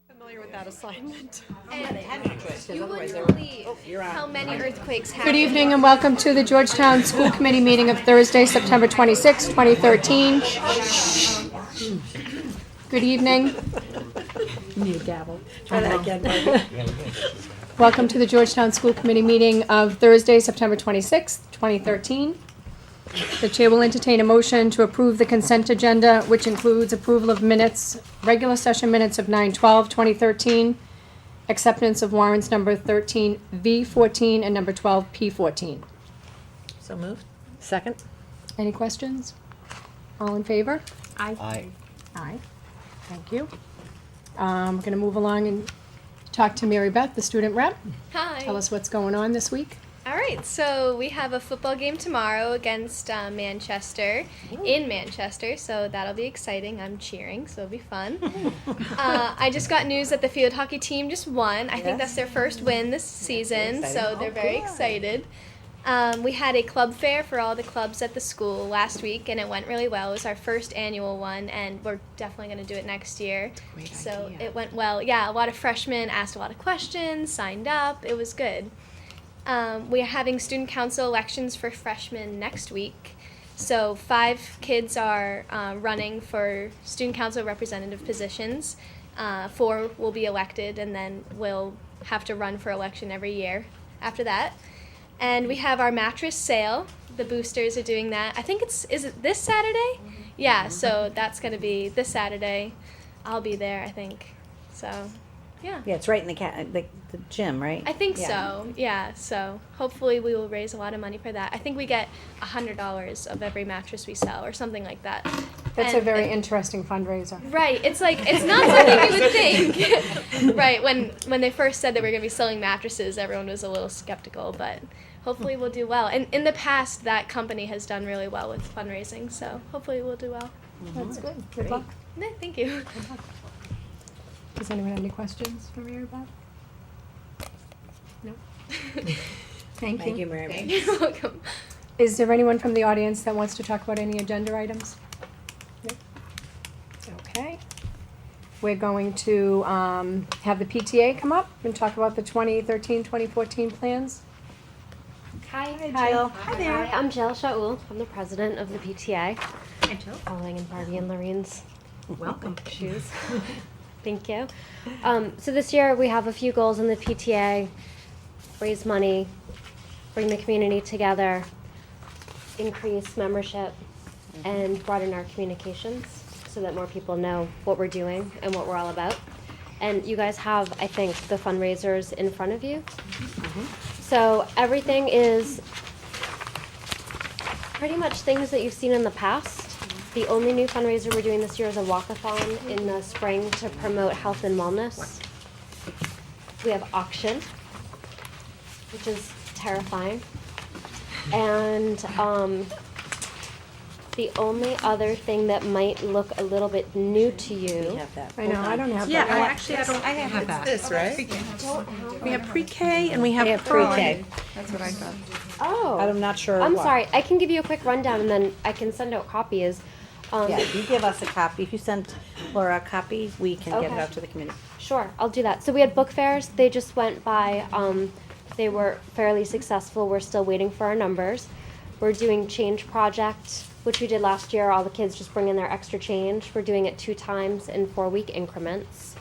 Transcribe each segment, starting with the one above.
Familiar with that assignment. You wouldn't believe how many earthquakes happen. Good evening and welcome to the Georgetown School Committee meeting of Thursday, September 26, 2013. Good evening. Need a gavel. Try that again. Welcome to the Georgetown School Committee meeting of Thursday, September 26, 2013. The chair will entertain a motion to approve the consent agenda, which includes approval of minutes, regular session minutes of 9/12/2013, acceptance of warrants number 13V14 and number 12P14. So moved. Second. Any questions? All in favor? Aye. Aye. Thank you. We're going to move along and talk to Mary Beth, the student rep. Hi. Tell us what's going on this week. All right, so we have a football game tomorrow against Manchester, in Manchester, so that'll be exciting. I'm cheering, so it'll be fun. I just got news that the field hockey team just won. I think that's their first win this season, so they're very excited. We had a club fair for all the clubs at the school last week, and it went really well. It was our first annual one, and we're definitely going to do it next year. So it went well. Yeah, a lot of freshmen asked a lot of questions, signed up. It was good. We are having student council elections for freshmen next week. So 5 kids are running for student council representative positions. 4 will be elected, and then we'll have to run for election every year after that. And we have our mattress sale. The boosters are doing that. I think is it this Saturday? Yeah, so that's going to be this Saturday. I'll be there, I think. So, yeah. Yeah, it's right in the gym, right? I think so. Yeah. So hopefully we will raise a lot of money for that. I think we get $100 of every mattress we sell, or something like that. That's a very interesting fundraiser. Right. It's like it's not something you would think. Right. When they first said that we were going to be selling mattresses, everyone was a little skeptical, but hopefully we'll do well. And in the past, that company has done really well with fundraising, so hopefully we'll do well. That's good. Good luck. Yeah, thank you. Does anyone have any questions for Mary Beth? No. Thank you. Mary Beth. You're welcome. Is there anyone from the audience that wants to talk about any agenda items? No? Okay. We're going to have the PTA come up and talk about the 2013-2014 plans. Hi, Jill. Hi there. I'm Jill Shaul. I'm the president of the PTA. Hi, Jill. Following in Barbie and Lorene's Welcome. shoes. Thank you. So this year we have a few goals in the PTA: raise money, bring the community together, increase membership, and broaden our communications so that more people know what we're doing and what we're all about. And you guys have, I think, the fundraisers in front of you. So everything is pretty much things that you've seen in the past. The only new fundraiser we're doing this year is a walkathon in the spring to promote health and wellness. We have auction, which is terrifying. And the only other thing that might look a little bit new to We you. have that. I know, I don't have Yeah, that. I have that. This, right? We have pre-K and we We have have pre-K. That's what I thought. Oh, I'm not sure I'm what. sorry. I can give you a quick rundown and then I can send out copies. Yeah, if you give us a copy, if you send Laura a copy, we can get it Okay. out to the committee. Sure, I'll do that. So we had book fairs. They just went by. They were fairly successful. We're still waiting for our numbers. We're doing Change Project, which we did last year. All the kids just bring in their extra change. We're doing it 2 times in 4-week increments.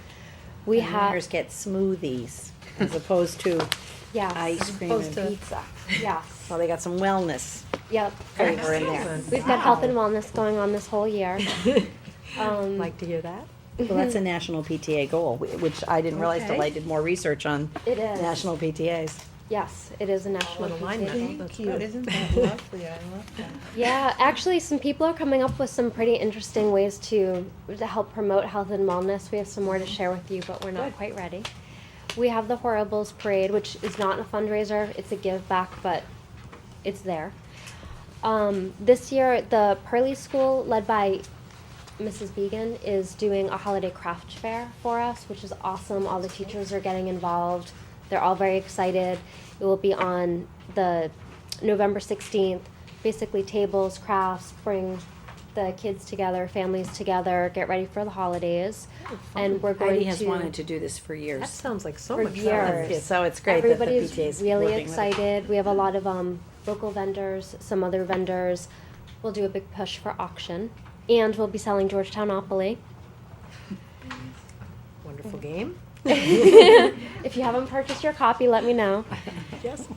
We And have winners get smoothies as opposed to yes, ice cream and pizza. yes, Well, they got some wellness yep. flavor in there. We've got health and wellness going on this whole year. Like to hear that? Well, that's a national PTA goal, which I didn't realize till Okay. I did more research on It is. national PTAs. Yes, it is a national PTA. That's good. Isn't that lovely? I love that. Yeah, actually, some people are coming up with some pretty interesting ways to help promote health and wellness. We have some more to share with you, but we're not quite ready. We have the Horribles Parade, which is not a fundraiser; it's a give back, but it's there. This year, the Pearly School, led by Mrs. Began, is doing a holiday craft fair for us, which is awesome. All the teachers are getting involved. They're all very excited. It will be on the November 16th basically tables, crafts, bring the kids together, families together, get ready for the holidays. And we're going Heidi to. has wanted to do this for That years. sounds like so For much years. fun. So it's great that the Everybody's PTA is really working with it. excited. We have a lot of local vendors, some other vendors. We'll do a big push for auction, and we'll be selling Georgetownopoly. Wonderful game. If you haven't purchased your copy, let me know. Yes.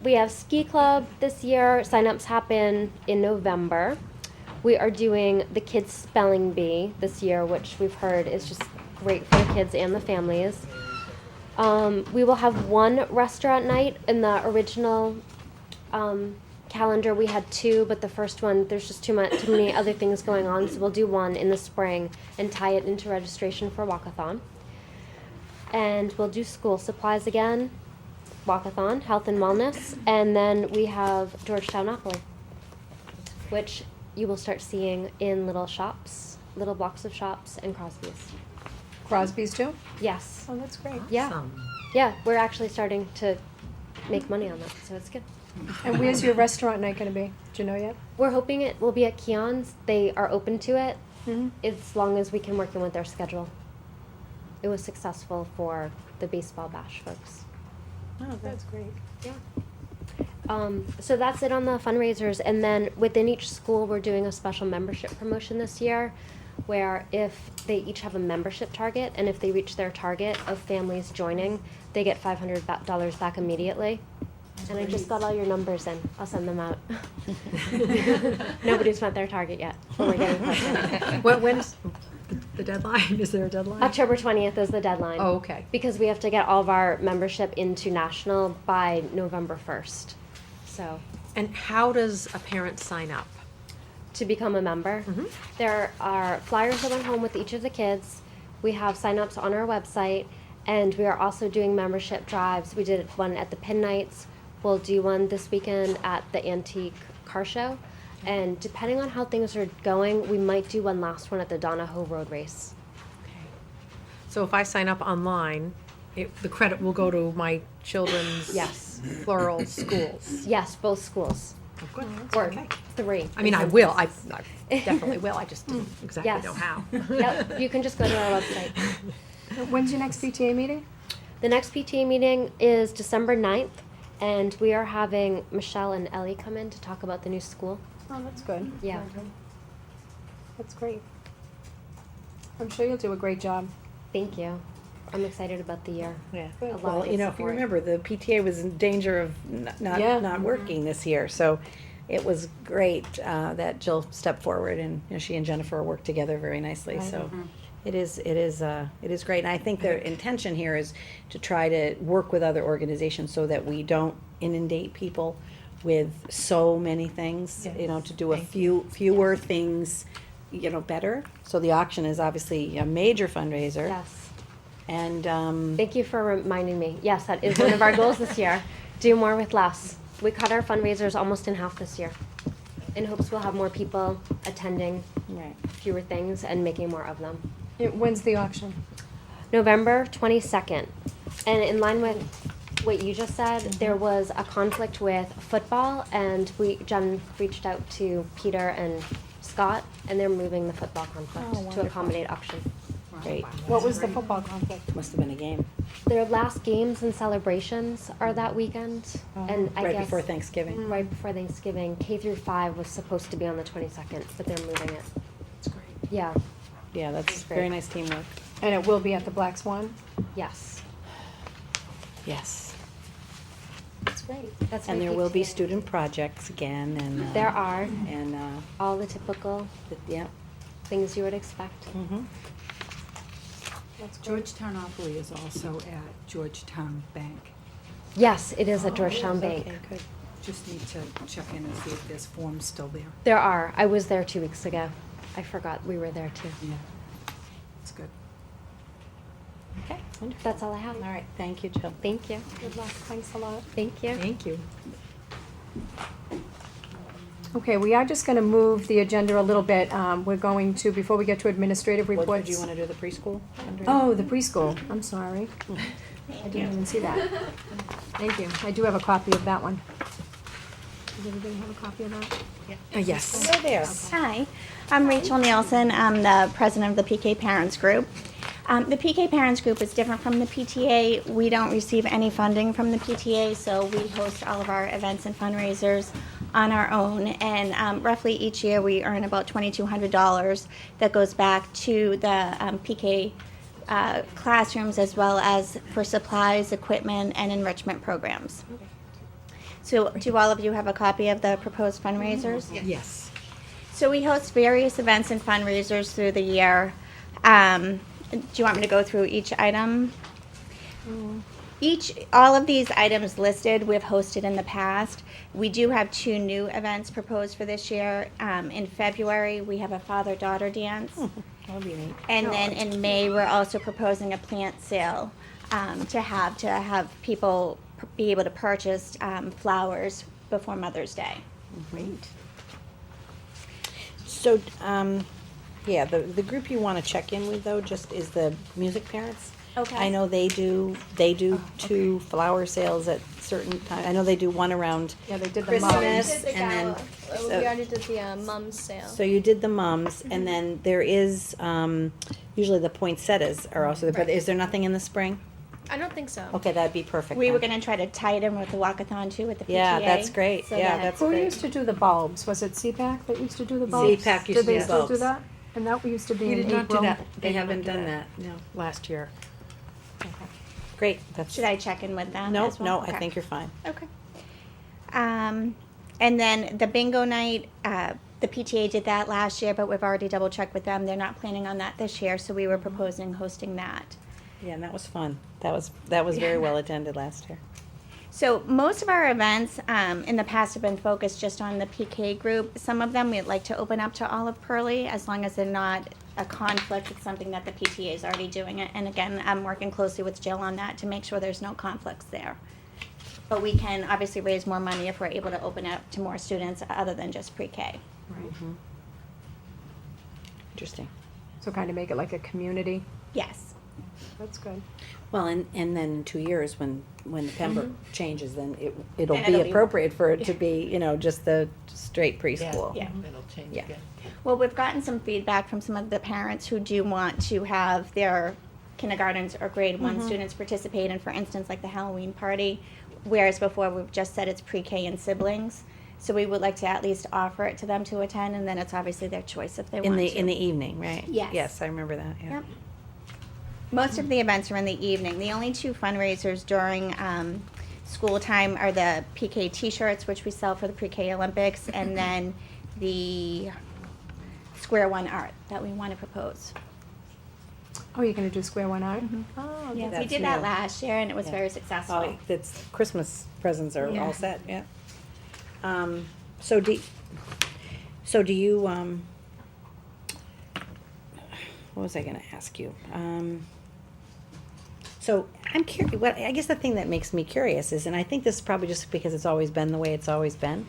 We have ski club this year. Sign-ups happen in November. We are doing the kids spelling bee this year, which we've heard is just great for the kids and the families. We will have one restaurant night. In the original calendar we had two, but the first one there's just too many other things going on, so we'll do one in the spring and tie it into registration for walkathon. And we'll do school supplies again, walkathon, health and wellness, and then we have Georgetownopoly, which you will start seeing in little shops, little blocks of shops, and Crosby's. Crosby's too? Yes. Oh, that's great. Yeah. Awesome. Yeah, we're actually starting to make money on that, so it's good. And where's your restaurant night gonna be? Do you know yet? We're hoping it will be at Keon's. They are open to it Mm-hmm. as long as we can work in with their schedule. It was successful for the baseball bash folks. Oh, that's great. So that's it on the fundraisers, and then within each school, we're doing a special membership promotion this year, where if they each have a membership target, and if they reach their target of families joining, they get $500 back immediately. And I just got all your numbers in. I'll send them out. Nobody's met their target yet, but we're getting closer. When is the deadline? Is there a deadline? October 20th is the deadline. Oh, okay. Because we have to get all of our membership into national by November 1st. So, And how does a parent sign up? to become a member, there are flyers that went home with each of the kids. We have sign-ups on our website, and we are also doing membership drives. We did one at the Pin Nights. We'll do one this weekend at the Antique Car Show. And depending on how things are going, we might do one last one at the Donahoe Road Race. So if I sign up online, the credit will go to my children's Yes. plural schools. Yes, both schools. Oh, good. Or Okay. 3. I mean, I will. I definitely will. I just didn't exactly Yes. know how. Yep, you can just go to our website. When's your next PTA meeting? The next PTA meeting is December 9th, and we are having Michelle and Ellie come in to talk about the new school. Oh, that's good. Yeah. That's great. I'm sure you'll do a great job. Thank you. I'm excited about the year. Yeah. A lot Well, of you know, if you support. remember, the PTA was in danger of Yeah. not working this year, so it was great that Jill stepped forward, and you know, she and Jennifer worked together very nicely. So it is great, and I think their intention here is to try to work with other organizations so that we don't inundate people with so many things. You know, to do a fewer things, you know, better. So the auction is obviously a major fundraiser. Yes. And Thank you for reminding me. Yes, that is one of our goals this year. Do more with less. We cut our fundraisers almost in half this year, in hopes we'll have more people attending right. fewer things and making more of them. When's the auction? November 22nd. And in line with what you just said, there was a conflict with football, and Jen reached out to Peter and Scott, and they're moving the football conflict to accommodate auction. Great. What was the football conflict? Must have been a game. Their last games and celebrations are that weekend, and I Right guess before Thanksgiving. right before Thanksgiving. K through 5 was supposed to be on the 22nd, but they're moving it. That's great. Yeah. Yeah, that's Great. very nice teamwork. And it will be at the Black Swan? Yes. Yes. That's great. That's And my there will be PTA. student projects again, and There are and all the typical yeah. things you would expect. Mm-hmm. That's great. Georgetownopoly is also at Georgetown Bank. Yes, it is at Georgetown Bank. Okay, good. Just need to check in and see if there's forms still there. There are. I was there 2 weeks ago. I forgot we were there too. Yeah, it's good. Okay. Wonderful. That's all I have. All right. Thank you, Jill. Thank you. Good luck. Thanks a lot. Thank you. Thank you. Okay, we are just gonna move the agenda a little bit. We're going to, before we get to administrative What, reports. do you want to do the preschool? under- Oh, the preschool. I'm sorry. I didn't even see that. Thank you. I do have a copy of that one. Does everybody have a copy of that? Yes. Hello there. Hi, I'm Rachel Nielsen. I'm the president of the PK Parents Group. The PK Parents Group is different from the PTA. We don't receive any funding from the PTA, so we host all of our events and fundraisers on our own. And roughly each year we earn about $2,200 that goes back to the PK classrooms as well as for supplies, equipment, and enrichment programs. So do all of you have a copy of the proposed fundraisers? Yes. So we host various events and fundraisers through the year. Do you want me to go through each item? All of these items listed, we've hosted in the past. We do have 2 new events proposed for this year. In February, we have a father-daughter dance. That'll be neat. And then in May, we're also proposing a plant sale to have people be able to purchase flowers before Mother's Day. Great. So, yeah, the group you want to check in with though, just is the music parents. Okay. I know they do 2 flower sales at certain times. I know they do one around Yeah, they did the Christmas. mums. We did the and then- gala. so- We already did the mums sale. So you did the mums, and then there is, usually the poinsettias are also there, but is there nothing in the spring? I don't think so. Okay, that'd be perfect We were then. gonna try to tie it in with the walkathon too, with the PTA. Yeah, that's great. so Yeah, that- that's Who great. used to do the bulbs? Was it CPAC that used to do the bulbs? CPAC used to Did they do still do bulbs. that? And that used to be We in did not do April. that. They haven't done that, no. Last year. Great, that's. Should I check in with them No, as well? no, I Okay. think you're fine. Okay. And then the bingo night, the PTA did that last year, but we've already double checked with them. They're not planning on that this year, so we were proposing hosting that. Yeah, and that was fun. That was very well attended last year. So most of our events in the past have been focused just on the PK group. Some of them we'd like to open up to all of Pearlie as long as they're not a conflict with something that the PTA is already doing. And again, I'm working closely with Jill on that to make sure there's no conflicts there. But we can obviously raise more money if we're able to open up to more students other than just pre-K. Interesting. So kind of make it like a community. Yes. That's good. Well, and then in 2 years, when the Pembroke changes, then it'll Then be it'll be- appropriate for it to be, just the straight preschool. Yeah. It'll change Yeah. again. Well, we've gotten some feedback from some of the parents who do want to have their kindergartens or grade 1 students participate in, for instance, like the Halloween party, whereas before we've just said it's pre-K and siblings. So we would like to at least offer it to them to attend, and then it's obviously their choice if they In want the to. in the evening, right? Yes. Yes, I remember that. Yeah. Yep. Most of the events are in the evening. The only 2 fundraisers during school time are the PK T-shirts, which we sell for the pre-K Olympics, and then the Square One art that we want to propose. Oh, you're gonna do square one art? Oh, yeah, we That's did that new. last year, and it was Yeah. very successful. Oh, that's Christmas presents are Yeah. all set. Yeah. So do you? What was I going to ask you? So I'm curious. What I guess the thing that makes me curious is, and I think this is probably just because it's always been the way it's always been,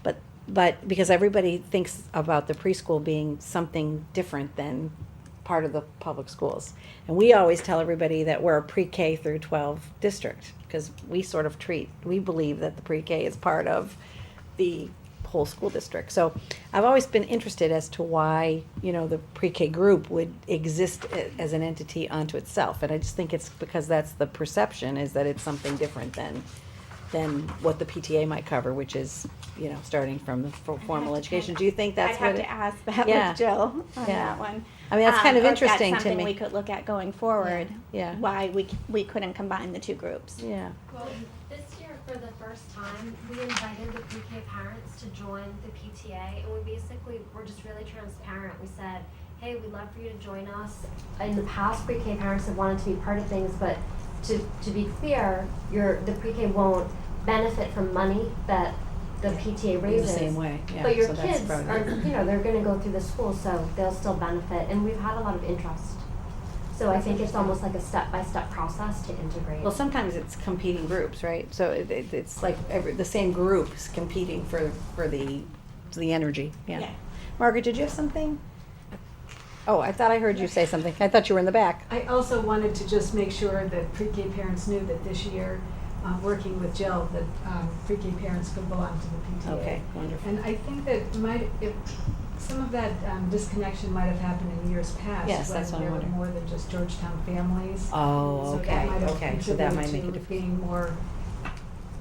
but because everybody thinks about the preschool being something different than part of the public schools, and we always tell everybody that we're a pre-K through 12 district because we sort of we believe that the pre-K is part of the whole school district. So I've always been interested as to why, the pre-K group would exist as an entity unto itself. And I just think it's because that's the perception, is that it's something different than what the PTA might cover, which is, starting from the formal education. Do you think that's I'd have what to ask that Yeah. with Jill on Yeah. that one. I mean, that's kind of Or if interesting that's to something me. we could look at going forward. Yeah. Why we couldn't combine the 2 groups. Yeah. Well, this year, for the first time, we invited the pre-K parents to join the PTA, and we basically were just really transparent. We said, hey, we'd love for you to join us. In the past, pre-K parents have wanted to be part of things, but to be clear, the pre-K won't benefit from money that the PTA In the raises. same way, yeah. But your so that's kids probably- are, they're gonna go through the school, so they'll still benefit, and we've had a lot of interest. So I think it's almost like a step-by-step process to integrate. Well, sometimes it's competing groups, right? So it's like the same group is competing for the energy. Yeah. Yeah. Margaret, did you have something? Oh, I thought I heard you say something. I thought you were in the back. I also wanted to just make sure that pre-K parents knew that this year working with Jill, that pre-K parents could belong to the PTA. Okay, wonderful. And I think that some of that disconnection might have happened in years past. Yes, that's what I when there wondered. were more than just Georgetown families. Oh, So okay, that might have okay, so that might make a contributed to difference. being more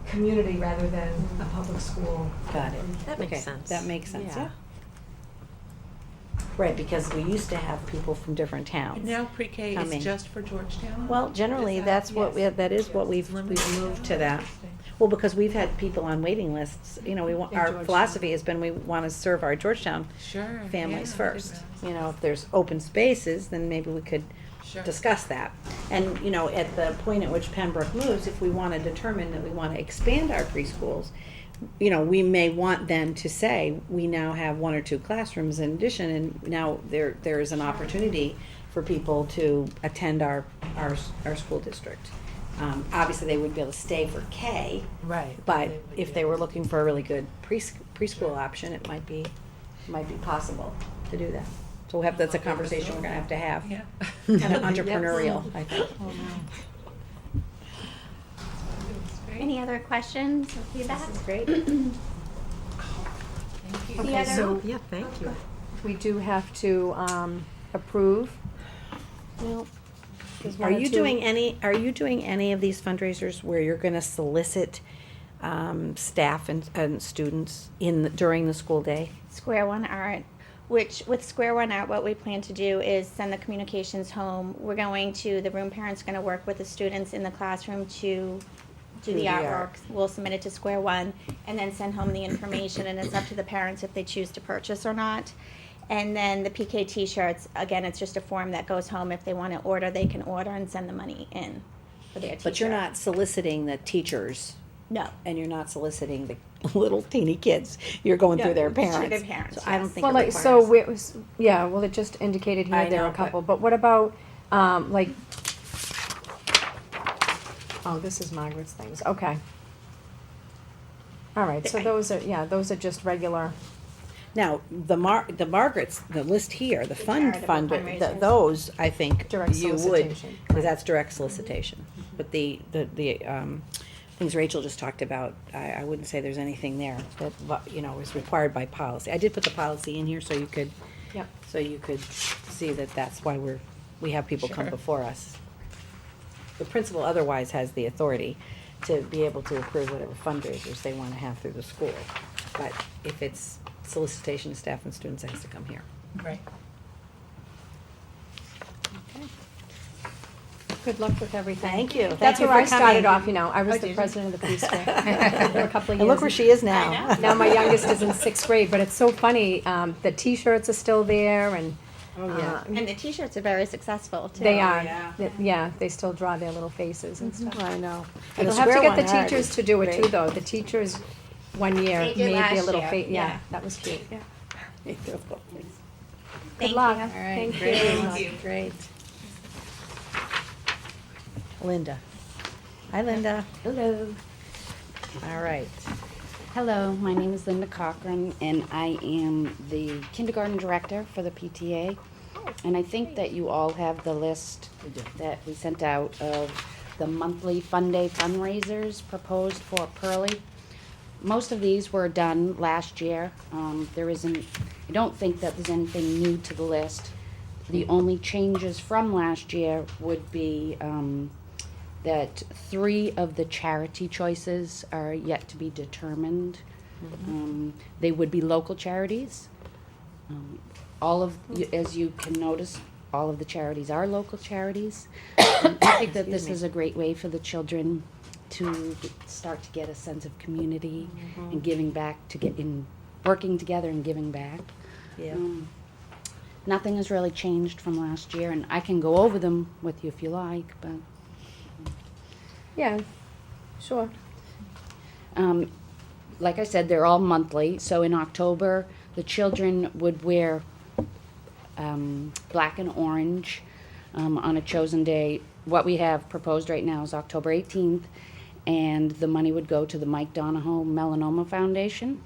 community rather than a public school. Got it. That makes Okay, sense. That makes sense, Yeah. yeah. Right, because we used to have people from different towns. Now pre-K coming. is just for Georgetown? Well, generally, Is that- that's what, yes. that is what we've Limited. moved to that. Well, because we've had people on waiting lists, you know, In our Georgetown. philosophy has been we want to serve our Georgetown Sure. families yeah, I first. didn't You know, if there's open spaces, then maybe we could Sure. discuss that. And, you know, at the point at which Pembroke moves, if we want to determine that we want to expand our preschools, you know, we may want then to say, we now have 1 or 2 classrooms in addition, and now there is an opportunity for people to attend our school district. Obviously, they wouldn't be able to stay for K, Right. but if they were looking for a really good preschool option, it might be possible to do that. So that's a conversation we're gonna have. Yeah. Kind of entrepreneurial, I think. Any other questions or feedback? Great. Okay, so Yeah, thank you. we do have to approve. Well, There's Are one or you two- doing any of these fundraisers where you're gonna solicit staff and students during the school day? Square One Art, which with Square One Art, what we plan to do is send the communications home. The room parent's gonna work with the students in the classroom to do the artwork. We'll submit it to Square One and then send home the information, and it's up to the parents if they choose to purchase or not. And then the PK t-shirts, again, it's just a form that goes home. If they wanna order, they can order and send the money in for their t-shirt. But you're not soliciting the teachers, No. and you're not soliciting the little teeny kids. You're going through their No, through parents. their parents, So I don't yes. think Well, it like, requires. so, it just indicated I here there are know, a but- couple, but what about, like, oh, this is Margaret's things, okay. All right, so those are just regular, Now, the Margaret's, the list here, the charitable fundraisers. those, I think, Direct you would, solicitation. because that's direct solicitation. But the things Rachel just talked about, I wouldn't say there's anything there that, you know, is required by policy. I did put the policy in here so you could, Yep. so you could see that that's why we have people come Sure. before us. The principal otherwise has the authority to be able to approve whatever fundraisers they want to have through the school. But if it's solicitation of staff and students, it has to come here. Right. good luck with everything. Thank you. That's Thank you where I for started coming. off, you know, I was Oh, the did you? president of the preschool for a couple of years. And look where she is now. Now my youngest is in 6th grade, but it's so funny, the T-shirts are still there and. yeah. And the t-shirts are very successful too. They are, yeah, they still draw their little faces and stuff. I know. We'll have to get the teachers to do it too, though. The teachers, one year, They did made their last little year, face, yeah, yeah. that was cute. Thank Good luck. you. Thank Great, you. great. Linda. Hi, Linda. Hello. All right. Hello, my name is Linda Cochran, and I am the kindergarten director for the PTA. And I think that you all have the list that we sent out of the monthly Fun Day fundraisers proposed for Pearlie. Most of these were done last year. I don't think that there's anything new to the list. The only changes from last year would be that 3 of the charity choices are yet to be determined. They would be local charities. As you can notice, all of the charities are local charities. I think that this is a great way for the children to start to get a sense of community and giving back, working together and giving back. Yeah. Nothing has really changed from last year, and I can go over them with you if you like, but. Yeah, sure. Like I said, they're all monthly, so in October, the children would wear black and orange on a chosen day. What we have proposed right now is October 18th, and the money would go to the Mike Donahoe Melanoma Foundation.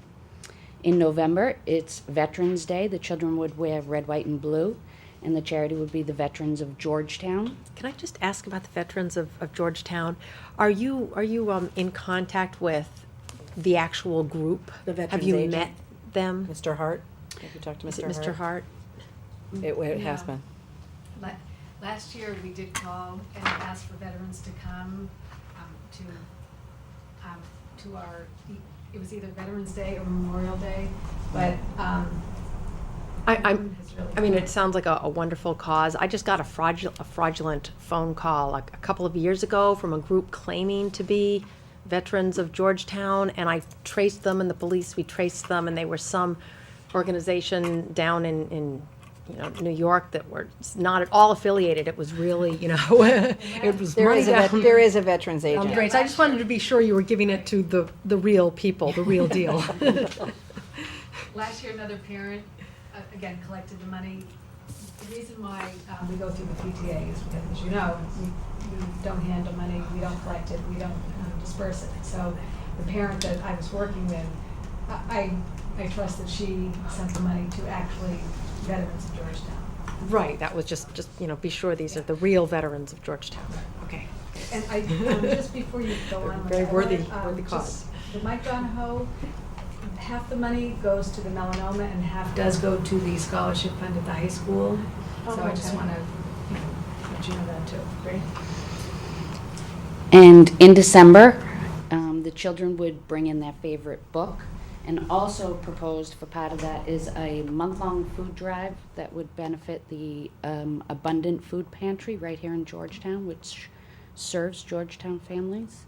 In November, it's Veterans Day. The children would wear red, white, and blue. and the charity would be the Veterans of Georgetown. Can I just ask about the veterans of Georgetown? Are you in contact with the actual group? The Have veterans you agent? met them? Mr. Hart? Have you talked to Is Mr. it Hart? Mr. Hart? It has Yeah. been. Last year, we did call and ask for veterans to come to our, it was either Veterans Day or Memorial Day, but I mean, it it sounds like a wonderful cause. I just got a fraudulent phone call like a couple of years ago from a group claiming to be veterans of Georgetown, and I traced them, and the police, we traced them, and they were some organization down in New York that were not at all affiliated. It was really, it was There money is a down. there is a veterans agent. Great. So I just wanted to be sure you were giving it to the real people, the real deal. Last year, another parent, again, collected the money. The reason why we go through the PTA is because, as you know, we don't handle money, we don't collect it, we don't disperse it. So the parent that I was working with, I trust that she sent the money to actually veterans of Georgetown. Right, that was just, be sure these are the real veterans of Georgetown. Okay. And I, just before you go on with Very that, worthy just cause. the Mike Donahoe, half the money goes to the melanoma and half does go to the scholarship fund at the high school. So I just want to let you know that too. Great. And in December, the children would bring in their favorite book. And also proposed for part of that is a month-long food drive that would benefit the Abundant Food Pantry right here in Georgetown, which serves Georgetown families.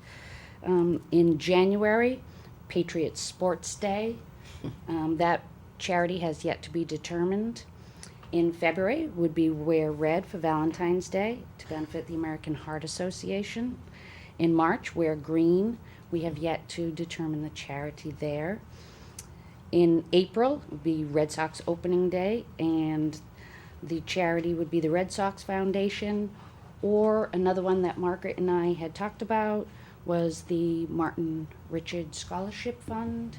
In January, Patriot Sports Day. That charity has yet to be determined. In February would be Wear Red for Valentine's Day to benefit the American Heart Association. In March, Wear Green. We have yet to determine the charity there. In April would be Red Sox opening day, and the charity would be the Red Sox Foundation, or another one that Margaret and I had talked about was the Martin Richard Scholarship Fund.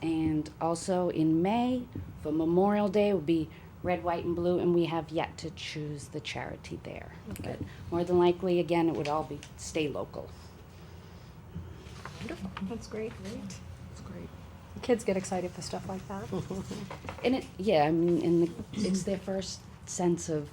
And also in May, for Memorial Day, would be Red, White, and Blue, and we have yet to choose the charity there. But more than likely, again, it would all be stay local. Wonderful. That's great. That's great. Kids get excited for stuff like that. And it's their first sense of,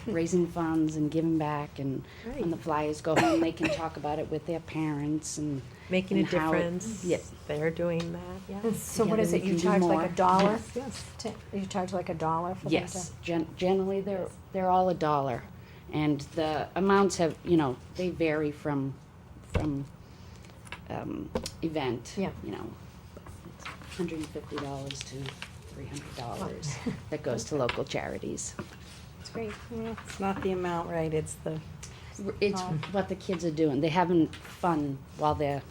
raising funds and giving back, and Right. when the flyers go home, they can talk about it with their parents and Making a and how it- difference. Yes. They're doing that, yeah. So what Together is it, we you can do charge like more. $1? Yes. You charge like $1 for them to? Yes, generally they're all $1, and the amounts have, they vary from event. Yeah. It's $150 to $300 that goes to local charities. It's great, yeah. It's not the amount, right? It's the It's Oh. what the kids are doing. They're having fun while they're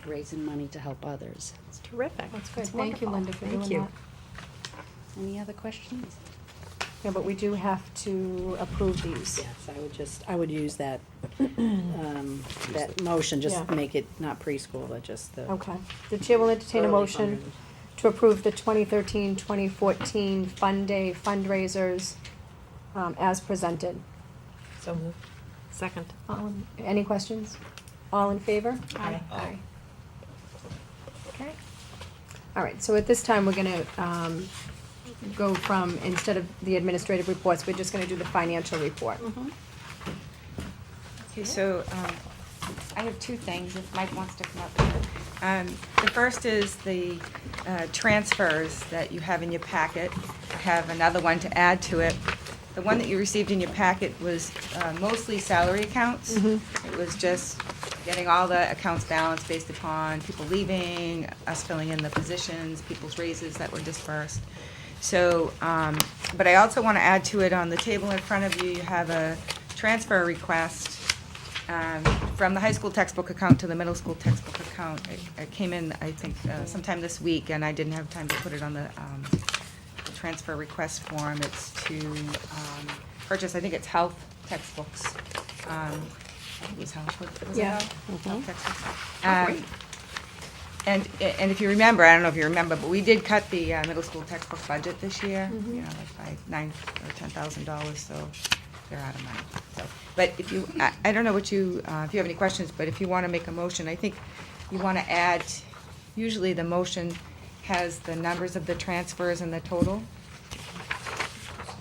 raising money to help others. It's terrific. That's good. It's Thank you, wonderful. Linda, for Thank doing you. that. Any other questions? Yeah, but we do have to approve these. yes. I would use that that motion. Just Yeah. make it not preschool, but just the Okay. The chair will entertain a early motion fundraising. to approve the 2013-2014 Fund Day fundraisers as presented. So moved. Second. Any questions? All in favor? Aye. Aye. Okay. All right, so at this time, we're gonna go from, instead of the administrative reports, we're just gonna do the financial report. Okay, so I have two things, if Mike wants to come up here. The first is the transfers that you have in your packet. I have another one to add to it. The one that you received in your packet was mostly salary accounts. It was just getting all the accounts balanced based upon people leaving, us filling in the positions, people's raises that were dispersed. So, but I also want to add to it, on the table in front of you, you have a transfer request from the high school textbook account to the middle school textbook account. It came in, I think, sometime this week, and I didn't have time to put it on the transfer request form. It's to purchase, I think it's health textbooks. I think it was health, was it Yeah. health? Health textbooks. And if you remember, I don't know if you remember, but we did cut the middle school textbook budget this year, you know, like by $9,000 or $10,000, so they're out of money. So, but if you, I don't know what you, if you have any questions, but if you want to make a motion, I think you want to add, usually the motion has the numbers of the transfers and the total.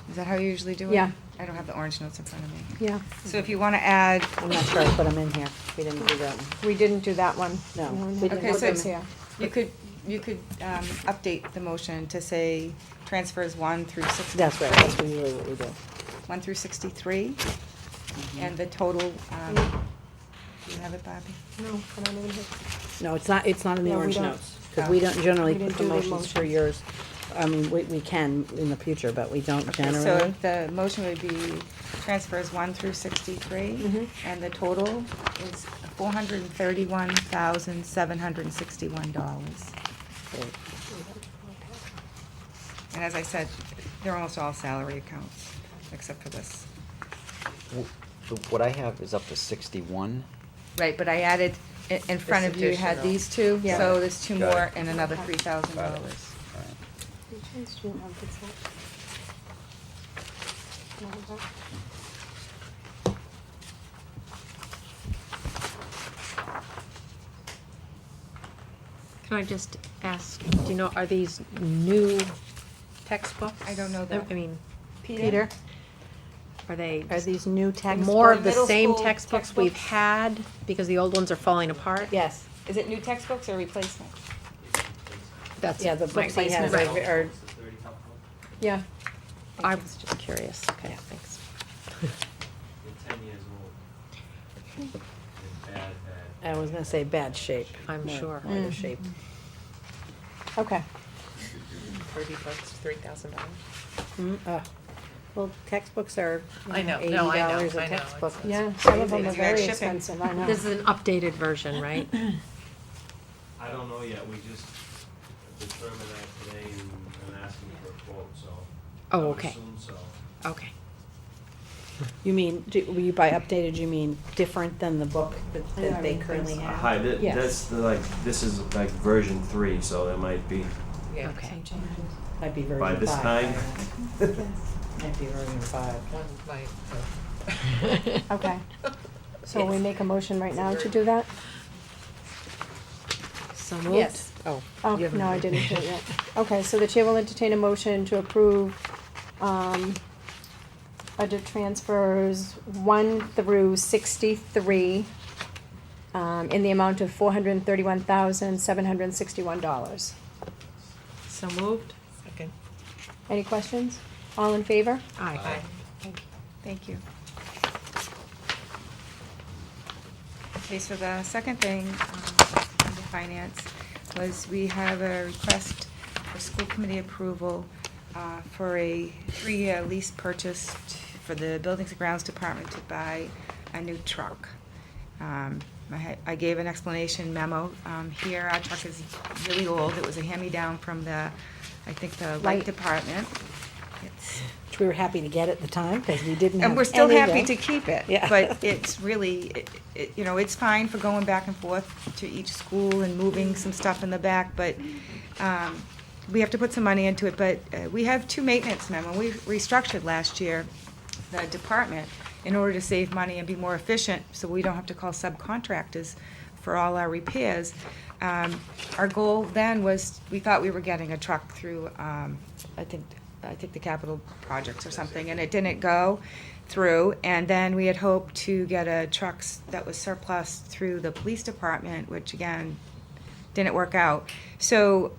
Is that how you usually do it? Yeah. I don't have the orange notes in front of me. Yeah, So if you want to add, I'm not sure I put them in here. We didn't do that one. we didn't do that one. No, we we didn't Okay, put so them here. you could update the motion to say transfers 1 through 63. That's right, that's usually what we do. 1 through 63, and the total, do you have it, Bobby? No, I don't even have. No, it's not in the No, we orange don't. notes, because we don't generally We didn't put the do the motions for motions. yours. I mean, we can in the future, but we don't Okay, generally. so the motion would be transfers 1 through 63, and the total is $431,761. And as I said, they're almost all salary accounts, except for this. What I have is up to 61. Right, but I added, in front of you, had these two, Yeah. so there's two Got it. more and another $3,000. Got it. All right. Which ones do you have? Is that- Can I just ask, do you know, are these new textbooks? I don't know that. I mean, Peter? are they Are these new textbooks? more of the middle same school textbooks we've textbooks? had because the old ones are falling apart? Yes, Is it new textbooks or replacement? That's yeah, the my books he has question. are, Yeah, I was just curious. Okay, thanks. They're 10 years old. In bad, bad. I was gonna say bad shape. I'm No, sure. Out of shape. okay. 30 books, $3,000. Well, textbooks are, I know. $80 No, I know, a I know. textbook. Yeah, some of them are You got very shipping. expensive, I know. This is an updated version, right? I don't know yet, we just determined that today and asking for a quote, so. I Oh, would okay. assume so. Okay. You mean, by updated, you mean different than the book that they currently have? Hi, Yes. that's the, like, this is like version 3, so there might be, Okay. Might be version by this 5. time. Might be version 5. Okay. So we make a motion right now to do that? So moved? Yes. Oh. Oh, you haven't no, I moved. didn't do it yet. Okay, so the chair will entertain a motion to approve, budget transfers 1 through 63, in the amount of $431,761. So moved? Second. Any questions? All in favor? Aye. Thank you. Okay, so the second thing, under finance, was we have a request for school committee approval for a 3-year lease purchase for the Buildings and Grounds Department to buy a new truck. I gave an explanation memo here. Our truck is really old. It was a hand-me-down from the, I think, the light department. It's Which we were happy to get at the time, because we didn't have and we're still any happy bill. to keep it. Yeah. But it's really, you know, it's fine for going back and forth to each school and moving some stuff in the back, but we have to put some money into it. But we have 2 maintenance men. When we restructured last year, the department, in order to save money and be more efficient, so we don't have to call subcontractors for all our repairs. Our goal then was, we thought we were getting a truck through, I think the capital projects or something, and it didn't go through. And then we had hoped to get a truck that was surplus through the police department, which again, didn't work out. So,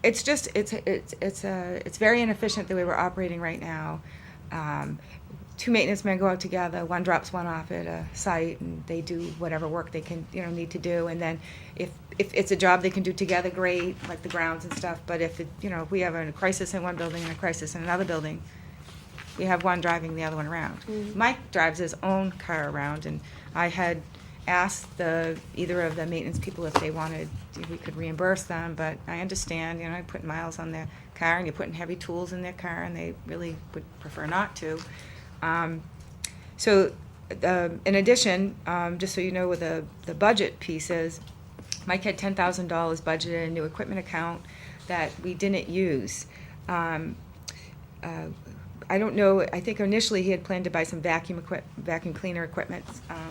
it's just, it's very inefficient the way we're operating right now. 2 maintenance men go out together, one drops one off at a site, and they do whatever work they can, need to do. And then if it's a job they can do together, great, like the grounds and stuff. But if if we have a crisis in one building and a crisis in another building, we have one driving the other one around. Mike drives his own car around, and I had asked either of the maintenance people if they wanted, if we could reimburse them, but I understand, I put miles on their car, and you're putting heavy tools in their car, and they really would prefer not to. So, in addition, just so you know what the budget piece is, Mike had $10,000 budgeted in a new equipment account that we didn't use. I don't know, I think initially he had planned to buy some vacuum cleaner equipment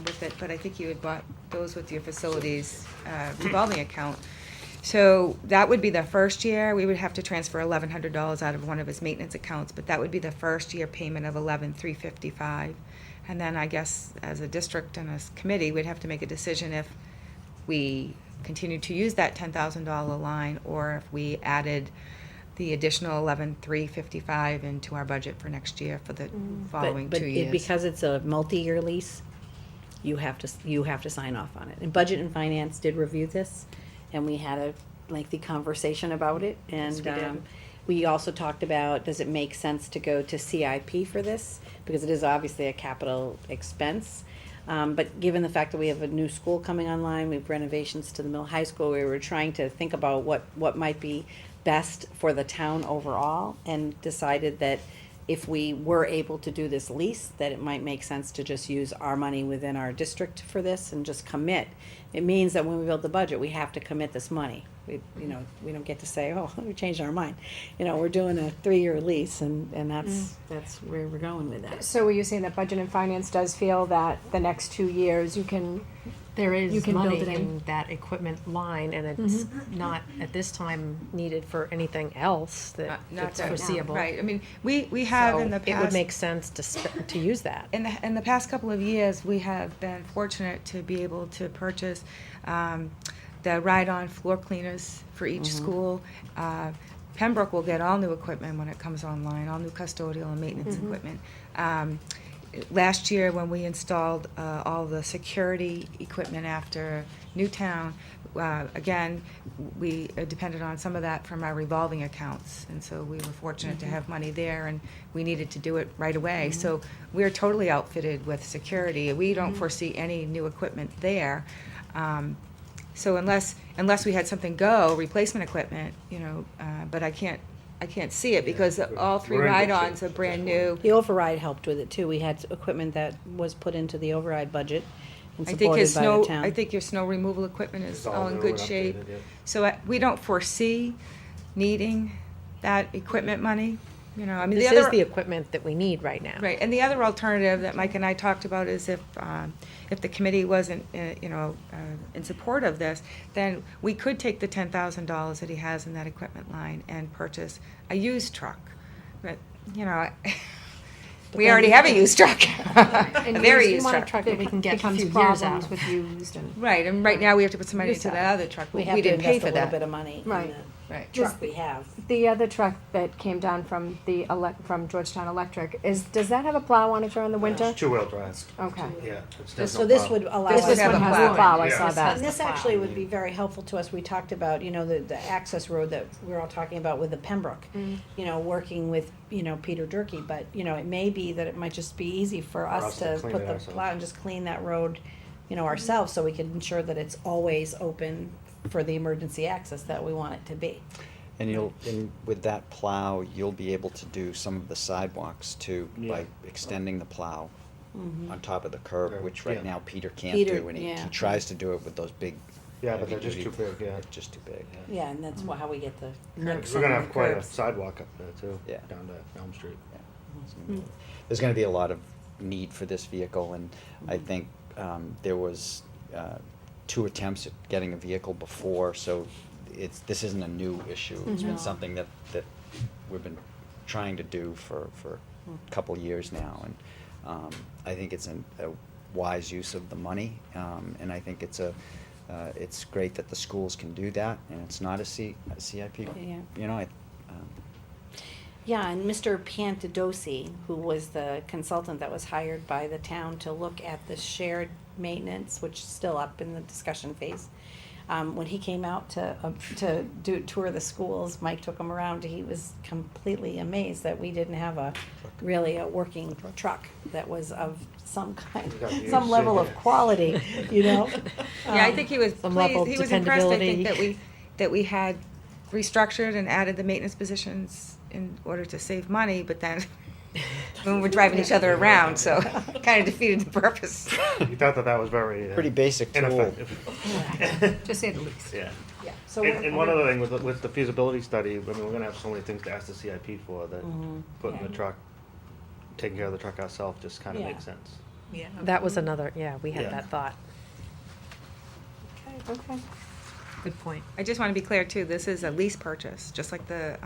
with it, but I think you had bought those with your facilities revolving account. So that would be the first year. We would have to transfer $1,100 out of one of his maintenance accounts, but that would be the first year payment of $11,355. And then I guess as a district and as committee, we'd have to make a decision if we continue to use that $10,000 line or if we added the additional $11,355 into our budget for next year for the following But 2 years. because it's a multi-year lease, you have to sign off on it. And Budget and Finance did review this, and we had a lengthy conversation about it. And we also talked about, does it make sense to go to CIP for this? Because it is obviously a capital expense. But given the fact that we have a new school coming online, we have renovations to the middle high school, we were trying to think about what might be best for the town overall, and decided that if we were able to do this lease, that it might make sense to just use our money within our district for this and just commit. It means that when we build the budget, we have to commit this money. We don't get to say, oh, we changed our mind. We're doing a 3-year lease, and that's where we're going with that. So were you saying that Budget and Finance does feel that the next 2 years you can, There is You can build money it in. in that equipment line, and it's not at this time needed for anything else Not that's that- foreseeable. Right, I mean, we have So in the past. it would make sense to use that. In the past couple of years, we have been fortunate to be able to purchase the ride-on floor cleaners for each school. Pembroke will get all new equipment when it comes online, all new custodial and maintenance equipment. Last year, when we installed all the security equipment after Newtown, again, we depended on some of that from our revolving accounts, and so we were fortunate to have money there, and we needed to do it right away. So we're totally outfitted with security. We don't foresee any new equipment there. So unless we had something go, replacement equipment, but I can't see it because all 3 We're in good ride-ons shape. are brand new. The override helped with it too. We had equipment that was put into the override budget and I think supported by the town. I think your snow removal equipment is It's all all in new good and shape. updated, yeah. So we don't foresee needing that equipment money, I mean, This the other. is the equipment that we need right now. Right, and the other alternative that Mike and I talked about is if the committee wasn't, in support of this, then we could take the $10,000 that he has in that equipment line and purchase a used truck. But, we already have a used truck, a very used truck. that we can get a becomes few years problems out. with used and. Right, and right now we have to put some money Used into truck. that other truck, We but have we to didn't pay invest a for little that. bit of money in Right. the Right. truck we have. The other truck that came down from from Georgetown Electric, does that have a plow on it during the winter? It's 2-wheel drive. Okay. Yeah. So this would allow us. This This would one have a has a plow. plow, I Yeah. saw This that. And this actually would be very helpful to us. We talked about, the access road that we're all talking about with the Pembroke. Working with, Peter Durkee, but, it may be that it might just be easy for us to clean put it the ourselves. plow and just clean that road, ourselves, so we can ensure that it's always open for the emergency access that we want it to be. And with that plow, you'll be able to do some of the sidewalks too, by extending the plow on top of the curb, which right Yeah. now Peter can't Peter, do, and yeah. he tries to do it with those big. Yeah, but they're just heavy-duty- too big, yeah. they're Just too big. Yeah, and that's how we get the. We're curbs gonna on have the quite a curbs. sidewalk up there too. Yeah. Down to Elm Street. There's gonna be a lot of need for this vehicle, and I think there was 2 attempts at getting a vehicle before, so this isn't a new issue. It's been something that we've been trying to do for a couple years now, and I think it's a wise use of the money, and I think it's great that the schools can do that, and it's not a CIP. Yeah. Yeah, and Mr. Pantadosi, who was the consultant that was hired by the town to look at the shared maintenance, which is still up in the discussion phase. When he came out to tour the schools, Mike took him around. He was completely amazed that we didn't have a working truck that was of some kind, some level of quality, Yeah, I think he was Some level pleased, of he was impressed, I think, dependability. that we had restructured and added the maintenance positions in order to save money, but then when we're driving each other around, so kind of defeated the purpose. You thought that was very Pretty basic tool. ineffective. To say the least. Yeah. Yeah. So And one other thing with the feasibility study, I mean, we're gonna have so many things to ask the CIP for that putting the truck, taking care of the truck ourselves just kind of Yeah. makes sense. Yeah. That was another, yeah, we had Yeah. that thought. Okay. Good point. I just want to be clear too, this is a lease purchase, just like the,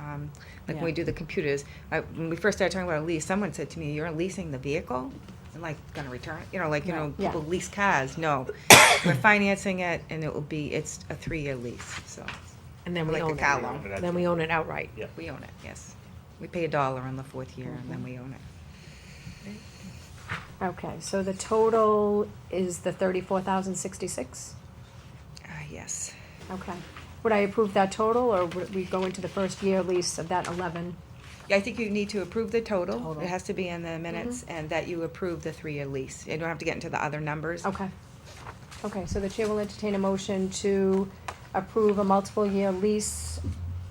like when we do the computers. When we first started talking about a lease, someone said to me, you're leasing the vehicle? And like, gonna return it? You know, like, you know, Yeah. people lease cars. No. We're financing it and it's a 3-year lease, so. And then we Like a own car it. loan. Then we own it outright. Yeah. We own it, yes. We pay $1 on the 4th year and then we own it. Okay, so the total is the 34,066? Yes. Okay. Would I approve that total, or would we go into the first year lease of that 11? Yeah, I think you need to approve the total. Total. It has to be in the minutes and that you approve the 3-year lease. You don't have to get into the other numbers. Okay. Okay, so the chair will entertain a motion to approve a multiple year lease,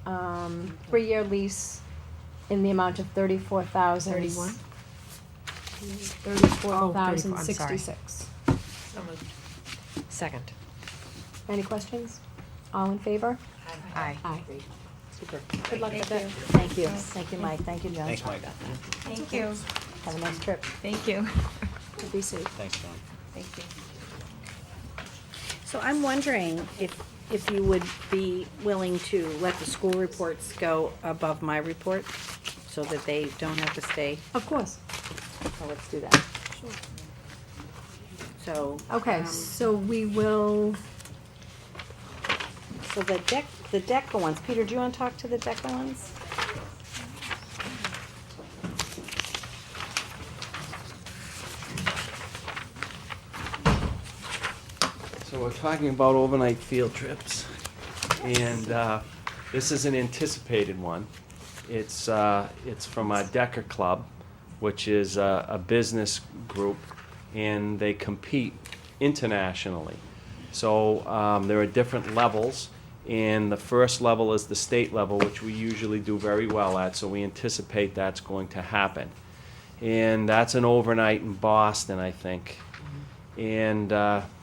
3-year lease in the amount of 34,000. 31? 34,066. Second. Any questions? All in favor? Aye. Aye. Super. Good luck with it. Thank you. Thank you, Mike. Thank you, John. Thanks, Mike. Thank you. Have a nice trip. Thank you. Be safe. Thanks, John. Thank you. So I'm wondering if you would be willing to let the school reports go above my report so that they don't have to stay. Of course. So let's do that. So. Okay, so we will, So the DECA ones, Peter, do you want to talk to the DECA ones? So we're talking about overnight field trips, and this is an anticipated one. It's from our Decker Club, which is a business group, and they compete internationally. So there are different levels, and the first level is the state level, which we usually do very well at, so we anticipate that's going to happen. And that's an overnight in Boston, I think. And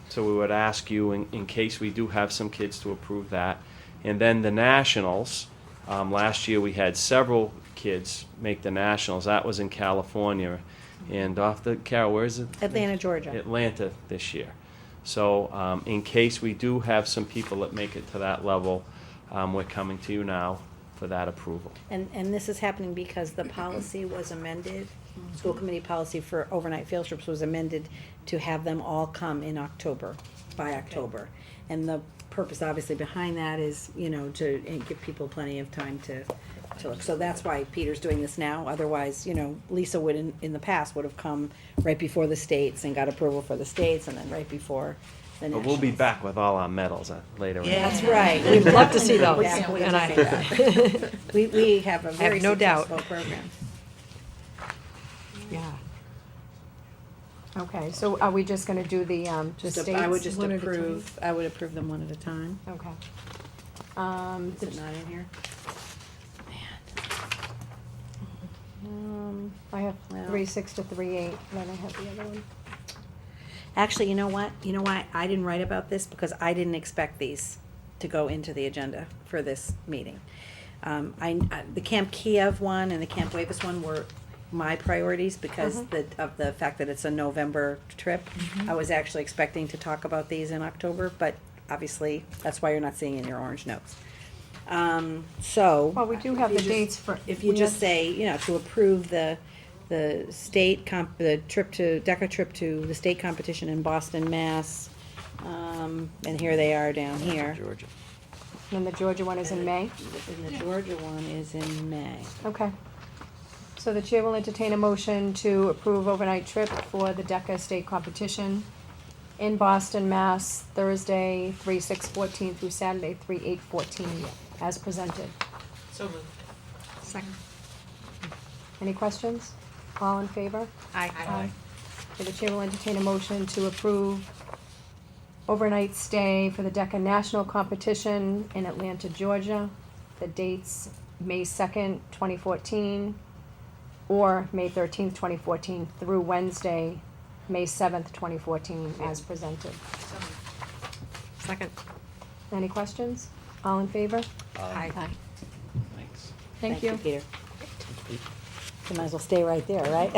so we would ask you, in case we do have some kids, to approve that. And then the nationals, last year we had several kids make the nationals. That was in California. And Carol, where is it? Atlanta, Georgia. Atlanta this year. So in case we do have some people that make it to that level, we're coming to you now for that approval. And this is happening because the policy was amended, school committee policy for overnight field trips was amended to have them all come in October, by October. And the purpose obviously behind that is, you know, to give people plenty of time to look. So that's why Peter's doing this now. Otherwise, you know, Lisa would, in the past, would have come right before the states and got approval for the states, and then right before the But nationals. we'll be back with all our medals later. That's right. We'd love to see those. Yeah, we'd And love to see that. We have a very no doubt. successful program. Yeah. okay, so are we just gonna do the states? I would just one at a time? approve, I would approve them one at a time. Okay. Is it not in here? I have Well. 3-6 to 3-8, then I have the other one. Actually, you know what? You know why I didn't write about this? Because I didn't expect these to go into the agenda for this meeting. The Camp Kiev one and the Camp Wavis one were my priorities because of the fact that it's a November trip. I was actually expecting to talk about these in October, but obviously, that's why you're not seeing in your orange notes. So. Well, we do have the if you dates just- for. If you we just have- say, you know, to approve the state the trip to, DECA trip to the state competition in Boston, Mass. And here they are down here. Georgia. And the Georgia one is in May? And the Georgia one is in May. Okay. So the chair will entertain a motion to approve overnight trip for the DECA state competition in Boston, Mass, Thursday, 3/6/14 through Saturday, 3/8/14, as presented. So moved. Second. Any questions? All in favor? Aye. Okay, the chair will entertain a motion to approve overnight stay for the DECA national competition in Atlanta, Georgia. The dates, May 2nd, 2014 or May 13th, 2014 through Wednesday, May 7th, 2014 as presented. Second. Any questions? All in favor? Aye. Thanks. Thank you. Peter. You might as well stay right there, right?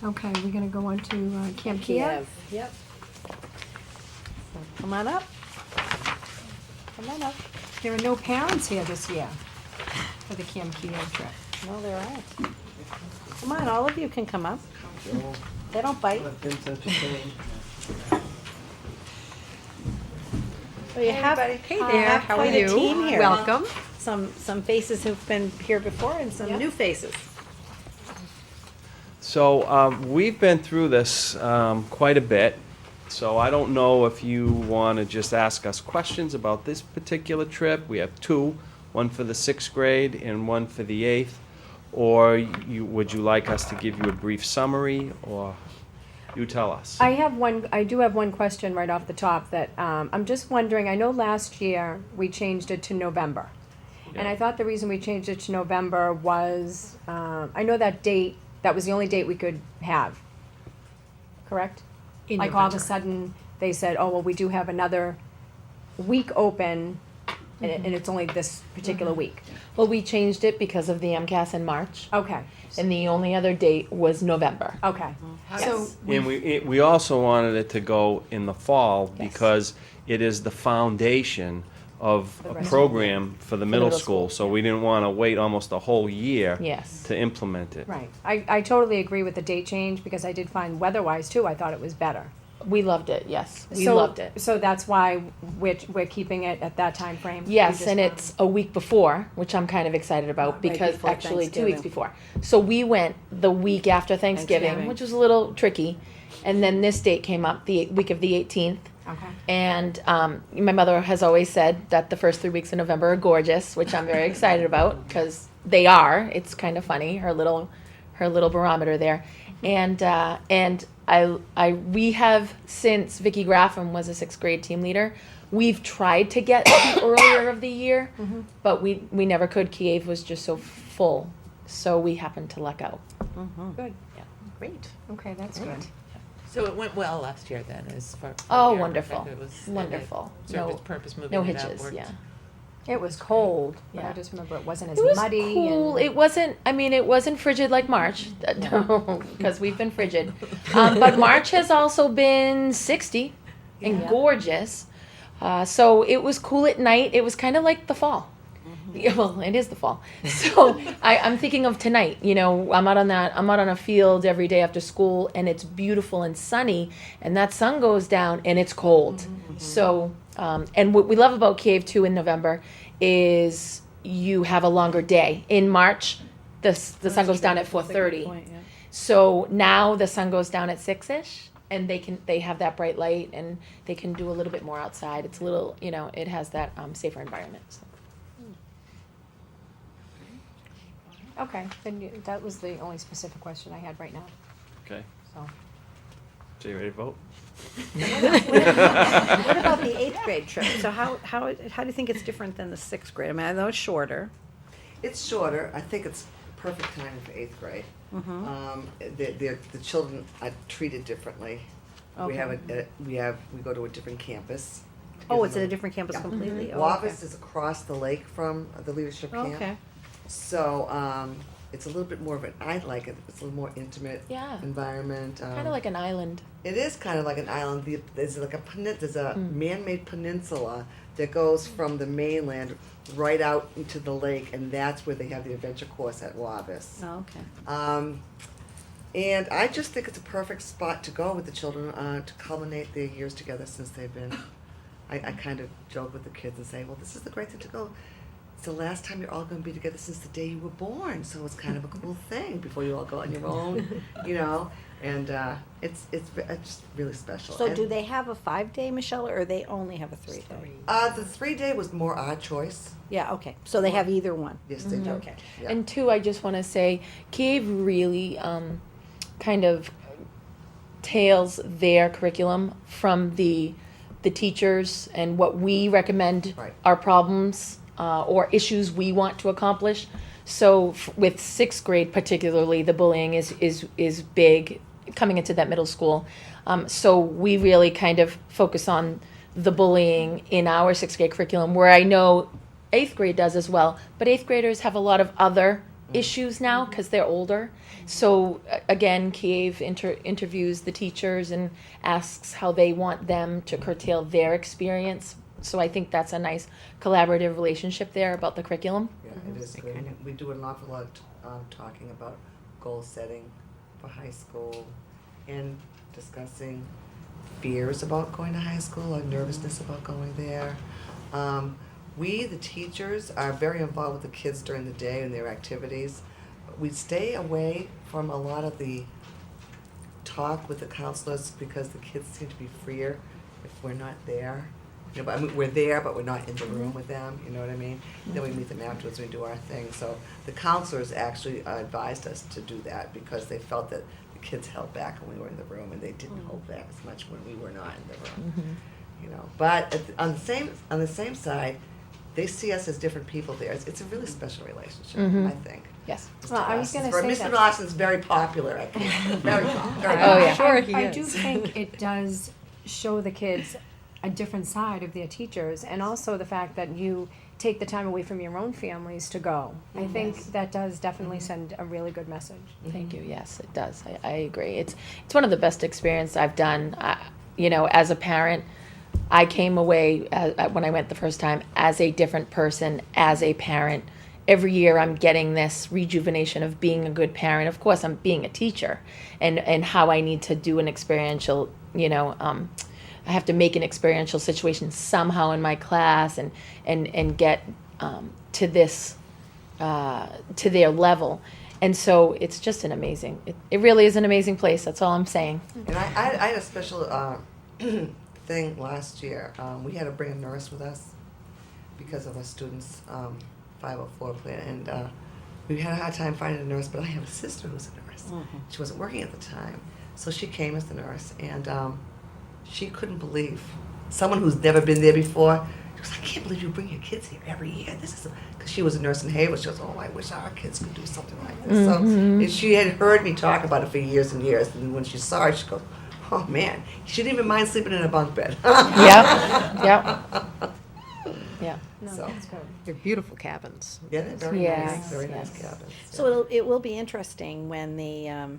Okay, we're gonna go on to Camp Kiev. Yep. So, come on up. Come on up. There are no parents here this year for the Camp Kiev trip. No, there aren't. Come on, all of you can come up. They don't bite. So you have, Hey you there, have how are quite a you? team here. Welcome. Some faces who've been here before and some new faces. So we've been through this quite a bit. So I don't know if you want to just ask us questions about this particular trip. We have two, one for the 6th grade and one for the 8th. Or would you like us to give you a brief summary, or you tell us? I do have one question right off the top that, I'm just wondering, I know last year we changed it to November. And I thought the reason we changed it to November was, I know that date, that was the only date we could have, correct? Like all of a sudden, they said, oh, well, we do have another week open, and it's only this particular week. Well, we changed it because of the MCAS in March, Okay, and the only other date was November. okay. So, And we also wanted it to go in the fall because it is the foundation of a program for the middle school. So we didn't want to wait almost a whole year Yes. to implement it. right, I totally agree with the date change, because I did find weather-wise too, I thought it was better. We loved it, yes. We So- loved it. So that's why we're keeping it at that time frame. We Yes, just and wanted- it's a week before, which I'm kind of excited about Right because before actually 2 weeks Thanksgiving. before. So we went the week after Thanksgiving, which was a little tricky. And then this date came up, the week of the 18th. Okay. And my mother has always said that the first 3 weeks of November are gorgeous, which I'm very excited about because they are. It's kind of funny, her little barometer there. And we have, since Vicki Graffam was a 6th grade team leader, we've tried to get the earlier of the year, but we never could. Kiev was just so full, so we happened to luck out. Good, Great. okay, that's good. So it went well last year then, as far. Oh, your wonderful. perspective, it was- Wonderful. It served No- its purpose, moving No it hitches, upward. yeah. It was cold, but I Yeah. just remember it wasn't as It was muddy cool. and. It wasn't. I mean, it wasn't frigid like March, because we've been frigid. But March has also been 60 and gorgeous. So it was cool at night. It was kind of like the fall. Yeah, well, it is the fall. So I'm thinking of tonight. You know, I'm out on a field every day after school, and it's beautiful and sunny, and that sun goes down, and it's cold. So, and what we love about Cave 2 in November is you have a longer day. In March, the sun goes down at 4:30. So now the sun goes down at 6-ish, and they have that bright light, and they can do a little bit more outside. It's a little, it has that safer environment. So. Okay, then that was the only specific question I had right now, Okay. so. So you ready to vote? What about the 8th grade trip? So how do you think it's different than the 6th grade? I mean, I know it's shorter. It's shorter. I think it's perfect timing for 8th grade. The children are treated differently. We go to a different campus. Oh, it's at a different campus completely? Oh, okay. Wavis is across the lake from the leadership camp. Okay. So it's a little bit more of an, I like it, it's a little more intimate environment. Kind of like an island. It is kind of like an island. There's a man-made peninsula that goes from the mainland right out into the lake, and that's where they have the adventure course at Wavis. Oh, okay. And I just think it's a perfect spot to go with the children to culminate their years together since they've been. I kind of joke with the kids and say, well, this is the great thing to go. It's the last time you're all going to be together since the day you were born, so it's kind of a cool thing before you all go on your own, and it's just really special. So And, do they have a 5-day, Michelle, or they only have a 3-day? the 3-day was more our choice. Yeah, okay. So they have either one? Yes, they do. Okay. Yeah. And two, I just want to say, Kiev really kind of tails their curriculum from the teachers and what we recommend our problems or issues we want to accomplish. So with sixth grade particularly, the bullying is big coming into that middle school. So we really kind of focus on the bullying in our sixth grade curriculum, where I know eighth grade does as well. But eighth graders have a lot of other issues now because they're older. So again, Kiev interviews the teachers and asks how they want them to curtail their experience. So I think that's a nice collaborative relationship there about the curriculum. Yeah, it is good. And we do an awful lot talking about goal setting for high school and discussing fears about going to high school or nervousness about going there. We, the teachers, are very involved with the kids during the day and their activities. We stay away from a lot of the talk with the counselors because the kids seem to be freer if we're not there. You know, but I mean, we're there, but we're not in the room with them, you know what I mean? Then we meet them afterwards and we do our thing. So the counselors actually advised us to do that because they felt that the kids held back when we were in the room and they didn't hold back as much when we were not in the room. You know, but on the same side, they see us as different people there. It's a really special relationship, I think. Yes. Well, I was gonna say Mr. that. Lawson's very popular, I think. Very popular. Oh, yeah. Sure I do think it does show the kids a different side of their teachers, and also the fact that you take the time away from your own families to go. I think that does definitely send a really good message. Thank you. Yes, it does. I agree. It's one of the best experiences I've done. You know, as a parent, I came away when I went the first time as a different person, as a parent. Every year I'm getting this rejuvenation of being a good parent. Of course, I'm being a teacher and how I need to do an experiential, you know, I have to make an experiential situation somehow in my class and get to this, to their level. And so it's just an amazing, it really is an amazing place. That's all I'm saying. And I had a special thing last year. We had to bring a nurse with us because of a student's 504 plan. And we had a hard time finding a nurse, but I have a sister who's a nurse. She wasn't working at the time. So she came as the nurse, and she couldn't believe, someone who's never been there before, she goes, I can't believe you bring your kids here every year. This is, because she was a nurse in Hayward. She goes, oh, I wish our kids could do something like this. So and she had heard me talk about it for years and years, and when she saw it, she goes, oh man, she didn't even mind sleeping in a bunk bed. Yep. No, So. that's good. They're beautiful cabins. Yeah, they're very Yes, nice, very nice yes. cabins. So it will be interesting when the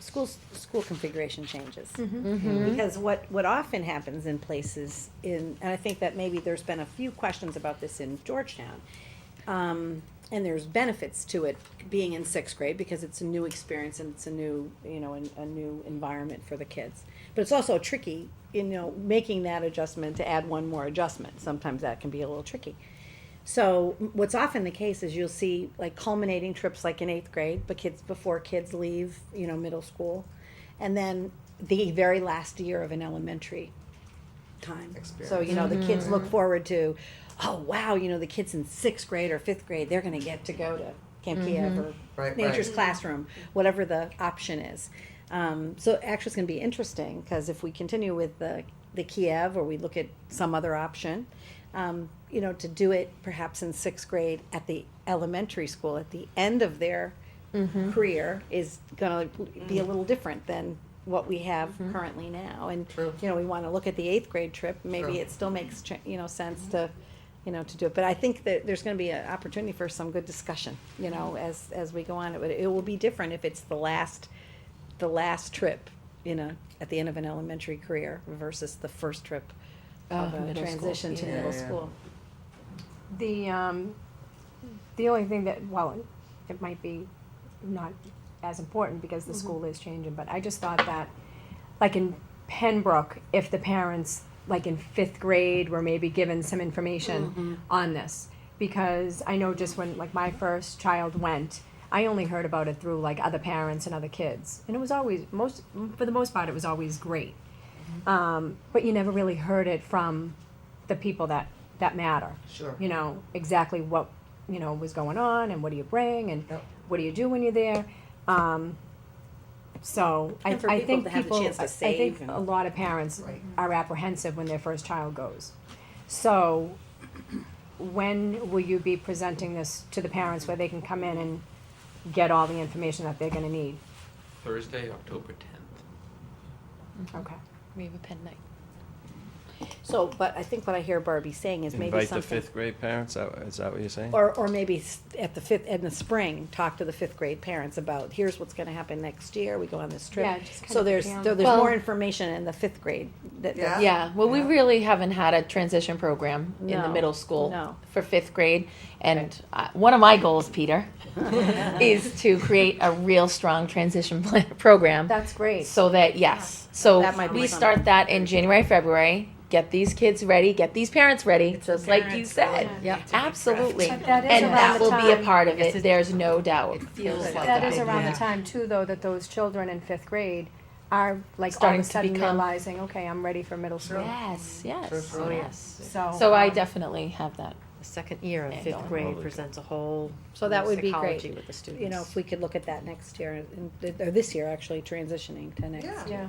school configuration changes. Because what often happens in places and I think that maybe there's been a few questions about this in Georgetown, and there's benefits to it being in sixth grade because it's a new experience and it's a new, you know, a new environment for the kids. But it's also tricky, you know, making that adjustment to add one more adjustment. Sometimes that can be a little tricky. So what's often the case is you'll see like culminating trips like in eighth grade, but before kids leave, you know, middle school, and then the very last year of an elementary time. So, you know, the kids look forward to, oh wow, you know, the kids in sixth grade or fifth grade, they're gonna get to go to Camp Kiev or Nature's Classroom, whatever the option is. So actually it's gonna be interesting, because if we continue with the Kiev, or we look at some other option, you know, to do it perhaps in sixth grade at the elementary school at the end of their career is gonna be a little different than what we have currently now. And, you know, we wanna look at the eighth grade trip, maybe it still makes, you know, sense to, you know, to do it. But I think that there's gonna be an opportunity for some good discussion, you know, as we go on. It will be different if it's the last trip, you know, at the end of an elementary career versus the first trip of a middle school. transition to middle school. The only thing that, well, it might be not as important because the school is changing, but I just thought that, like in Pembroke, if the parents, like in fifth grade, were maybe given some information on this, because I know just when, like, my first child went, I only heard about it through, like, other parents and other kids, and it was always, for the most part, it was always great. But you never really heard it from the people that matter. Sure. You know, exactly what, you know, was going on, and what do you bring, and what do you do when you're there. So I And for people think to have the people, chance to I save think and- a lot of parents are apprehensive when their first child goes. So when will you be presenting this to the parents where they can come in and get all the information that they're gonna need? Thursday, October 10th. Okay. We have a pen night. So, but I think what I hear Barbie saying is maybe Invite the something. fifth grade parents, is that what you're saying? Or maybe in the spring, talk to the fifth grade parents about, here's what's gonna happen next year, we go on this Yeah, trip. just kind So of there's, be on- so there's Well- more information in the fifth grade. Yeah, well, we really haven't had a transition program in the No, middle school no. for fifth grade. And one of my goals, Peter, is to create a real strong transition plan, program. That's great. So that, yes, so That might be we something. start that in January, February, get these kids ready, get these parents ready, just like you said. Yeah. Absolutely. But that is And around that the will be a time- part of it, there's no doubt. That is around the time too, though, that those children in fifth grade are like all Starting of a to sudden become- realizing, okay, I'm ready for middle school. Yes, yes, Oh, yes. So. So I definitely have that. The second year of And fifth going grade forward. presents a whole So that would be psychology great. with the students. You know, if we could look at that next year, or this year, actually, transitioning to next Yeah. year. Yeah.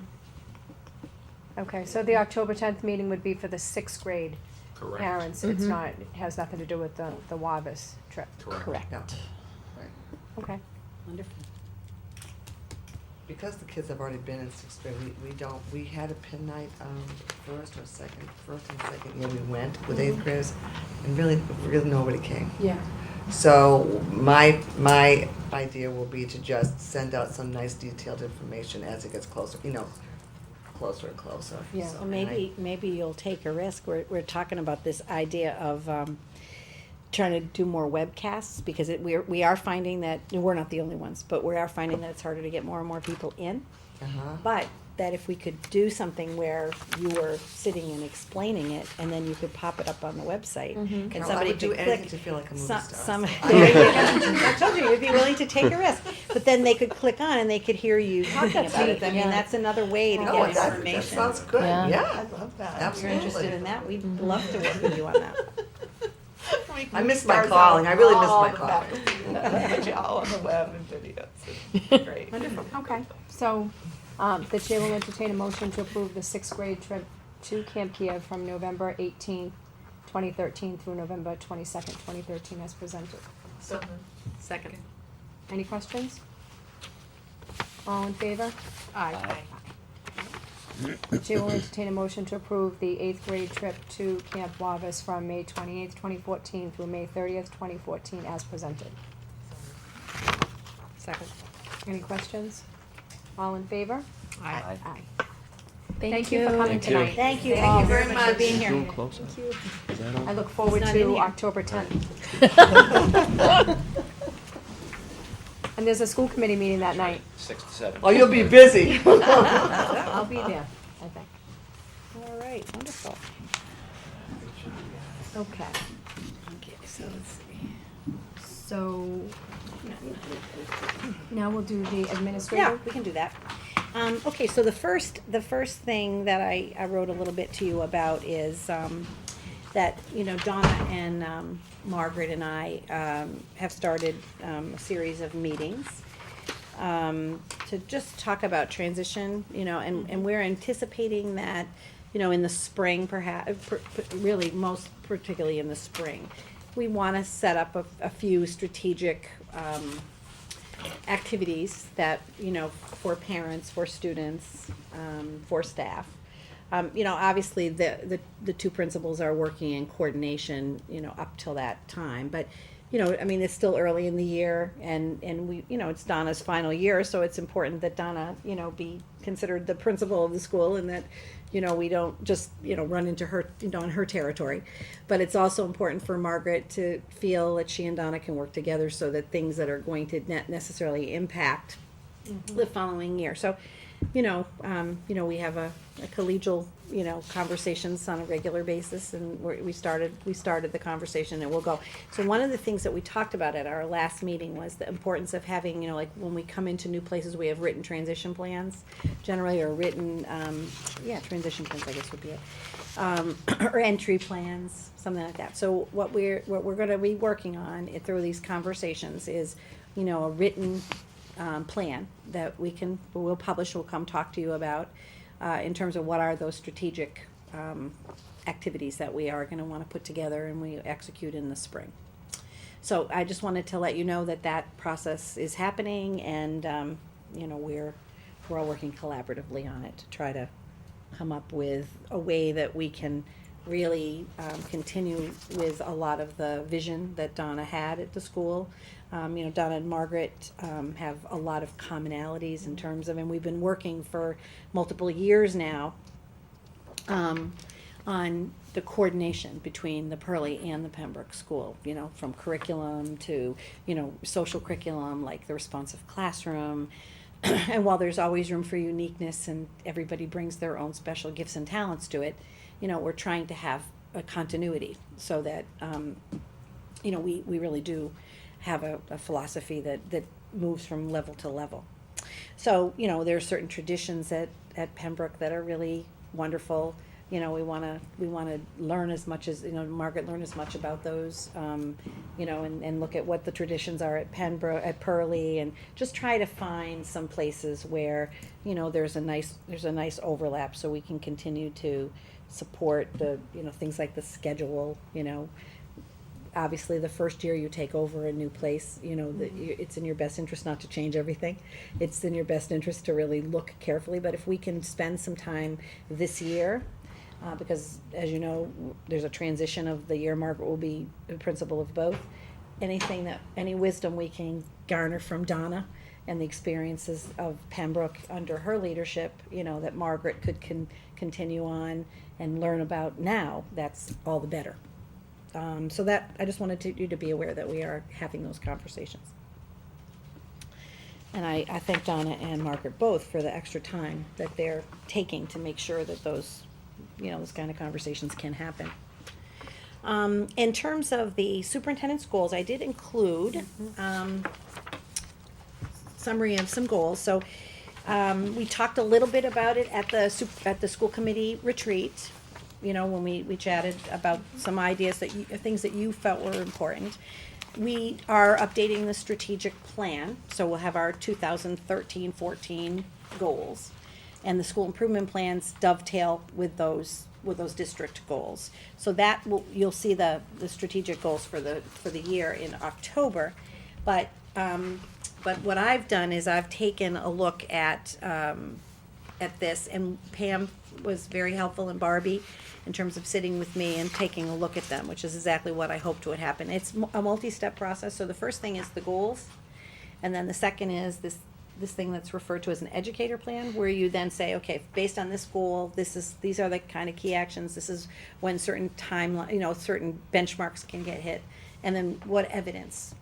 Okay, so the October 10th meeting would be for the sixth grade Correct. parents. It's not, it has nothing to do with the Wabash trip. Correct. Yeah. Okay. Wonderful. Because the kids have already been in sixth grade, we had a pin night, first and second year we went with eighth graders, and really nobody came. Yeah. So my idea will be to just send out some nice detailed information as it gets closer, closer and closer. Yeah. So, Well, maybe you'll take a risk. We're talking about this idea of trying to do more webcasts because we are finding that we're not the only ones, but we are finding that it's harder to get more and more people in. Uh-huh. But that if we could do something where you were sitting and explaining it, and then you could pop it up on the website, and Carol, I somebody would do could anything click. to feel like a movie Some, star. some, So there you go. I told you, you'd be willing to take a risk, but then they could click on and they could hear you talking about it. I mean, that's another way to No, get that information. sounds good, Yeah. yeah. I love that. If Absolutely. you're interested in that, we'd love to work with you on that. I miss my calling, I really miss my calling. All on the web and videos. Great. Wonderful, okay. So, the chair will entertain a motion to approve the sixth grade trip to Camp Kiev from November 18th, 2013 through November 22nd, 2013 as presented. Second. Any questions? All in favor? Aye. The chair will entertain a motion to approve the eighth grade trip to Camp Wavis from May 28th, 2014 through May 30th, 2014 as presented. Second. Any questions? All in favor? Aye. Aye. Thank Thank you for coming Thank you. tonight. Thank you Thank all you very very much for much. being Zoom here. closer. Thank you. Is that on? I look forward It's not in to here. October 10th. And there's a school committee meeting that night. 6 to 7. Oh, you'll be busy. I'll be there, I think. All right, wonderful. Okay. Okay, so let's see. So, now we'll do the Yeah, administrative. we can do that. Okay, so the first thing that I wrote a little bit to you about is, that, Donna and, Margaret and I, have started, a series of meetings, to just talk about transition, and we're anticipating that, in the spring perhaps, really most particularly in the spring. We wanna set up a few strategic, activities that, for parents, for students, for staff. Obviously, the two principals are working in coordination, up till that time, but, it's still early in the year, and we, it's Donna's final year, so it's important that Donna, be considered the principal of the school, and that, we don't just, run into her, in her territory. But it's also important for Margaret to feel that she and Donna can work together so that things that are going to not necessarily impact the following year. So, we have a collegial, conversations on a regular basis, and we started the conversation, and we'll go. So one of the things that we talked about at our last meeting was the importance of having, like when we come into new places, we have written transition plans, generally, or written, transition plans, I guess would be it. Or entry plans, something like that. So what we're gonna be working on through these conversations is, a written plan that we'll publish, we'll come talk to you about, in terms of what are those strategic activities that we are gonna wanna put together and we execute in the spring. So I just wanted to let you know that that process is happening and, you know, we're all working collaboratively on it to try to come up with a way that we can really continue with a lot of the vision that Donna had at the school. You know, Donna and Margaret have a lot of commonalities in terms of, and we've been working for multiple years now on the coordination between the Pearly and the Pembroke School, you know, from curriculum to, you know, social curriculum like the responsive classroom. And while there's always room for uniqueness and everybody brings their own special gifts and talents to it, you know, we're trying to have a continuity so that, you know, we really do have a philosophy that moves from level to level. So, you know, there are certain traditions at Pembroke that are really wonderful. You know, we wanna learn as much as, you know, Margaret learn as much about those, you know, and look at what the traditions are at Pembroke, at Pearly, and just try to find some places where, you know, there's a nice overlap so we can continue to support the, you know, things like the schedule, you know. Obviously, the first year you take over a new place, you know, it's in your best interest not to change everything. It's in your best interest to really look carefully, but if we can spend some time this year, because as you know, there's a transition of the year, Margaret will be the principal of both. Any wisdom we can garner from Donna and the experiences of Pembroke under her leadership, you know, that Margaret could continue on and learn about now, that's all the better. So that, I just wanted you to be aware that we are having those conversations. And I thank Donna and Margaret both for the extra time that they're taking to make sure that those, you know, those kind of conversations can happen. In terms of the superintendent's goals, I did include, summary of some goals. So, we talked a little bit about it at the school committee retreat. You know, when we chatted about some ideas things that you felt were important. We are updating the strategic plan, so we'll have our 2013-14 goals. And the school improvement plans dovetail with those district goals. So that you'll see the strategic goals for the year in October. But what I've done is I've taken a look at this, and Pam was very helpful, and Barbie, in terms of sitting with me and taking a look at them, which is exactly what I hoped would happen. It's a multi-step process. So the first thing is the goals, and then the second is this thing that's referred to as an educator plan, where you then say, okay, based on this goal, these are the kind of key actions. This is when certain timeline, you know, certain benchmarks can get hit, and then what evidence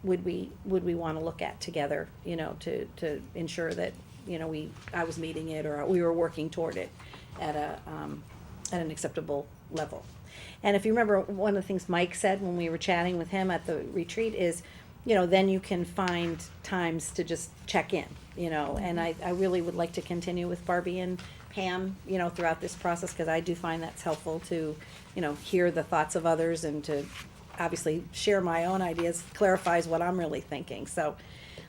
would we want to look at together, you know, to ensure that, you know, I was meeting it or we were working toward it at an acceptable level. And if you remember, one of the things Mike said when we were chatting with him at the retreat is, you know, then you can find times to just check in, you know, and I really would like to continue with Barbie and Pam, you know, throughout this process, because I do find that's helpful to, you know, hear the thoughts of others and to obviously share my own ideas, clarifies what I'm really thinking. So,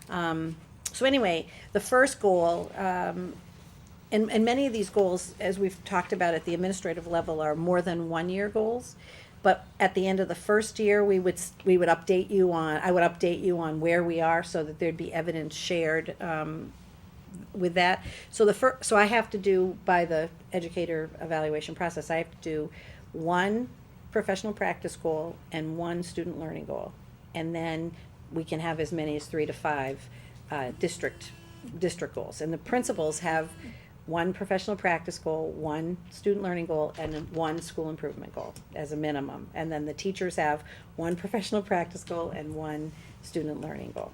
so anyway, the first goal, and many of these goals, as we've talked about at the administrative level, are more than 1 year goals. But at the end of the first year, I would update you on where we are, so that there'd be evidence shared with that. So I have to do, by the educator evaluation process, I have to do 1 professional practice goal and 1 student learning goal, and then we can have as many as 3 to 5 district goals. And the principals have 1 professional practice goal, 1 student learning goal, and 1 school improvement goal as a minimum. And then the teachers have 1 professional practice goal and 1 student learning goal.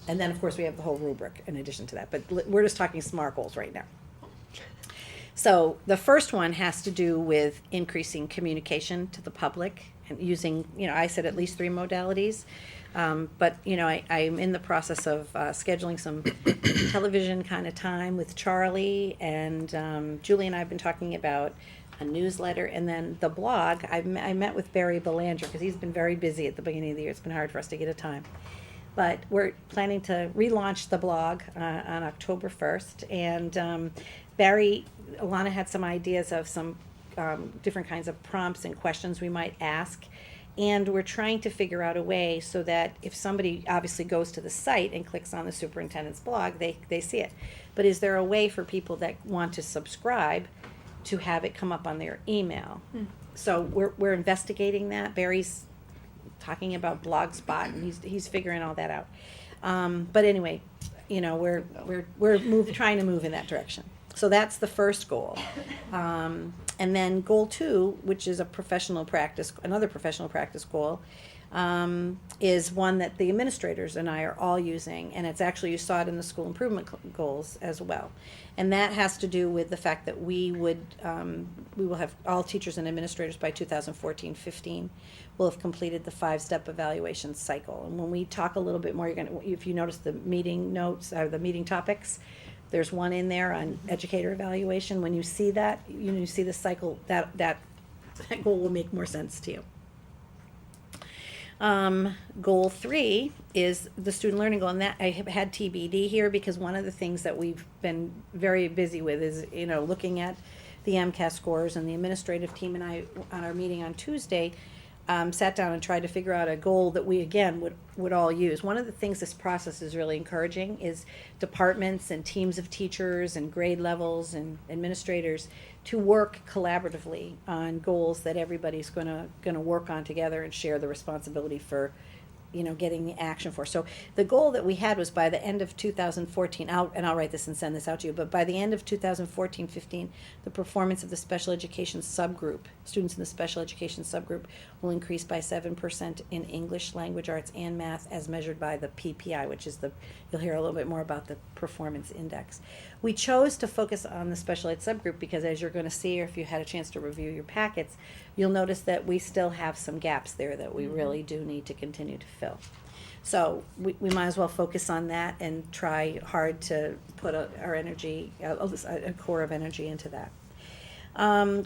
And then, of course, we have the whole rubric in addition to that. But we're just talking SMART goals right now. So the first one has to do with increasing communication to the public and using, you know, I said at least 3 modalities. But, you know, I'm in the process of scheduling some television kind of time with Charlie, and Julie and I have been talking about a newsletter, and then the blog. I met with Barry Belanger because he's been very busy at the beginning of the year. It's been hard for us to get a time. But we're planning to relaunch the blog on October 1st, and Barry, Alana had some ideas of some different kinds of prompts and questions we might ask. And we're trying to figure out a way so that if somebody obviously goes to the site and clicks on the superintendent's blog, they see it. But is there a way for people that want to subscribe to have it come up on their email? So we're investigating that. Barry's talking about Blogspot, and he's figuring all that out. But anyway, you know, we're trying to move in that direction. So that's the first goal. And then goal 2, which is another professional practice goal, is one that the administrators and I are all using, and it's actually, you saw it in the school improvement goals as well. And that has to do with the fact that we will have all teachers and administrators by 2014-15 will have completed the 5-step evaluation cycle. And when we talk a little bit more, if you notice the meeting notes, or the meeting topics, there's one in there on educator evaluation. When you see that, you see the cycle, that goal will make more sense to you. Goal 3 is the student learning goal, and that I have had TBD here because one of the things that we've been very busy with is, looking at the MCAS scores, and the administrative team and I, on our meeting on Tuesday, sat down and tried to figure out a goal that we, again, would all use. One of the things this process is really encouraging is departments and teams of teachers and grade levels and administrators to work collaboratively on goals that everybody's gonna work on together and share the responsibility for, getting the action for. So the goal that we had was by the end of 2014, I'll write this and send this out to you, but by the end of 2014-15, the performance of the special education subgroup, students in the special education subgroup, will increase by 7% in English, language arts, and math as measured by the PPI, which is you'll hear a little bit more about the performance index. We chose to focus on the special ed subgroup because, as you're going to see, or if you had a chance to review your packets, you'll notice that we still have some gaps there that we really do need to continue to fill. So we might as well focus on that and try hard to put our energy, a core of energy into that.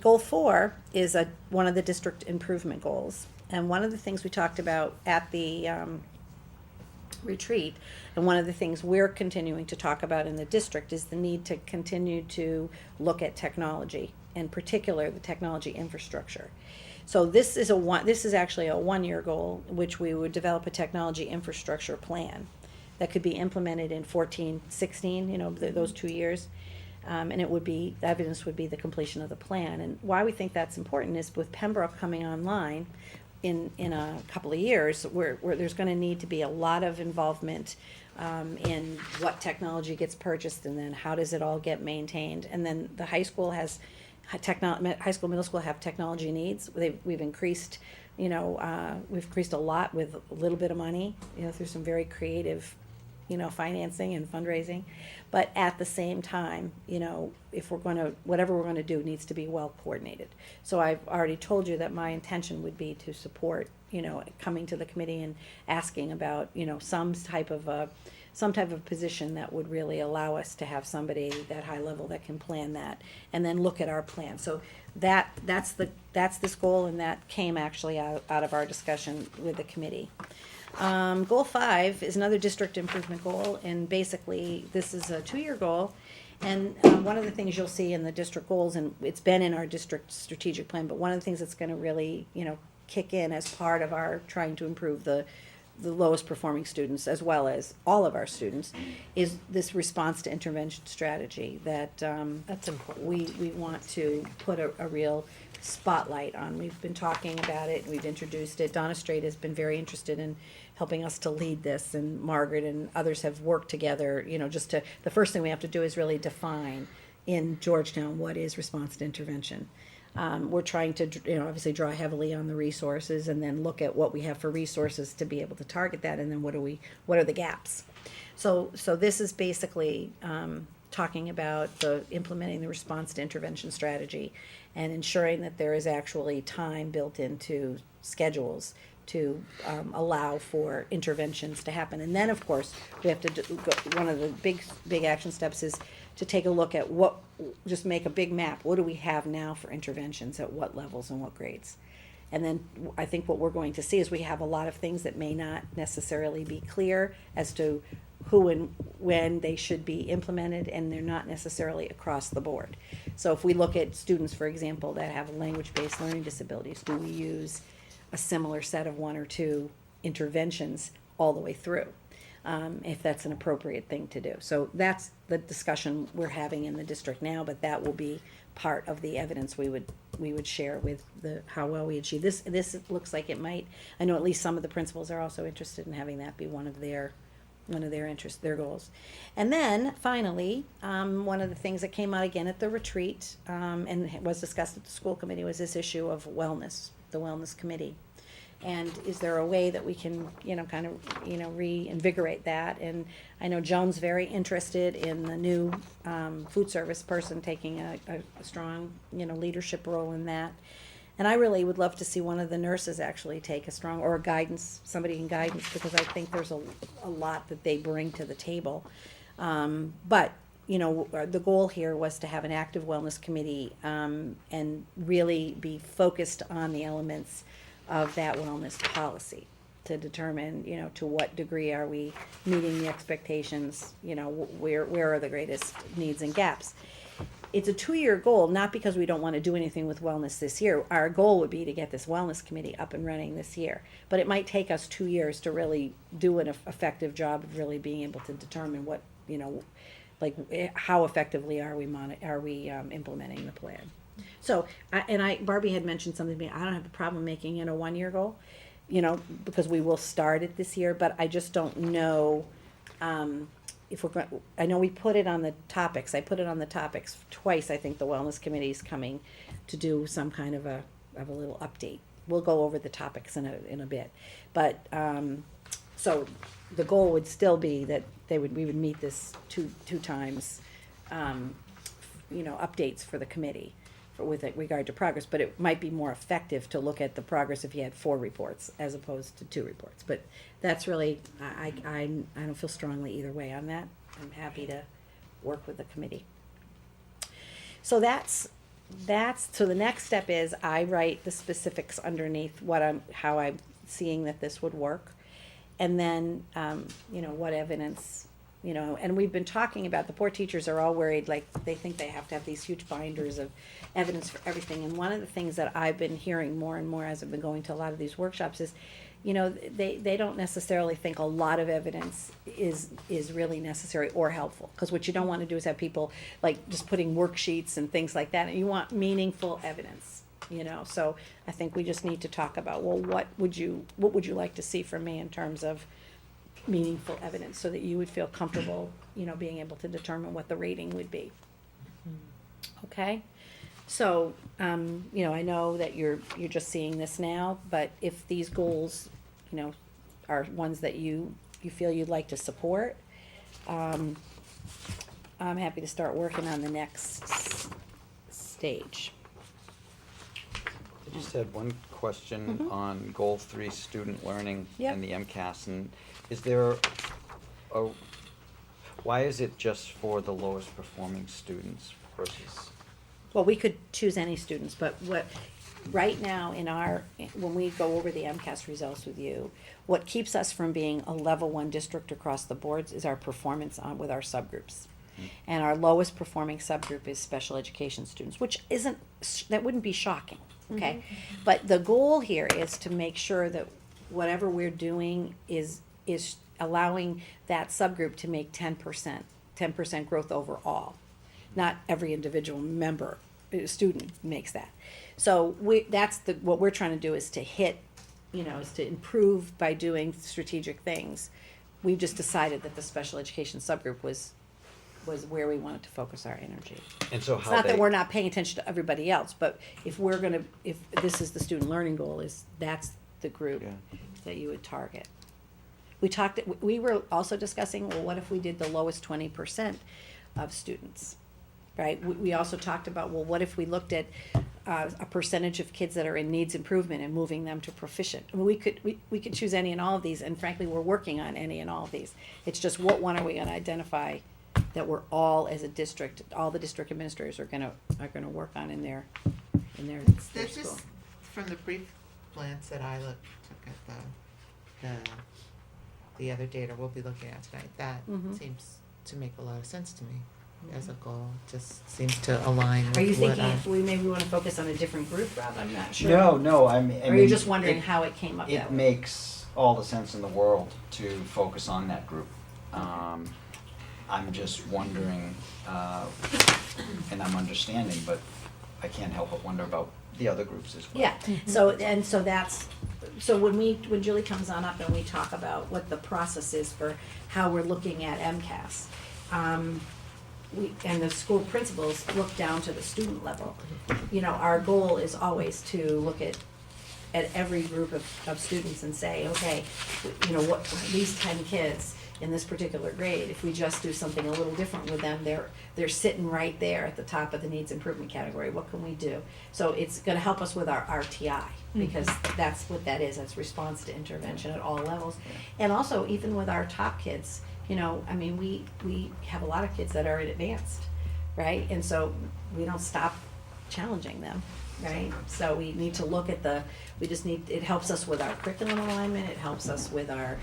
Goal 4 is one of the district improvement goals. And one of the things we talked about at the retreat, and one of the things we're continuing to talk about in the district, is the need to continue to look at technology, in particular the technology infrastructure. So this is actually a 1-year goal, which we would develop a technology infrastructure plan that could be implemented in 14-16, those 2 years. And the evidence would be the completion of the plan. And why we think that's important is with Pembroke coming online in a couple of years, where there's going to need to be a lot of involvement in what technology gets purchased, and then how does it all get maintained. And then the high school high school, middle school have technology needs. We've increased, we've increased a lot with a little bit of money, through some very creative, financing and fundraising. But at the same time, if whatever we're going to do needs to be well coordinated. So I've already told you that my intention would be to support, coming to the committee and asking about, some type of position that would really allow us to have somebody that high level that can plan that and then look at our plan. So that's this goal, and that came actually out of our discussion with the committee. Goal 5 is another district improvement goal, and basically this is a 2-year goal. And one of the things you'll see in the district goals, and it's been in our district strategic plan, but one of the things that's going to really, kick in as part of our trying to improve the lowest performing students, as well as all of our students, is this response to intervention strategy that That's important. we want to put a real spotlight on. We've been talking about it, we've introduced it. Donna Strait has been very interested in helping us to lead this, and Margaret and others have worked together, the first thing we have to do is really define in Georgetown what is response to intervention. We're trying to, obviously draw heavily on the resources, and then look at what we have for resources to be able to target that, and then what are the gaps. So this is basically talking about implementing the response to intervention strategy and ensuring that there is actually time built into schedules to allow for interventions to happen. And then, of course, we have to one of the big action steps is to take a look at just make a big map. What do we have now for interventions at what levels and what grades? And then I think what we're going to see is we have a lot of things that may not necessarily be clear as to who and when they should be implemented, and they're not necessarily across the board. So if we look at students, for example, that have language-based learning disabilities, do we use a similar set of one or two interventions all the way through? If that's an appropriate thing to do. So that's the discussion we're having in the district now, but that will be part of the evidence we would share with how well we achieve. This looks like it might, I know at least some of the principals are also interested in having that be one of their interests, their goals. And then finally, one of the things that came out again at the retreat, and was discussed at the school committee, was this issue of wellness, the wellness committee. And is there a way that we can, kind of, reinvigorate that? And I know Joan's very interested in the new food service person taking a strong, leadership role in that. And I really would love to see one of the nurses actually take a strong, or somebody in guidance, because I think there's a lot that they bring to the table. But the goal here was to have an active wellness committee and really be focused on the elements of that wellness policy to determine, to what degree are we meeting the expectations, where are the greatest needs and gaps. It's a 2-year goal, not because we don't want to do anything with wellness this year. Our goal would be to get this wellness committee up and running this year. But it might take us 2 years to really do an effective job of really being able to determine what, how effectively are we implementing the plan. So, Barbie had mentioned something to me. I don't have a problem making it a 1-year goal, because we will start it this year, but I just don't know, if we're going, I know we put it on the topics. I put it on the topics twice. I think the wellness committee is coming to do some kind of a little update. We'll go over the topics in a bit, but, so the goal would still be that we would meet this two times, updates for the committee with regard to progress, but it might be more effective to look at the progress if you had 4 reports as opposed to 2 reports. But that's really, I don't feel strongly either way on that. I'm happy to work with the committee. So so the next step is I write the specifics underneath how I'm seeing that this would work. And then, what evidence, and we've been talking about, the poor teachers are all worried, like they think they have to have these huge binders of evidence for everything. And one of the things that I've been hearing more and more as I've been going to a lot of these workshops is, they don't necessarily think a lot of evidence is really necessary or helpful. Because what you don't want to do is have people like just putting worksheets and things like that. And you want meaningful evidence, So I think we just need to talk about, well, what would you like to see from me in terms of meaningful evidence, so that you would feel comfortable, being able to determine what the rating would be. Okay? So, I know that you're just seeing this now, but if these goals, are ones that you feel you'd like to support, I'm happy to start working on the next stage. I just had one question on Goal 3, student learning and the MCAS, and is there why is it just for the lowest performing students versus? Well, we could choose any students, but right now when we go over the MCAS results with you, what keeps us from being a level 1 district across the boards is our performance with our subgroups. And our lowest performing subgroup is special education students, which that wouldn't be shocking, okay? But the goal here is to make sure that whatever we're doing is allowing that subgroup to make 10% growth overall. Not every individual student makes that. So what we're trying to do is to hit, is to improve by doing strategic things. We've just decided that the special education subgroup was where we wanted to focus our energy. And so It's not that we're not paying attention to everybody else, but if this is the student learning goal, that's the group that you would target. We were also discussing, well, what if we did the lowest 20% of students, right? We also talked about, well, what if we looked at a percentage of kids that are in needs improvement and moving them to proficient? I mean, we could choose any and all of these, and frankly, we're working on any and all of these. It's just what one are we gonna identify that we're all, as a district, all the district administrators are gonna work on in their There's school. just, from the brief glance that I took at the the other data we'll be looking at tonight, that Mhm. seems to make a lot of sense to me as a goal. Just seems to align with Are you what thinking if we maybe wanna focus on a different group, Rob? I'm not sure. No, I mean. Or you're just wondering how it came up that It way? makes all the sense in the world to focus on that group. I'm just wondering, and I'm understanding, but I can't help but wonder about the other groups as well. Yeah, so that's, so when Julie comes on up and we talk about what the process is for how we're looking at MCAS, and the school principals look down to the student level. You know, our goal is always to look at every group of students and say, okay, you know, what, these 10 kids in this particular grade, if we just do something a little different with them, they're sitting right there at the top of the needs improvement category. What can we do? So it's gonna help us with our RTI, because that's what that is. That's response to intervention at all levels. And also, even with our top kids, you know, I mean, we have a lot of kids that are in advanced, right? And so we don't stop challenging them, right? So we need to look at it helps us with our curriculum alignment, it helps us with our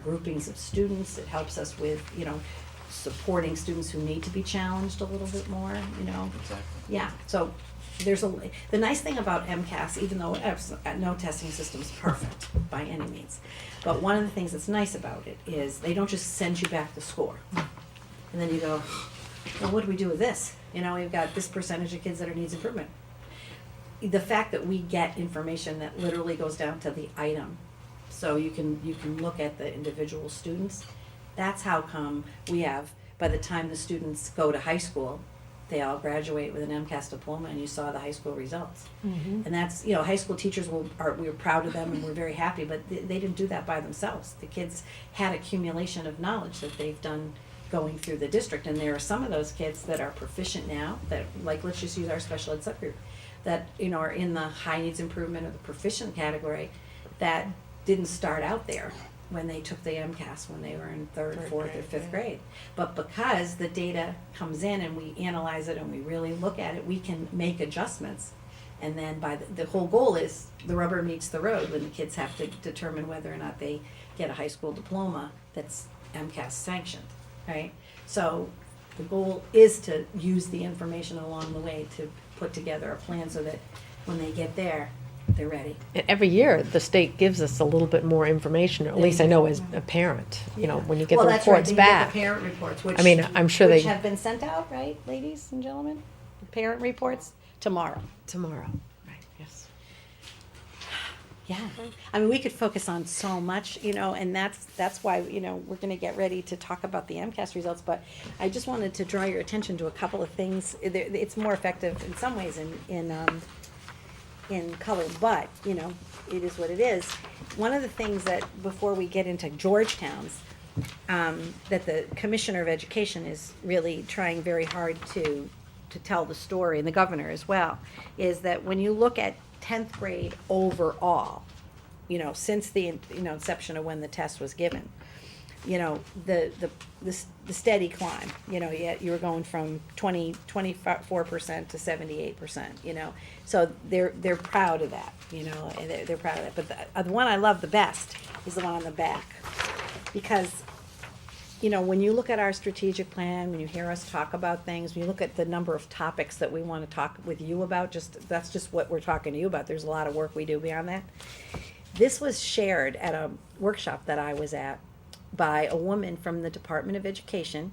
groupings of students, it helps us with, you know, supporting students who need to be challenged a little bit more, you know? Exactly. Yeah, so the nice thing about MCAS, even though no testing system's perfect by any means, but one of the things that's nice about it is they don't just send you back the score. And then you go, well, what do we do with this? You know, we've got this percentage of kids that are needs improvement. The fact that we get information that literally goes down to the item, so you can look at the individual students, that's how come we have, by the time the students go to high school, they all graduate with an MCAS diploma, and you saw the high school results. And that's, you know, high school teachers we're proud of them and we're very happy, but they didn't do that by themselves. The kids had accumulation of knowledge that they've done going through the district, and there are some of those kids that are proficient now, that, like, let's just use our special ed subgroup, that, you know, are in the high needs improvement or the proficient category, that didn't start out there when they took the MCAS, when they were in third, fourth, or fifth grade. But because the data comes in and we analyze it and we really look at it, we can make adjustments. And then the whole goal is the rubber meets the road when the kids have to determine whether or not they get a high school diploma that's MCAS sanctioned, right? So the goal is to use the information along the way to put together a plan so that when they get there, they're ready. And every year, the state gives us a little bit more information, or at least I know as a parent, you know, when you get the Well, that's right, reports they get back. the parent reports, which. I mean, I'm sure Which they- have been sent out, right, ladies and gentlemen? Parent reports tomorrow. Tomorrow, right, yes. Yeah, I mean, we could focus on so much, you know, and that's why, you know, we're gonna get ready to talk about the MCAS results, but I just wanted to draw your attention to a couple of things. It's more effective in some ways in color, but, you know, it is what it is. One of the things that, before we get into Georgetown's, that the Commissioner of Education is really trying very hard to tell the story, and the governor as well, is that when you look at 10th grade overall, you know, since the, you know, inception of when the test was given, you know, the steady climb, you know, you were going from 24% to 78%, you know, so they're proud of that, you know, and they're proud of that. But the one I love the best is the one on the back, because, you know, when you look at our strategic plan, when you hear us talk about things, when you look at the number of topics that we want to talk with you about, that's just what we're talking to you about. There's a lot of work we do beyond that. This was shared at a workshop that I was at by a woman from the Department of Education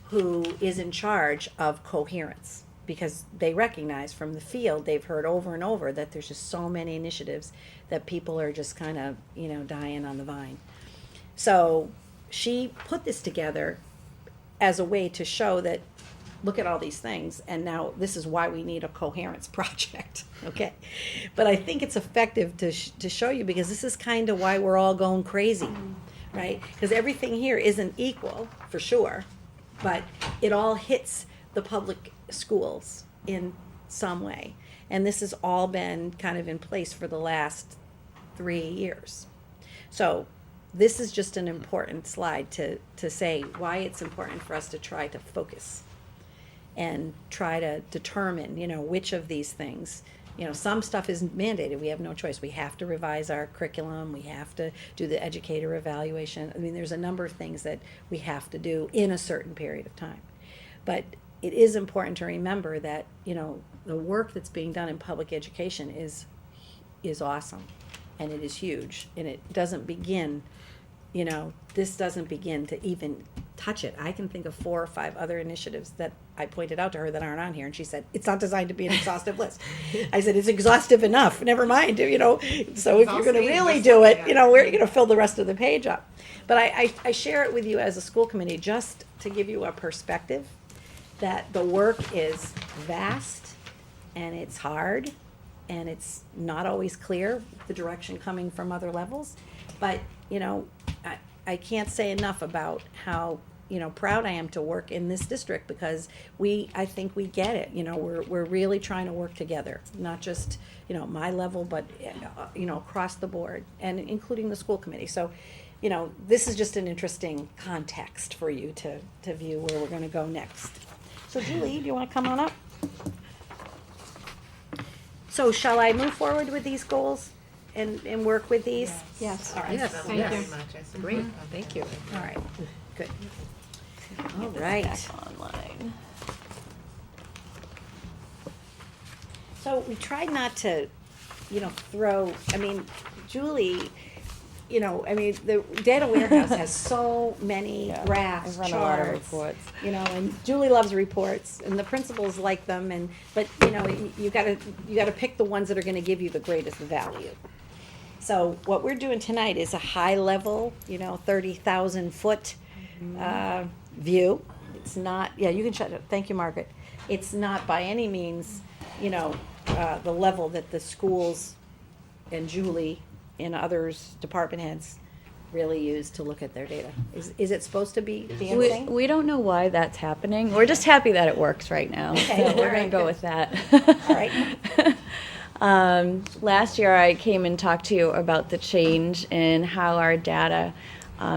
who is in charge of coherence, because they recognize from the field, they've heard over and over that there's just so many initiatives that people are just kind of, you know, dying on the vine. So she put this together as a way to show that, look at all these things, and now this is why we need a coherence project, okay? But I think it's effective to show you, because this is kind of why we're all going crazy, right? Because everything here isn't equal, for sure, but it all hits the public schools in some way. And this has all been kind of in place for the last 3 years. So this is just an important slide to say why it's important for us to try to focus and try to determine, you know, which of these things You know, some stuff is mandated, we have no choice, we have to revise our curriculum, we have to do the educator evaluation. I mean, there's a number of things that we have to do in a certain period of time. But it is important to remember that, you know, the work that's being done in public education is awesome, and it is huge, and it doesn't begin, you know, this doesn't begin to even touch it. I can think of 4 or 5 other initiatives that I pointed out to her that aren't on here, and she said, it's not designed to be an exhaustive list. I said, it's exhaustive enough, never mind, you know, so if you're gonna really do it, you know, we're gonna fill the rest of the page up. But I share it with you as a school committee, just to give you a perspective, that the work is vast, and it's hard, and it's not always clear, the direction coming from other levels. But, you know, I can't say enough about how, you know, proud I am to work in this district, because I think we get it, you know, we're really trying to work together, not just, you know, my level, but, you know, across the board, and including the school committee. So, you know, this is just an interesting context for you to view where we're gonna go next. So Julie, do you wanna come on up? So shall I move forward with these goals and work with these? Yes. All right. Yes, Thank yes. you. Very much. I support Great, that. thank you. All right, good. All right. Online. So we tried not to, you know, Julie, you know, I mean, the data warehouse has so many graphs, I run a lot of charts, reports. you know, and Julie loves reports, and the principals like them, but, you know, you gotta pick the ones that are gonna give you the greatest value. So what we're doing tonight is a high level, you know, 30,000 foot, view. It's not, yeah, you can shut it, thank you, Margaret. It's not by any means, you know, the level that the schools and Julie and others, department heads, really use to look at their data. Is it supposed to be dancing? We don't know why that's happening. We're just happy that it works right now. Okay, So all we're right, gonna go good. with that. All right. Last year I came and talked to you about the change in how our data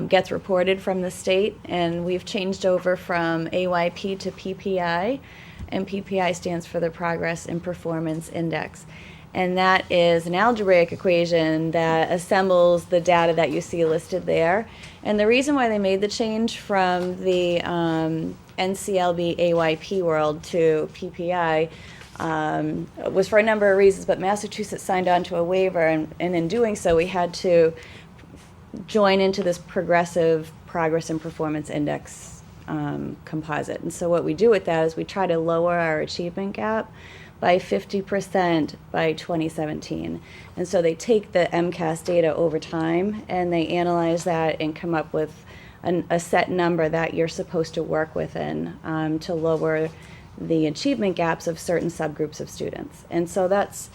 gets reported from the state, and we've changed over from AYP to PPI, and PPI stands for the Progress and Performance Index. And that is an algebraic equation that assembles the data that you see listed there. And the reason why they made the change from the NCLB AYP world to PPI was for a number of reasons, but Massachusetts signed on to a waiver, and in doing so, we had to join into this progressive progress and performance index composite. And so what we do with that is we try to lower our achievement gap by 50% by 2017. And so they take the MCAS data over time, and they analyze that and come up with a set number that you're supposed to work within to lower the achievement gaps of certain subgroups of students. And so that's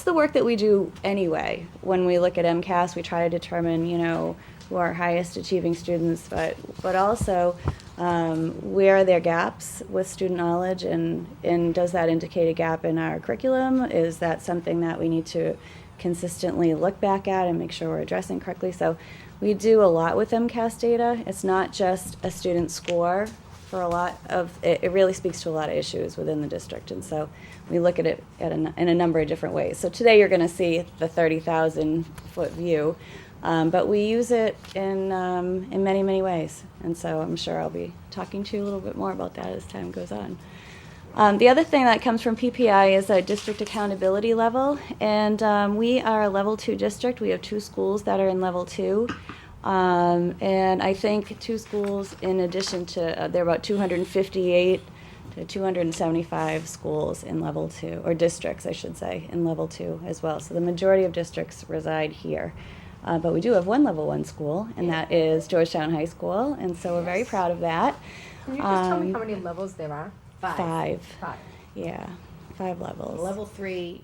the work that we do anyway. When we look at MCAS, we try to determine, you know, who are highest achieving students, but also where are their gaps with student knowledge, and does that indicate a gap in our curriculum? Is that something that we need to consistently look back at and make sure we're addressing correctly? So we do a lot with MCAS data. It's not just a student score. For a lot of it really speaks to a lot of issues within the district, and so we look at it in a number of different ways. So today you're going to see the 30,000 foot view, but we use it in many ways, and so I'm sure I'll be talking to you a little bit more about that as time goes on. The other thing that comes from PPI is a district accountability level, and we are a level 2 district. We have 2 schools that are in level 2. And I think 2 schools, in addition to, there are about 258 to 275 schools in level 2, or districts, I should say, in level 2 as well. So the majority of districts reside here. But we do have 1 level 1 school, and that is Georgetown High School, and so we're very proud of that. Can you just tell me how many levels there are? 5. 5. Yeah, 5 levels. Level three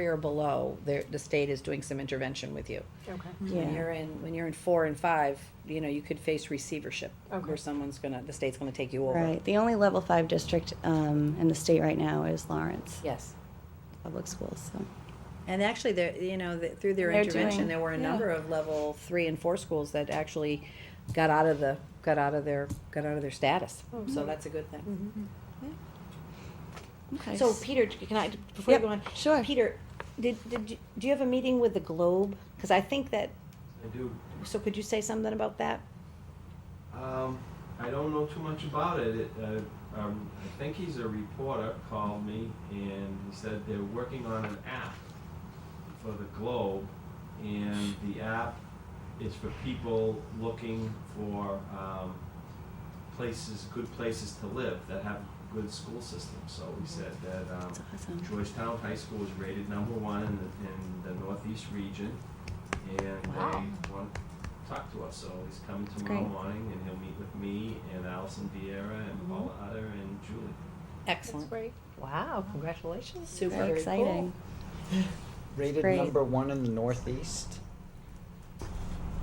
or below, the state is doing some intervention with you. Okay. Yeah. When you're in 4 and 5, you know, you could face receivership, Okay. where the state's gonna take you over. Right. The only level 5 district in the state right now is Lawrence Yes. Public Schools. So. And actually, through their They're intervention, doing- there were a yeah. number of level 3 and 4 schools that actually got out of their status. So that's a good thing. Okay. So Peter, can I, before you go on? Sure. Peter, do you have a meeting with the Globe? Because I think that, I do. so could you say something about that? I don't know too much about it. I think he's a reporter, called me, and he said they're working on an app for the Globe, and the app is for people looking for good places to live that have good school systems. So he said that awesome. Georgetown High School is rated #1 in the Northeast region, and they want to talk to us. So he's coming tomorrow great. morning, and he'll meet with me and Allison Vieira and Paula Utter and Julie. Excellent. Great. Wow, congratulations. Super Very exciting. Rated Great. #1 in the Northeast.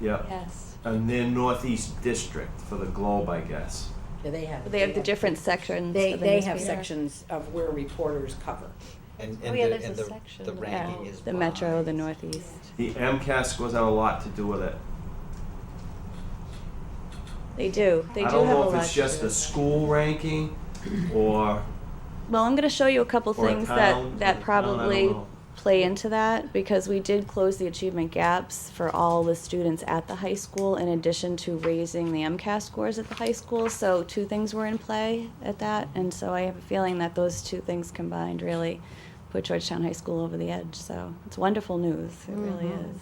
Yeah. Yes. And then Northeast District for the Globe, I guess. Do they have? They have the different sections. They, for the they have newspaper. sections of where reporters cover. And Oh, yeah, there's and a section the of ranking Yeah, is the by- Metro, the Northeast. The MCAS scores have a lot to do with it. They do. They I do don't have a know if lot it's to just do. the school ranking or Well, I'm going to show you a couple or a things town, that or a town, I probably don't know. play into that, because we did close the achievement gaps for all the students at the high school in addition to raising the MCAS scores at the high school. So two things were in play at that, and so I have a feeling that those two things combined really put Georgetown High School over the edge. So it's wonderful news. It really is.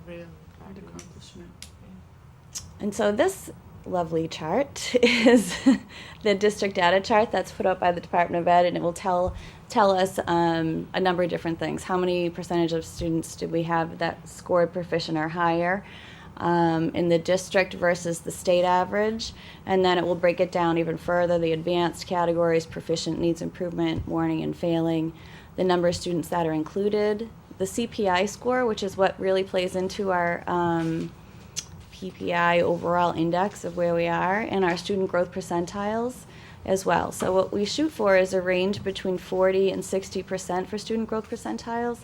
Great accomplishment. And so this lovely chart is the district data chart that's put out by the Department of Ed, and it will tell us a number of different things. How many percentage of students did we have that scored proficient or higher in the district versus the state average? And then it will break it down even further, the advanced categories, proficient, needs improvement, warning, and failing, the number of students that are included, the CPI score, which is what really plays into our PPI overall index of where we are, and our student growth percentiles as well. So what we shoot for is a range between 40 and 60% for student growth percentiles,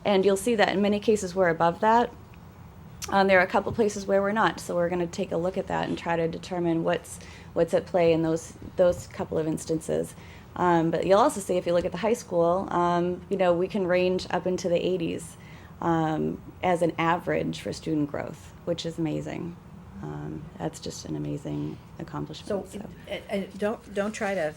and you'll see that in many cases we're above that. There are a couple places where we're not, so we're going to take a look at that and try to determine what's at play in those couple of instances. But you'll also see, if you look at the high school, we can range up into the 80s as an average for student growth, which is amazing. That's just an amazing accomplishment. So, don't try to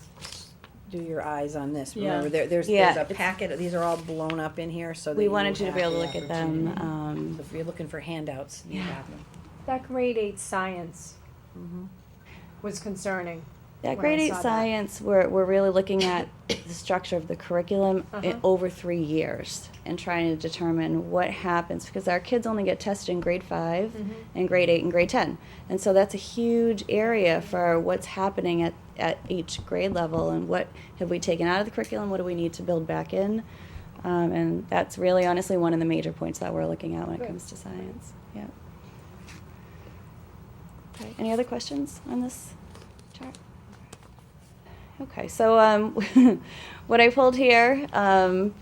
do your eyes on this. Yeah. Remember, there's Yeah, a it's- packet. These are all blown up in here, so that We wanted you to have be able to the look at opportunity. them. So if you're looking for handouts, you have them. That grade 8 science was concerning. That when I grade 8 saw that. science, we're really looking at the structure of the curriculum in over 3 years and trying to determine what happens, because our kids only get tested in grade 5 and grade 8 and grade 10. And so that's a huge area for what's happening at each grade level, and what have we taken out of the curriculum, what do we need to build back in. And that's really honestly one of the major points that we're looking at when it Good. comes to science. Yeah. Okay. Any other questions on this chart? Okay, so what I pulled here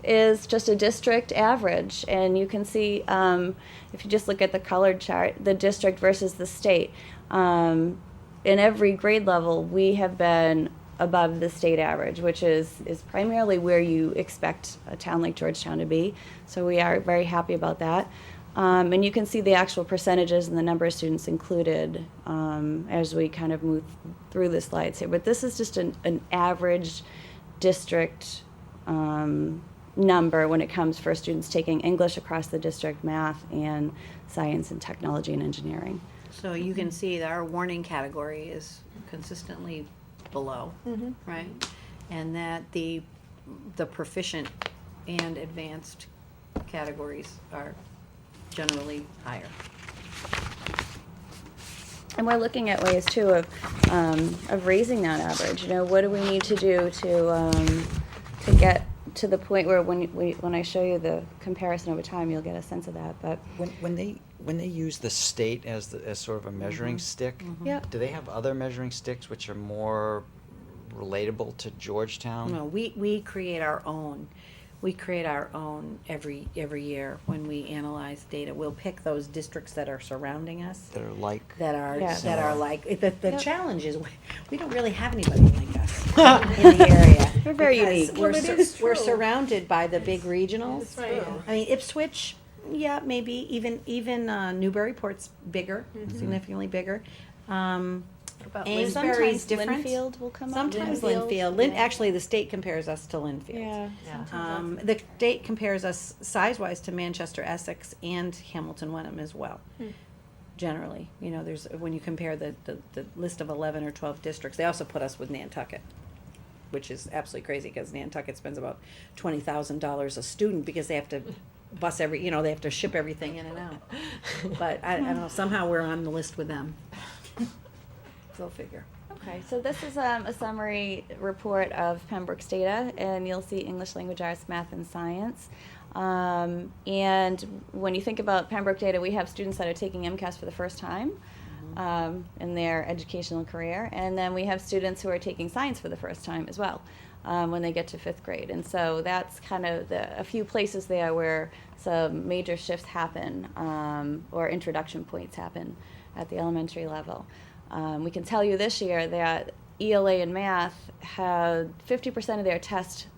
is just a district average, and you can see, if you just look at the colored chart, the district versus the state. In every grade level, we have been above the state average, which is primarily where you expect a town like Georgetown to be. So we are very happy about that. And you can see the actual percentages and the number of students included as we kind of move through the slides here. But this is just an average district number when it comes for students taking English across the district, math, and science and technology and engineering. So you can see that our warning category is consistently below, right? And that the proficient and advanced categories are generally higher. And we're looking at ways too of raising that average. You know, what do we need to do to get to the point where when I show you the comparison over time, you'll get a sense of that. But When they use the state as sort of a measuring stick, Yep. do they have other measuring sticks which are more relatable to Georgetown? No, we create our own. we create our own every year when we analyze data. We'll pick those districts that are surrounding us, That are like. that are, Yeah. that are Similar. like, the challenge is, we don't really have anybody like us in the area. We're very because unique. We're, Well, it is we're true. surrounded by the big regionals. That's right. I mean, Ipswich, yeah, maybe even Newburyport's bigger, significantly bigger. about Amesbury's sometimes different. Linfield will come up. Sometimes Linfield, Linfield. yeah. Actually, the state compares us to Linfield. Yeah. The state compares us size-wise to Manchester, Essex, and Hamilton, Wenham as well. Generally, you know, there's, when you compare the list of 11 or 12 districts, they also put us with Nantucket, which is absolutely crazy, because Nantucket spends about $20,000 a student, because they have to bus they have to ship everything in and out. But I don't know, somehow we're on the list with them. Go figure. Okay, so this is a summary report of Pembroke's data, and you'll see English, language arts, math, and science. And when you think about Pembroke data, we have students that are taking MCAS for the first time in their educational career, and then we have students who are taking science for the first time as well when they get to 5th grade. And so that's kind of a few places there where some major shifts happen or introduction points happen at the elementary level. We can tell you this year that ELA and math had 50% of their test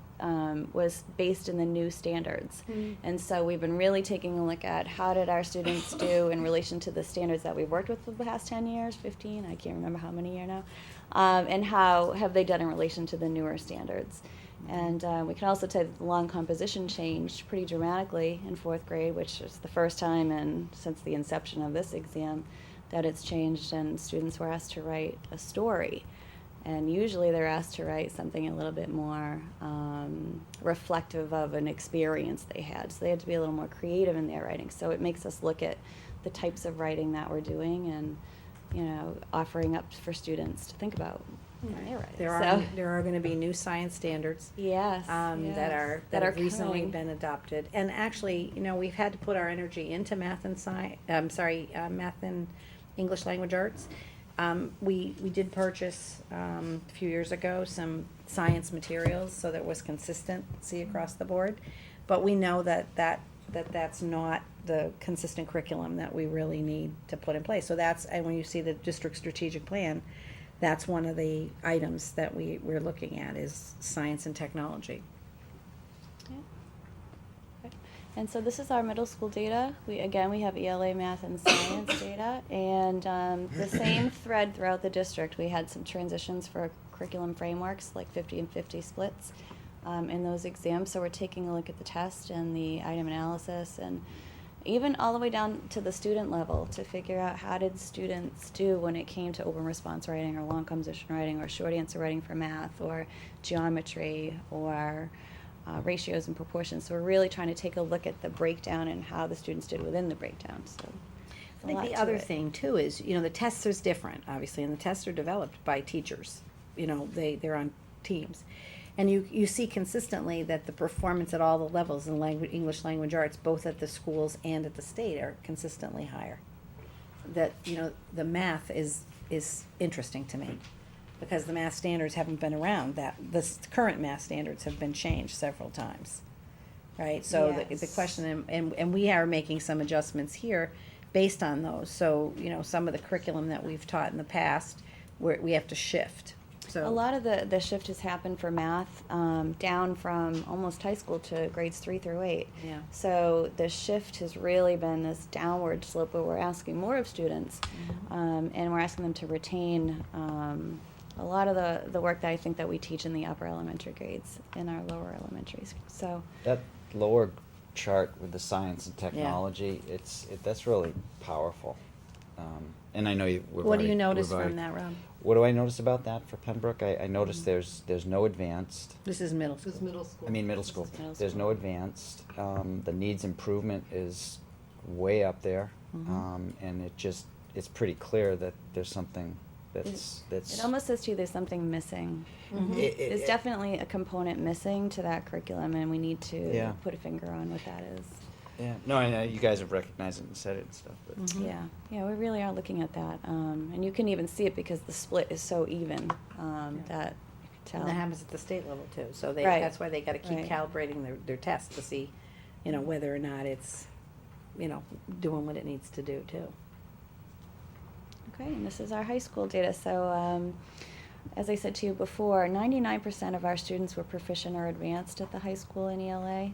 was based in the new standards. And so we've been really taking a look at how did our students do in relation to the standards that we've worked with for the past 10 years, 15, I can't remember how many years now, and how have they done in relation to the newer standards. And we can also tell that the long composition changed pretty dramatically in 4th grade, which is the first time since the inception of this exam that it's changed, and students were asked to write a story. And usually they're asked to write something a little bit more reflective of an experience they had. So they had to be a little more creative in their writing. So it makes us look at the types of writing that we're doing and, offering up for students to think about when they're writing. There are going to be new science standards. Yes. That have recently been adopted. And actually, we've had to put our energy into math and math and English language arts. We did purchase a few years ago some science materials so that it was consistency across the board. But we know that's not the consistent curriculum that we really need to put in place. So and when you see the district strategic plan, that's one of the items that we're looking at is science and technology. And so this is our middle school data. We have ELA, math, and science data. And the same thread throughout the district. We had some transitions for curriculum frameworks, like 50 and 50 splits in those exams. So we're taking a look at the test and the item analysis, and even all the way down to the student level to figure out how did students do when it came to open response writing or long composition writing or short answer writing for math or geometry or ratios and proportions. So we're really trying to take a look at the breakdown and how the students did within the breakdown. So I think the other thing too is, the tests is different, obviously, and the tests are developed by teachers. They're on teams. And you see consistently that the performance at all the levels in English language arts, both at the schools and at the state, are consistently higher. That, the math is interesting to me, because the math standards haven't been around. The current math standards have been changed several times, right? So the question, and we are making some adjustments here based on those. So, some of the curriculum that we've taught in the past, we have to shift. So a lot of the shift has happened for math down from almost high school to grades 3 through 8. Yeah. So the shift has really been this downward slope where we're asking more of students, and we're asking them to retain a lot of the work that I think that we teach in the upper elementary grades in our lower elementaries. So That lower chart with the science and technology, that's really powerful. And I know what do you notice from that, Rob? What do I notice about that for Pembroke? I noticed there's no advanced. This is middle school. This is middle school. I mean middle school. There's no advanced. The needs improvement is way up there, and it's pretty clear that there's something that's. It almost says to you there's something missing. There's definitely a component missing to that curriculum, and we need to put a finger on what that is. Yeah, no, I know you guys have recognized it and said it and stuff, but. Yeah, we really are looking at that, and you can even see it because the split is so even that you can And that happens at the state level too, so Right. that's why they gotta keep Right. calibrating their tests to see, whether or not it's, doing what it needs to do too. Okay, and this is our high school data. So, as I said to you before, 99% of our students were proficient or advanced at the high school in ELA.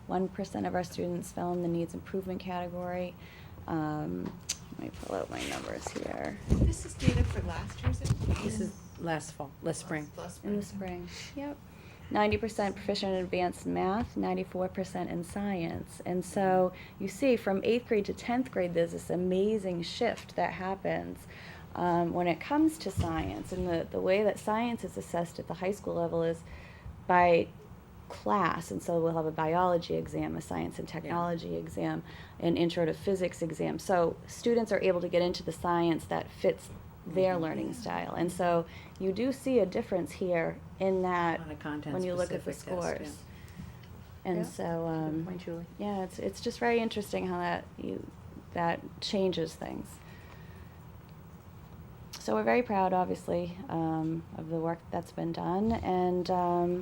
1% of our students fell in the needs improvement category. Let me pull out my numbers here. This is data for last year's. This is last spring. In the spring, yep. 90% proficient and advanced in math, 94% in science. And so you see from 8th grade to 10th grade, there's this amazing shift that happens when it comes to science. And the way that science is assessed at the high school level is by class. And so we'll have a biology exam, a science and technology exam, an intro to physics exam. So students are able to get into the science that fits their learning style. And so you do see a difference here in that On a content when you look at the specific test, scores. And Yeah. so, Good point, Julie. yeah, it's just very interesting how that changes things. So we're very proud, obviously, of the work that's been done, and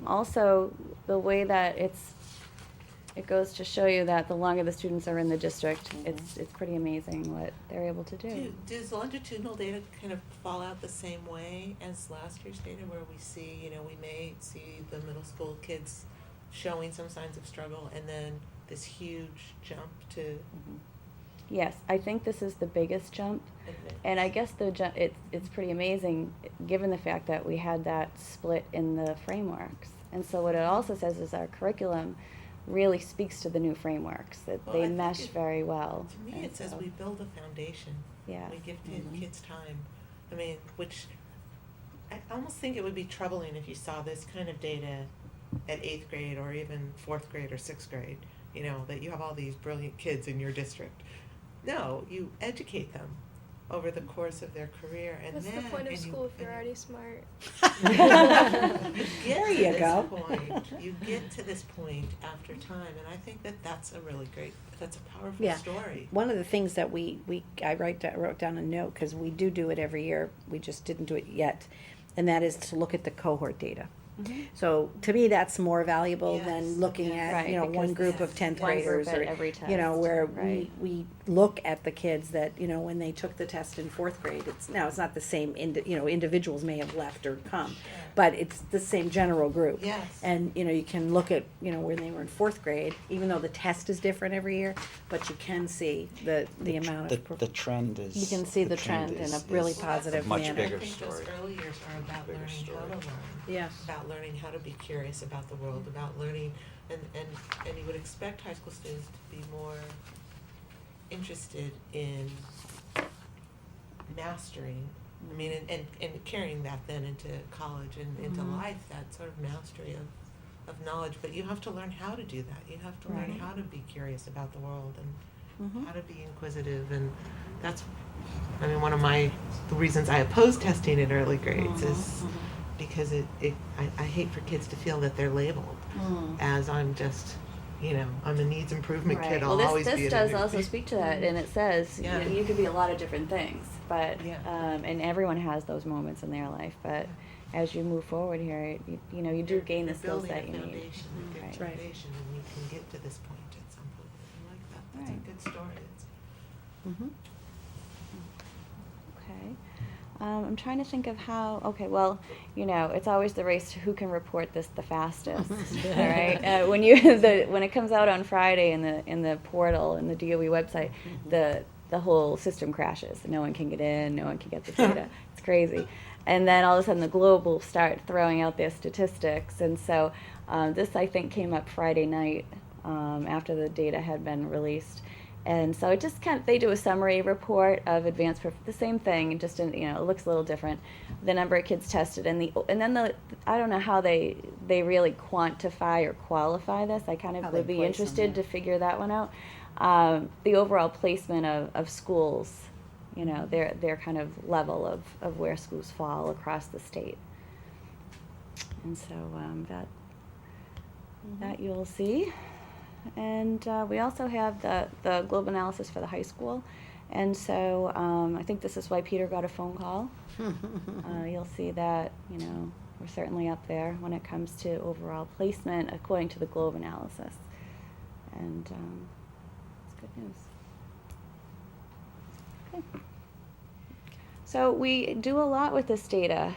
also the way that it goes to show you that the longer the students are in the district, it's pretty amazing what they're able to do. Does longitudinal data kind of fall out the same way as last year's data, where we see, we may see the middle school kids showing some signs of struggle, and then this huge jump to Yes, I think this is the biggest jump, and I guess it's pretty amazing given the fact that we had that split in the frameworks. And so what it also says is our curriculum really speaks to the new frameworks, that Well, they I think mesh very well. To me, And it says so- we build a foundation. Yeah. We give kids time. I mean, which I almost think it would be troubling if you saw this kind of data at 8th grade or even 4th grade or 6th grade, that you have all these brilliant kids in your district. No, you educate them over the course of their career, and What's then the point of and school if you're already smart? you get There to you this go. point. You get to this point after time, and I think that's a really great. That's a powerful Yeah. story. One of the things that I wrote down a note, because we do it every year, we just didn't do it yet, and that is to look at the cohort data. So to me, that's more valuable than looking at, Right, one because group of 10th one group graders at or, every where test, right. we look at the kids that, when they took the test in 4th grade, it's not the same, individuals may have left or come, but it's the same general group. Yes. And, you can look at, when they were in 4th grade, even though the test is different every year, but you can see the amount of. The trend is. You can see the trend in a really positive Much manner. bigger I think story. those early years are about Bigger learning story. how to learn. Yes. About learning how to be curious about the world, about learning, and you would expect high school students to be more interested in mastering. I mean, and carrying that then into college and into life, that sort of mastery of knowledge. But you have to learn how to do that. You have to learn how to be curious about the world and how to be inquisitive. And that's, one of the reasons I oppose testing in early grades is because I hate for kids to feel that they're labeled as I'm just, I'm a needs improvement kid. I'll Well, always this be does also speak to that, and it says Yeah. you could be a lot of different things, but Yeah. and everyone has those moments in their life. But as you move forward here, you do gain the skills that you need. Foundation, a good Right. foundation, and you can get to this point at some point. I like that. That's Right. a good story. Okay. I'm trying to think of how. Okay, well, it's always the race to who can report this the fastest. All right. When it comes out on Friday in the portal in the DOE website, the whole system crashes. No one can get in. No one can get the data. It's crazy. And then all of a sudden the Globe will start throwing out their statistics. And so this I think came up Friday night after the data had been released. And so it just they do a summary report of advanced, the same thing, just in, it looks a little different. The number of kids tested and then I don't know how they really quantify or qualify this. I kind How of they would be place interested them, to figure that one out. The overall placement of schools, their kind of level of where schools fall across the state. And so that you'll see. And we also have the globe analysis for the high school. And so I think this is why Peter got a phone call. You'll see that, we're certainly up there when it comes to overall placement according to the Globe analysis. And it's good news. Okay. So we do a lot with this data.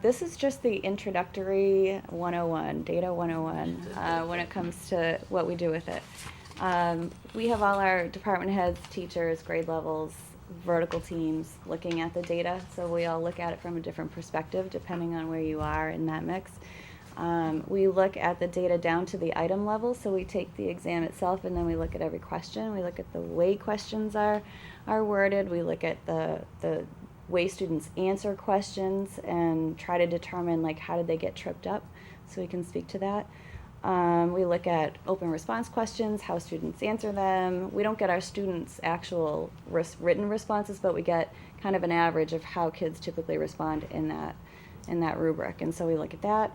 This is just the introductory 101, data 101, when it comes to what we do with it. We have all our department heads, teachers, grade levels, vertical teams looking at the data. So we all look at it from a different perspective depending on where you are in that mix. We look at the data down to the item level. So we take the exam itself and then we look at every question. We look at the way questions are worded. We look at the way students answer questions and try to determine like how did they get tripped up, so we can speak to that. We look at open response questions, how students answer them. We don't get our students' actual written responses, but we get kind of an average of how kids typically respond in that rubric, and so we look at that.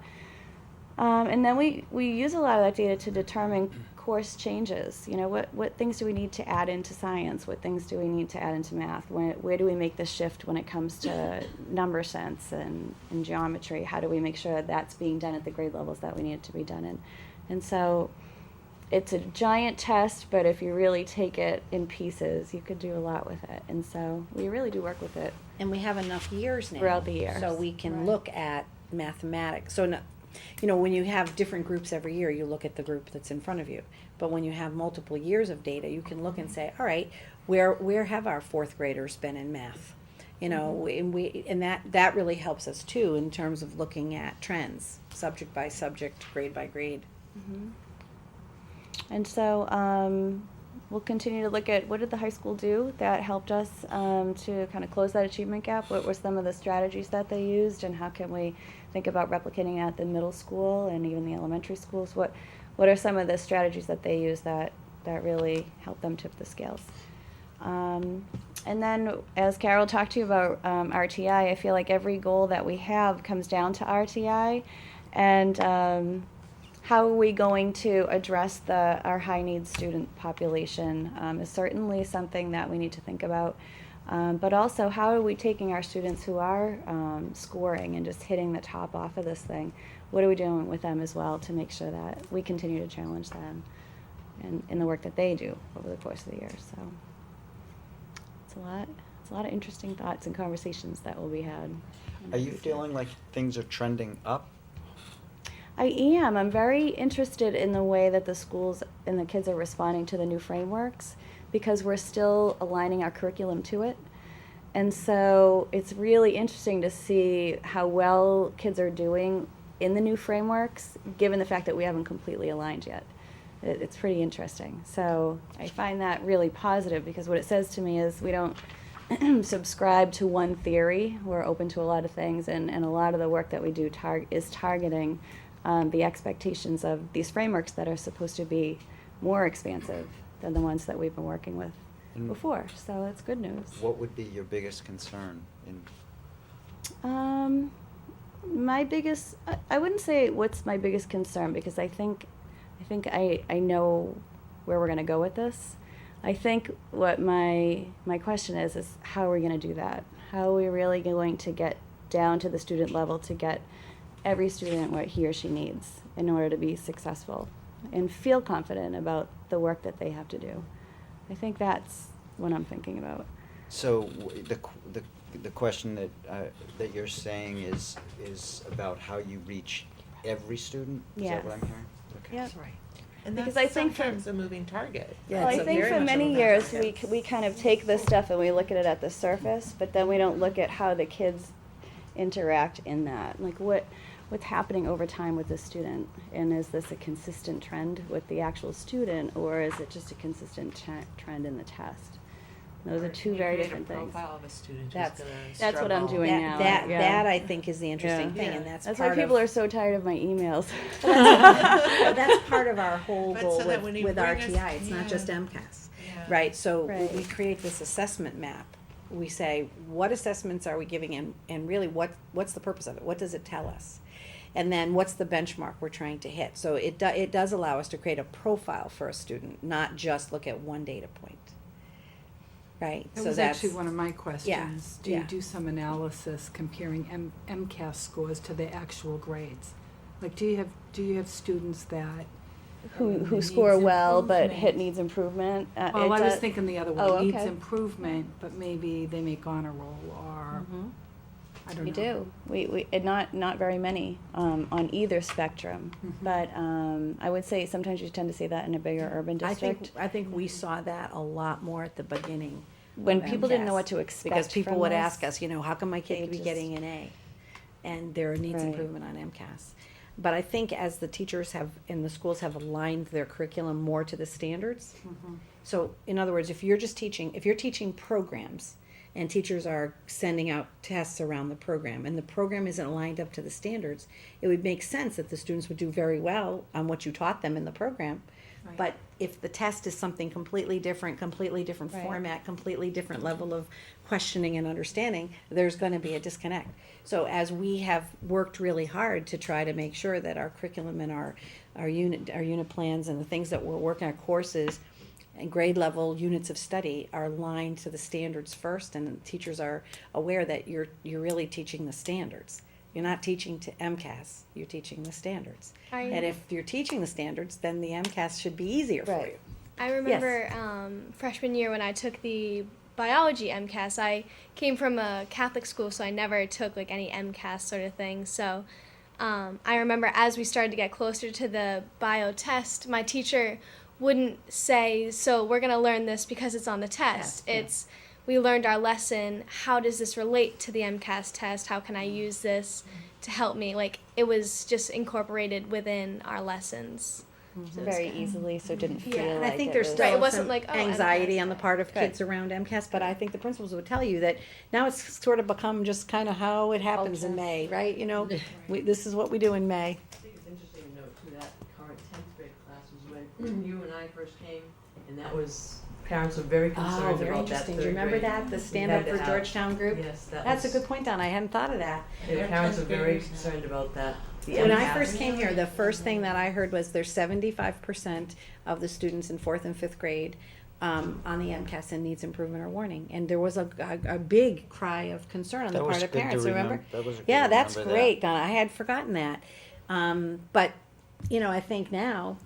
And then we use a lot of that data to determine course changes. You know, what things do we need to add into science? What things do we need to add into math? Where do we make the shift when it comes to number sense and geometry? How do we make sure that that's being done at the grade levels that we need it to be done in? And so it's a giant test, but if you really take it in pieces, you could do a lot with it. And so we really do work with it. And we have enough years now. Throughout the year. So we can Right. look at mathematics. So, no, you know, when you have different groups every year, you look at the group that's in front of you. But when you have multiple years of data, you can look and say, all right, where have our fourth graders been in math? You know, and that really helps us too in terms of looking at trends, subject by subject, grade by grade. Mm-hmm. And so we'll continue to look at what did the high school do that helped us to kind of close that achievement gap. What were some of the strategies that they used, and how can we think about replicating at the middle school and even the elementary schools? What are some of the strategies that they use that really help them tip the scales? And then, as Carol talked to you about RTI, I feel like every goal that we have comes down to RTI, and how are we going to address our high needs student population is certainly something that we need to think about. But also, how are we taking our students who are scoring and just hitting the top off of this thing? What are we doing with them as well to make sure that we continue to challenge them in the work that they do over the course of the year? So it's a lot of interesting thoughts and conversations that will be had. Are you feeling like things are trending up? I am. I'm very interested in the way that the schools and the kids are responding to the new frameworks, because we're still aligning our curriculum to it. And so it's really interesting to see how well kids are doing in the new frameworks, given the fact that we haven't completely aligned yet. It's pretty interesting. So I find that really positive, because what it says to me is we don't subscribe to one theory. We're open to a lot of things, and a lot of the work that we do is targeting the expectations of these frameworks that are supposed to be more expansive than the ones that we've been working with before. So it's good news. What would be your biggest concern My biggest, I wouldn't say what's my biggest concern, because I think I know where we're going to go with this. I think what my question is how are we going to do that? How are we really going to get down to the student level to get every student what he or she needs in order to be successful and feel confident about the work that they have to do? I think that's what I'm thinking about. So the question that you're saying is about how you reach every student? Is that what I'm hearing? Okay. Yep. Right. And Because that's I think sometimes a moving target. Well, I think for many years we kind of take this stuff and we look at it at the surface, but then we don't look at how the kids interact in that. Like what's happening over time with the student, and is this a consistent trend with the actual student, or is it just a consistent trend in the test? Those are two very different things. Profile of a student That's That's what I'm doing now. That I think is the interesting thing, Yeah. and that's why part people of, are so tired of my emails. that's part of our whole But goal so that when you with bring RTI. us- It's not just MCAS, Yeah. right? So Right. we create this assessment map. We say, what assessments are we giving, and really what's the purpose of it? What does it tell us? And then what's the benchmark we're trying to hit? So it does allow us to create a profile for a student, not just look at one data point. right? That So was that's- actually one of my questions. Do you yeah. do some analysis comparing MCAS scores to the actual grades? Like, do you have students that Who needs score well but improvement? hit needs improvement? Well, I was thinking the other way, Oh, needs okay. improvement, but maybe they make honor roll, or, I don't know. We do. We and not very many on either spectrum. But I would say sometimes you tend to see that in a bigger urban district. I think we saw that a lot more at the beginning. When of people didn't know MCAS, what to expect Because people from would us, ask us, how come my kid they could be just- getting an A? And there needs Right. improvement on MCAS. But I think as the teachers have, and the schools have aligned their curriculum more to the standards. So in other words, if you're teaching programs, and teachers are sending out tests around the program, and the program isn't lined up to the standards, it would make sense that the students would do very well on what you taught them in the program. Right. But if the test is something completely different Right. format, completely different level of questioning and understanding, there's gonna be a disconnect. So as we have worked really hard to try to make sure that our curriculum and our unit plans and the things that we're working, our courses, and grade level units of study are aligned to the standards first, and teachers are aware that you're really teaching the standards. You're not teaching to MCAS, you're teaching the standards. And if you're teaching the standards, then the MCAS should be easier for you. I remember freshman year when I took the biology MCAS, I came from a Catholic school, so I never took like any MCAS sort of thing. So I remember as we started to get closer to the bio test, my teacher wouldn't say, so we're going to learn this because it's on the test. It's we learned our lesson. How does this relate to the MCAS test? How can I use this to help me? Like, it was just incorporated within our lessons. So it was very good. easily, so it didn't feel Yeah, and like I think it there's was- still Right, it wasn't some like, oh, anxiety MCAS. on the part of kids around MCAS, but I think the principals would tell you that now it's sort of become just kind of how it happens in May, right? This is what we do in May. I think it's interesting to note too, that current 10th grade class was when you and I first came, and that was, parents were very concerned about that Very interesting. Do you third remember grade. that, the We Stand had Up to for have- Georgetown group? Yes, That's a good point, Donna, I hadn't thought of that. The parents were very concerned about that. The When I MCAS. first came here, the first thing that I heard was there's 75% of the students in 4th and 5th grade on the MCAS and needs improvement or warning. And there was a big cry of concern on the That part was of good to parents, remember? that was good Yeah, to that's remember that. great, Donna, I had forgotten that. But, I think now,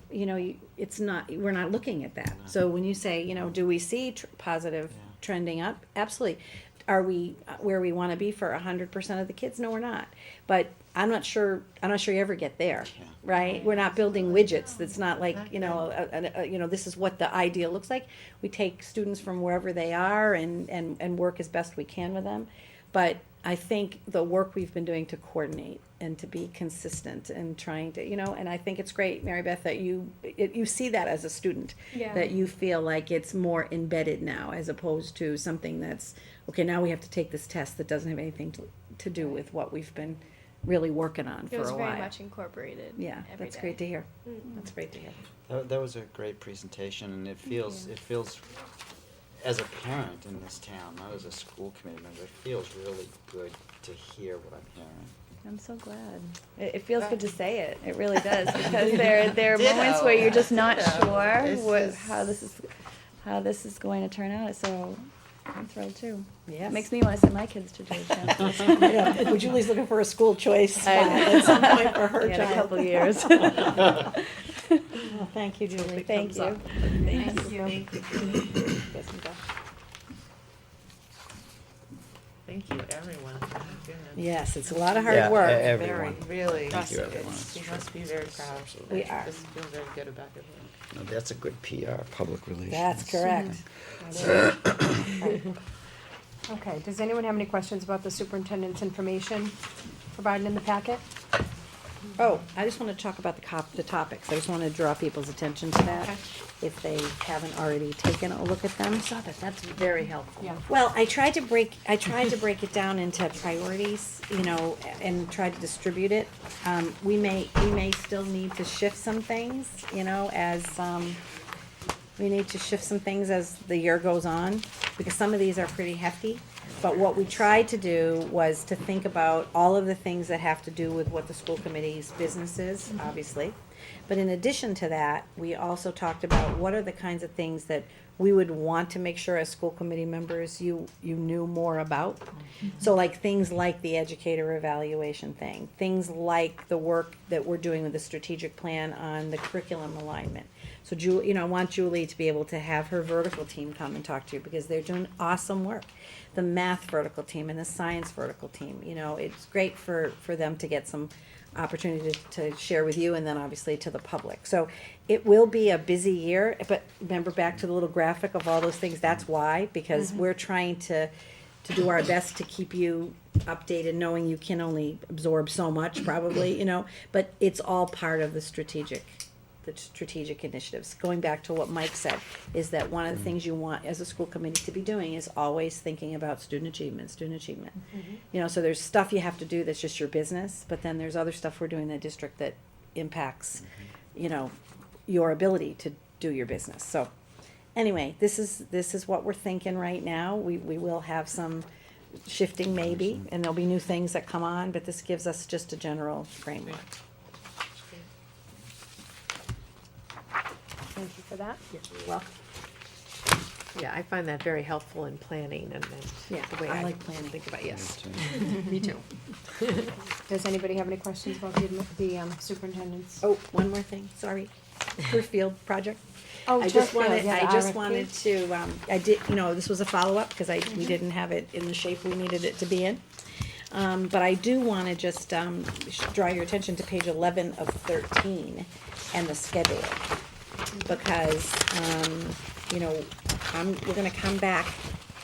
it's not, we're not looking at that. So when you say, do we see positive trending up? Absolutely. Are we where we want to be for 100% of the kids? No, we're not. But I'm not sure you ever get there, right? We're not building widgets. That's not like, this is what the ideal looks like. We take students from wherever they are and work as best we can with them. But I think the work we've been doing to coordinate and to be consistent and trying to, and I think it's great, Mary Beth, that you see that as a student. Yeah. That you feel like it's more embedded now as opposed to something that's, okay, now we have to take this test that doesn't have anything to do with what we've been really working on for It a was while. very much incorporated. Yeah, every that's day. great to hear. Mm. That's great to hear. That was a great presentation, and it feels, as a parent in this town, not as a school committee member, it feels really good to hear what I'm hearing. I'm so glad. It feels good to say it. It really does, because there are moments where you're just not sure how this is going to turn out. So I'm thrilled too. Yes. It makes me want to send my kids to Georgetown. Yeah, well, Julie's looking for a school choice spot at some point for her In a child. couple years. Well, thank you, Julie. Thank you. Thank you. Guess we go. Thank you, everyone. Oh, my goodness. Yes, it's a lot of hard Yeah, work. everyone. Really. Thank you, It's- everyone. You must be very proud. We I are. just feel very good about your work. No, that's a good PR, public relations. That's correct. Okay, does anyone have any questions about the superintendent's information provided in the packet? Oh, I just want to talk about the topics. I just want to draw people's attention to that, Okay. if they haven't already taken a look at them. I saw that, that's very helpful. Yeah. Well, I tried to break it down into priorities, and try to distribute it. We may still need to shift some things, we need to shift some things as the year goes on, because some of these are pretty hefty. But what we tried to do was to think about all of the things that have to do with what the school committee's business is, obviously. But in addition to that, we also talked about what are the kinds of things that we would want to make sure as school committee members you knew more about. So like things like the educator evaluation thing, things like the work that we're doing with the strategic plan on the curriculum alignment. So Julie, I want Julie to be able to have her vertical team come and talk to you because they're doing awesome work. The math vertical team and the science vertical team, it's great for them to get some opportunity to share with you and then obviously to the public. So it will be a busy year, but remember back to the little graphic of all those things, that's why, because we're trying to do our best to keep you updated, knowing you can only absorb so much probably, but it's all part of the strategic initiatives. Going back to what Mike said, is that one of the things you want as a school committee to be doing is always thinking about student achievement. So there's stuff you have to do that's just your business, but then there's other stuff we're doing in the district that impacts, your ability to do your business. So anyway, this is what we're thinking right now. We will have some shifting maybe, and there'll be new things that come on, but this gives us just a general framework. Thank you for that. You're welcome. Yeah, I find that very helpful in planning and Yeah, the way I I like planning. think about, yes. Me too. Does anybody have any questions about the superintendent's? Oh, one more thing, sorry. Turf field project. Oh, I turf just field, wanted, yeah, I the just RFP. wanted to, I did, this was a follow-up, because we didn't have it in the shape we needed it to be in. But I do wanna just, draw your attention to page 11 of 13 and the schedule. Because, we're gonna come back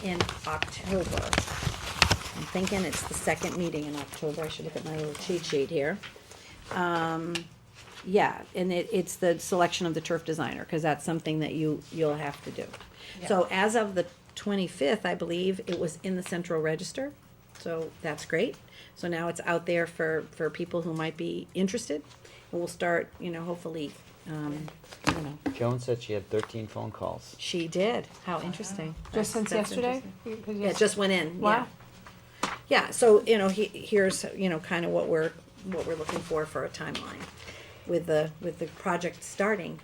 in October. I'm thinking it's the second meeting in October, I should look at my little cheat sheet here. Yeah, and it's the selection of the turf designer, cause that's something that you'll have to do. So as of the 25th, I believe, it was in the Central Register, so that's great. So now it's out there for people who might be interested, and we'll start, hopefully, Joan said she had 13 phone calls. She did, how interesting. Just since That's yesterday? interesting. Yeah, it just went in, yeah. Wow. Yeah, so, here's, kind of what we're looking for a timeline with the project starting.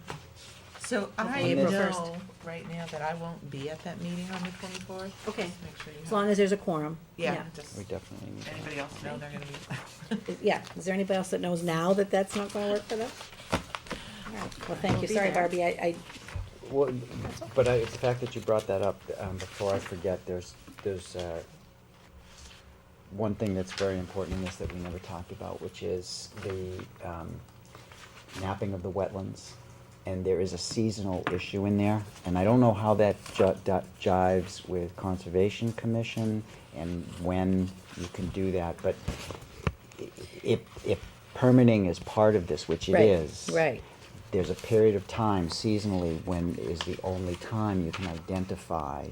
So I April know 1st. right now that I won't be at that meeting on the 24th. Okay. Just make sure you As have- long as there's a quorum. Yeah, just, We definitely need that. anybody else know they're gonna be? Yeah, is there anybody else that knows now that that's not gonna work for them? All right, well, thank you, be sorry there. Barbie, I, Well, but the fact that you brought that up, before I forget, there's one thing that's very important in this that we never talked about, which is the mapping of the wetlands. And there is a seasonal issue in there, and I don't know how that jives with Conservation Commission and when you can do that, but if permitting is part of this, which it Right, is. right. There's a period of time seasonally when is the only time you can identify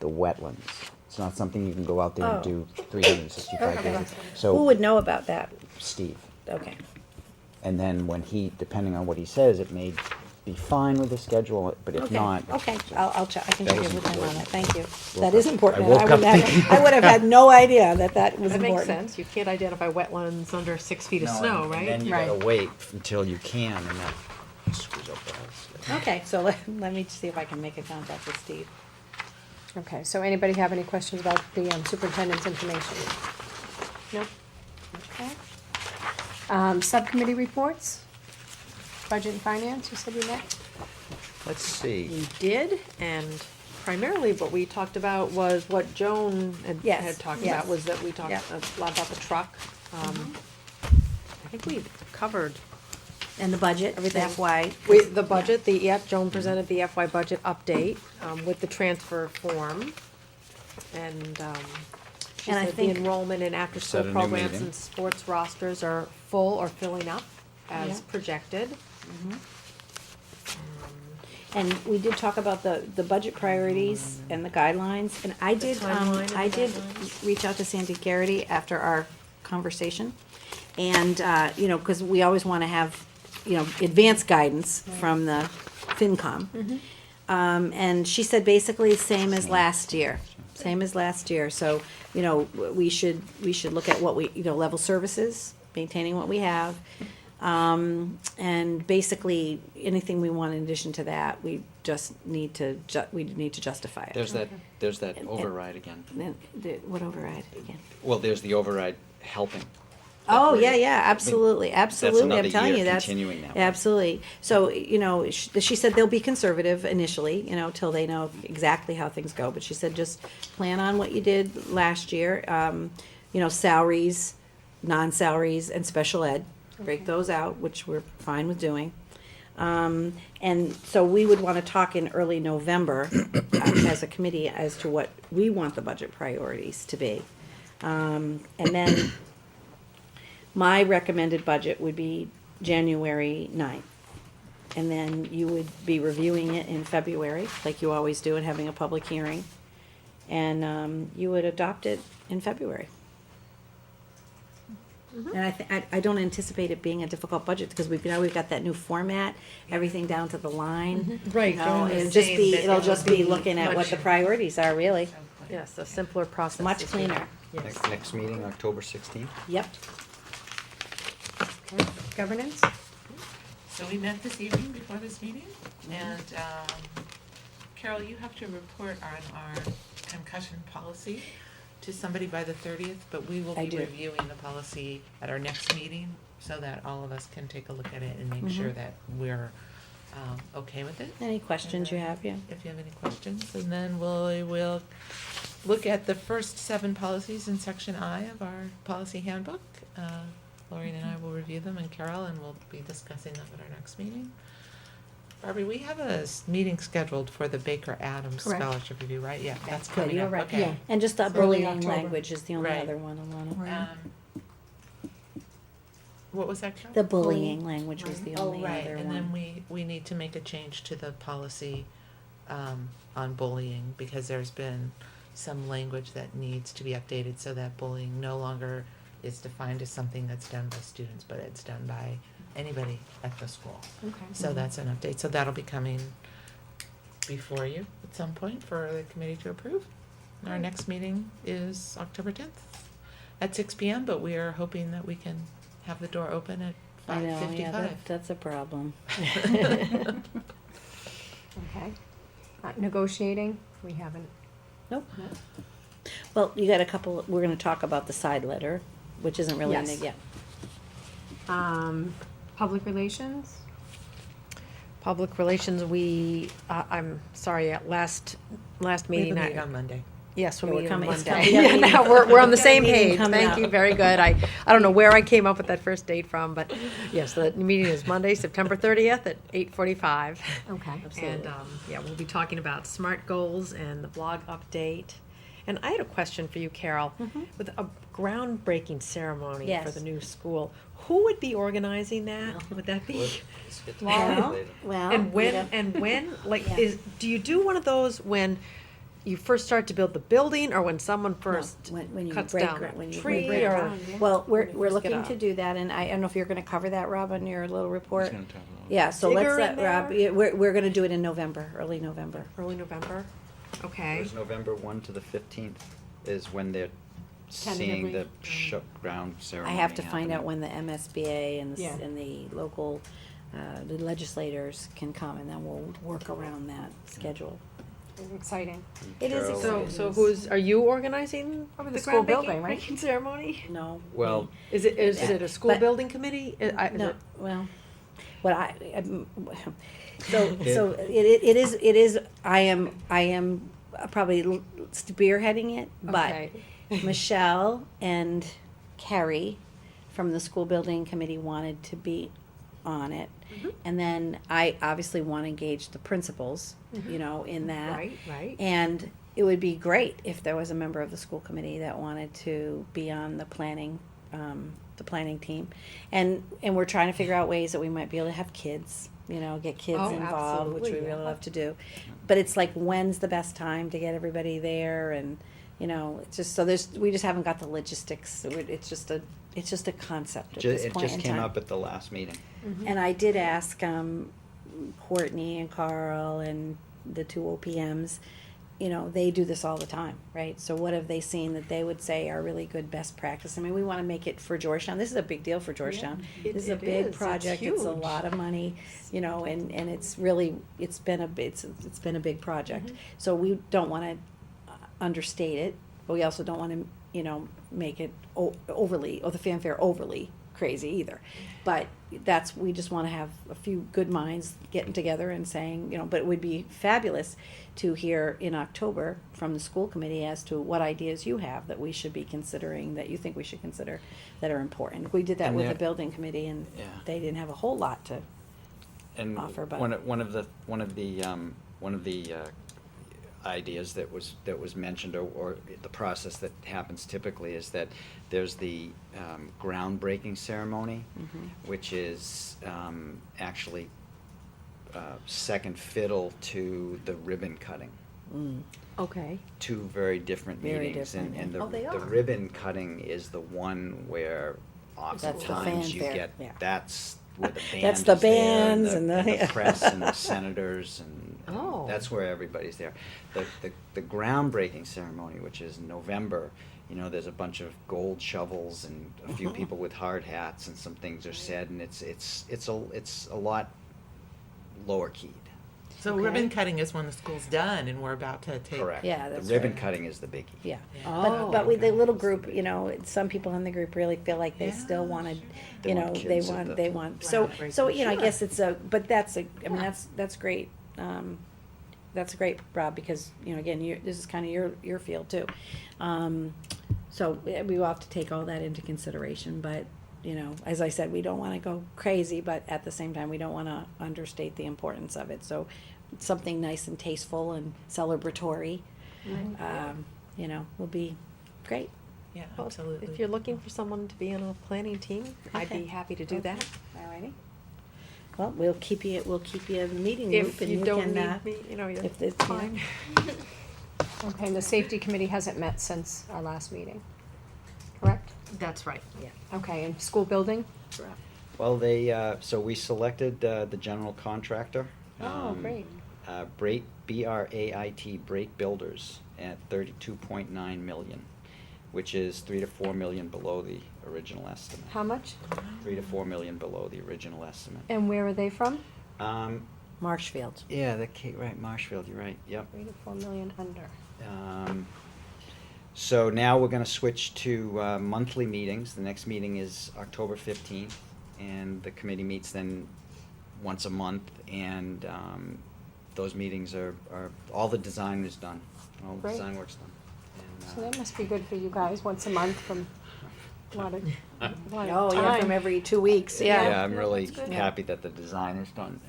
the wetlands. It's not something you can go out there and Oh. do 365 Okay. days. Who So would know about that? Steve. Okay, And then when depending on what he says, it may be fine with the schedule, but if okay, not. okay, I'll check, I can That check was in with him on important. that, thank you. Woke That is up- important, I woke up I thinking- would have had no idea that was That important. makes sense. You can't identify wetlands under 6 feet of No, snow, and right? then you Right. gotta wait until you can, and that screws up the whole schedule. Okay, so let me see if I can make a contact with Steve. Okay, so anybody have any questions about the superintendent's information? No? Okay. Subcommittee reports? Budget and finance, you said we met? Let's see. We did, and primarily what we talked about was what Joan Yes, had talked yes. about, was that we talked Yeah. a lot about the truck. I think we covered And the budget, everything. FY. The budget, Joan presented the FY budget update, with the transfer form. And, she And I said the think- enrollment in Set after-school a new programs meeting. and sports rosters are full or filling up as Yeah. projected. And we did talk about the budget priorities and the guidelines, and I did, timeline and I the did guidelines. reach out to Sandy Garrity after our conversation. And, cause we always wanna have, advance guidance from the FinCom. And she said basically the same as last year. same as last year, so, you know, we should look at what we, you know, level services, maintaining what we have. And basically, anything we want in addition to that, we just need to justify it. There's that override again. What override again? Well, there's the override helping. Oh, yeah, absolutely, absolutely, I'm another telling year you, that's. continuing that way. Absolutely, so, you know, she said they'll be conservative initially, you know, till they know exactly how things go, but she said just plan on what you did last year, you know, salaries, non-salaries, and special ed, break those out, which we're fine with doing. And so we would wanna talk in early November, as a committee, as to what we want the budget priorities to be. And then my recommended budget would be January 9th. And then you would be reviewing it in February, like you always do, and having a public hearing. And you would adopt it in February. And I don't anticipate it being a difficult budget, because we've got that new format, everything down to the line. Right. You know, Going the it'll just be looking at what the priorities are, really. Yes, a simpler process. Much cleaner. Next meeting, October 16th. Yep. Okay. Governance? So we met this evening before this meeting, and Carol, you have to report on our concussion policy to somebody by the 30th, but we will I be do. reviewing the policy at our next meeting so that all of us can take a look at it and make sure that we're okay with it. Any questions you have, yeah? If you have any questions, and then we'll look at the first 7 policies in section I of our policy handbook. Lori and I will review them, and Carol, and we'll be discussing them at our next meeting. Barbie, we have a meeting scheduled for the Baker Adams Correct. Scholarship Review, right? Yeah, that's Good, coming you're up, right, okay. yeah. And just the It's early bullying October. language is the only Right. other one, Alana. What was that, Carol? The bullying language was the only Oh, right, other and one. then we need to make a change to the policy on bullying, because there's been some language that needs to be updated so that bullying no longer is defined as something that's done by students, but it's done by anybody at the school. Okay. So that's an update, so that'll be coming before you at some point for the committee to approve. Our next meeting is October 10th at 6 p.m., but we are hoping that we can have the door open at I know, 5:55. yeah, that's a problem. Okay. Negotiating, we haven't. Nope. Well, you got a couple, we're gonna talk about the side letter, which isn't really in Yes. it yet. Public relations? Public relations, I'm sorry, at last We have meeting. a meeting on Monday. Yes, we're Yeah, we're meeting on coming- it's Monday. coming. We got a meeting. Now, we're on the We got a same meeting page. coming Thank up. you, very good. I don't know where I came up with that first date from, but yes, the meeting is Monday, September 30th at 8:45. Okay. And, yeah, we'll be talking about SMART goals and the blog update. And I had a question for you, Carol. With a groundbreaking ceremony for Yes. the new school, who would be organizing that? Would that be? Well, And when, you know, like, Yeah. do you do one of those when you first start to build the building, or when someone first when you cuts break down gr- a when you tree, break or? ground, Well, we're first get looking to up? do that, and I don't know if you're gonna cover that, Rob, on your little report. gonna talk about Yeah, so let's Bigger let in Rob, there? yeah, we're gonna do it in November, early November. Early November? Okay. There's November 1 to the 15th is when they're seeing the ground I ceremony. have to find out happening. when the MSBA and Yeah. the local, the legislators can come, and then we'll work around that schedule. Exciting. It is Carol- exciting. Are you organizing Probably the the school groundbreaking building, right? breaking ceremony? No. Well, Is it Yeah. a school But- building committee? Is No, it- well, what so it is, I am probably spearheading it, but Okay. Michelle and Carrie from the school building committee wanted to be on it. And then I obviously want to engage the principals, you know, in that. Right. And it would be great if there was a member of the school committee that wanted to be on the planning team. And we're trying to figure out ways that we might be able to have kids, you know, get kids Oh, involved, which we absolutely, really yeah. love to do. But it's like, when's the best time to get everybody there? And, you know, it's just, so we just haven't got the logistics. It's just a concept at this it point just in came time. up at the last meeting. And I did ask Courtney and Carl and the two OPMs you know, they do this all the time, right? So what have they seen that they would say are really good best practice? I mean, we wanna make it for Georgetown, this is a big deal for Georgetown. it- This is a it big is. It's project, it's a huge. lot of money, you know, and it's really, it's been a big project. So we don't wanna understate it, but we also don't wanna, you know, make it overly, or the fanfare overly crazy either. But we just wanna have a few good minds getting together and saying, you know, but it would be fabulous to hear in October from the school committee as to what ideas you have that we should be considering, that you think we should consider, that are important. We did that And with the there- building committee, and Yeah. they didn't have a whole lot to And offer, but. one of the ideas that was mentioned, or the process that happens typically, is that there's the groundbreaking ceremony, which is actually second fiddle to the ribbon cutting. Okay. Two very different Very meetings, different, and yeah. the Oh, they the are. ribbon cutting is the one where That's the oftentimes you fanfare, get, yeah. that's where the band That's the is there, bands and the- press and the senators, and Oh. that's where everybody's there. The groundbreaking ceremony, which is in November, you know, there's a bunch of gold shovels and a few people with hard hats, and some things are said, and it's a lot lower keyed. So Okay. ribbon cutting is when the school's done and we're about to take. Correct. Yeah, that's The ribbon right. cutting is the biggie. Yeah, Oh. but with the little group, you know, some people in the group really feel like they Yeah, still wanna, They you want know, kids at the- they want, so, you know, I Sure. guess it's but I mean, that's great. That's great, Rob, because, you know, again, this is kinda your field too. So we will have to take all that into consideration, but, you know, as I said, we don't wanna go crazy, but at the same time, we don't wanna understate the importance of it, so something nice and tasteful and celebratory, you know, will be great. Yeah, Well, absolutely. If you're looking for someone to be on a planning team, I'd Okay. be happy to do that. Alrighty. Well, we'll keep you in the meeting loop, If and you don't can, need me, you know, you're if it's fine. Okay, and the safety committee hasn't met since our last meeting, correct? That's right. Okay, and school building? Well, so we selected the general contractor. Oh, great. BRAIT, Break Builders, at 32.9 million, which is 3 to 4 million below the original estimate. How much? 3 to 4 million below the original estimate. And where are they from? Marshfield. Yeah, right, Marshfield, you're right, yep. 3 to 4 million under. So now we're gonna switch to monthly meetings. The next meeting is October 15th, and the committee meets then once a month, and those meetings are, all the design is done, all the Great. design work's done. And, So that must be good for you guys, once a month from a lot of Oh, yeah, from every 2 weeks, Yeah, I'm really happy that the design is done.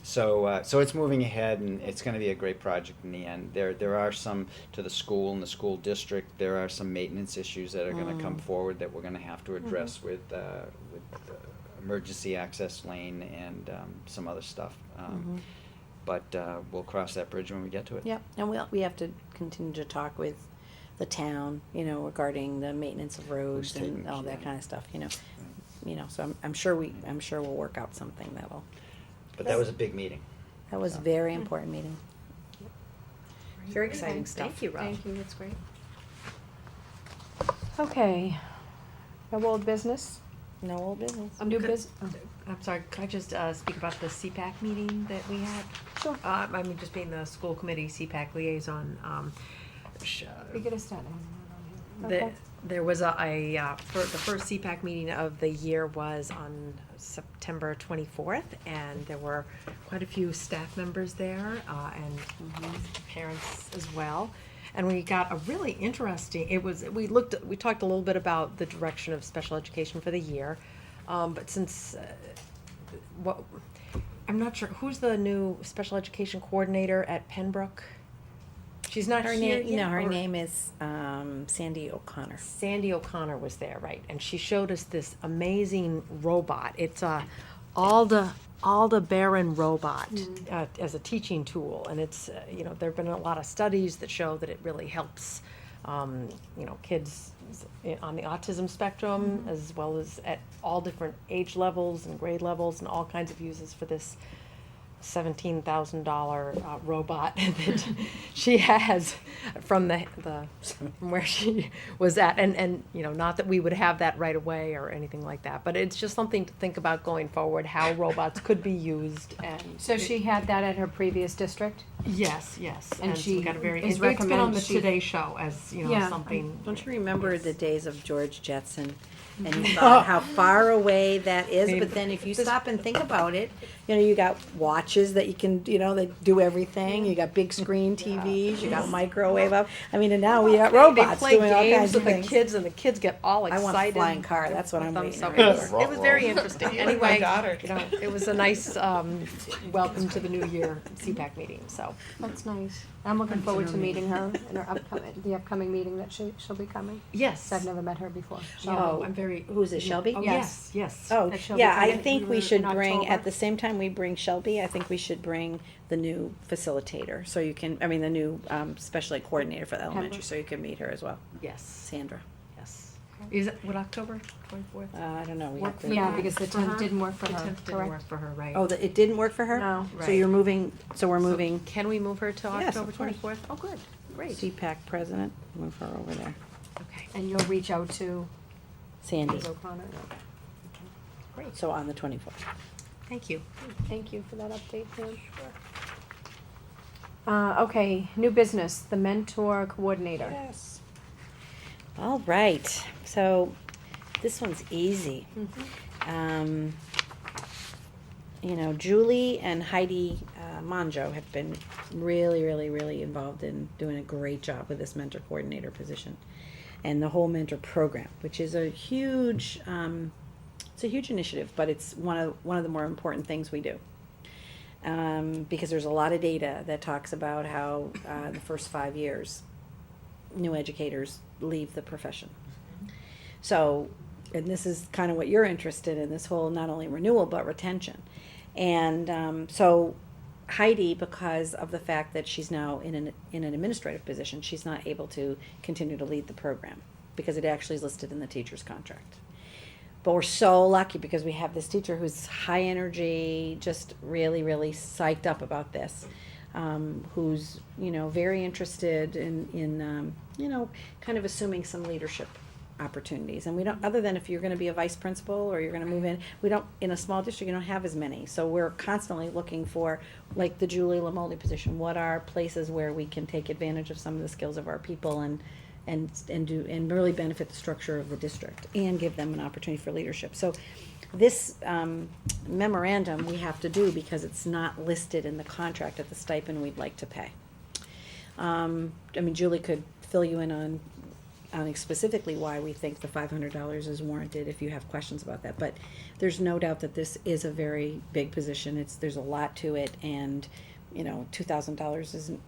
So it's moving ahead, and it's gonna be a great project in the end. There are some, to the school and the school district, there are some maintenance issues that are gonna come forward that we're gonna have to address with emergency access lane and some other stuff. But we'll cross that bridge when we get to it. Yep, and we have to continue to talk with the town, you know, regarding the maintenance of roads Who's and taking all that care. kind of stuff, you know. You know, so I'm sure we'll work out something that'll, But that was a big meeting. that was a very important meeting. Very exciting stuff. Thank you, Rob. Thank you, that's great. Okay, no old business? No old business. New business? I'm sorry, could I just speak about the CPAC meeting that we had? Sure. I mean, just being the school committee CPAC liaison, We get a start. The, there was for the first CPAC meeting of the year was on September 24th, and there were quite a few staff members there, and parents as well. And we got a really interesting, we talked a little bit about the direction of special education for the year, but since, I'm not sure, who's the new special education coordinator at Pembroke? She's not Her here name, yet, no, her or- name is Sandy O'Connor. Sandy O'Connor was there, right? And she showed us this amazing robot. It's a Aldebaran robot as a teaching tool, and it's there have been a lot of studies that show that it really helps kids on the autism spectrum as well as at all different age levels and grade levels and all kinds of uses for this $17,000 robot that she has from from where she was at, and not that we would have that right away or anything like that, but it's just something to think about going forward, how robots could be used. And So she had that at her previous district? yes, And so she we got a very, is it's been on the recommend she- Today Show as Yeah. something. Don't you remember the days of George Jetson? And you thought how far away that is, but then if you stop and think about it, you got watches that you can, that do everything. You got big screen TVs, you got microwave up. I mean, and now we got robots They play doing all games kinds of with the things. kids, and the kids get all I excited. want a flying car, that's what I'm with them, waiting so for. it was very interesting. You and my Anyway, daughter. it was a nice welcome to the new year CPAC meeting, so. That's nice. I'm looking forward to meeting her in her the upcoming meeting that she'll be coming. Yes. I've never met her before. So- Oh, I'm very. Who's it, Shelby? Oh, Yes. yes. Oh, That Shelby yeah, I coming think we in should bring, October. at the same time we bring Shelby, I think we should bring the new facilitator. So you can, the new special ed coordinator for the elementary, Pembroke. so you can meet her as well. Yes. Sandra. Yes. Is it, what, October 24th? I don't know. We Work have for to- Yeah, because the 10th didn't work for The her, 10th didn't correct? work for her, right. Oh, it didn't work for her? No. So Right. you're moving, so we're So moving Can we move her to Yes, October of course. 24th? Oh, good, great. CPAC president, move her over there. Okay, And you'll reach out to Sandy. Ms. O'Connor. great, So on the 24th. thank you. Thank you for that update, Pam. Okay, new business, the mentor coordinator. Yes. All right, so this one's easy. Julie and Heidi Monjo have been really, really, really involved in doing a great job with this mentor coordinator position and the whole mentor program, which is a huge, it's a huge initiative, but it's one of the more important things we do. Because there's a lot of data that talks about how the first 5 years, new educators leave the profession. So, and this is kind of what you're interested in, this whole not only renewal but retention. And so Heidi, because of the fact that she's now in an administrative position, she's not able to continue to lead the program because it actually is listed in the teacher's contract. But we're so lucky because we have this teacher who's high energy, just really, really psyched up about this, who's, very interested in kind of assuming some leadership opportunities. And we don't, other than if you're gonna be a vice principal or you're gonna move in a small district, you don't have as many. So we're constantly looking for, like the Julie Lamoldi position, what are places where we can take advantage of some of the skills of our people and really benefit the structure of the district and give them an opportunity for leadership. So this memorandum we have to do because it's not listed in the contract at the stipend we'd like to pay. Julie could fill you in on specifically why we think the $500 is warranted if you have questions about that. But there's no doubt that this is a very big position. There's a lot to it, and $2,000 isn't.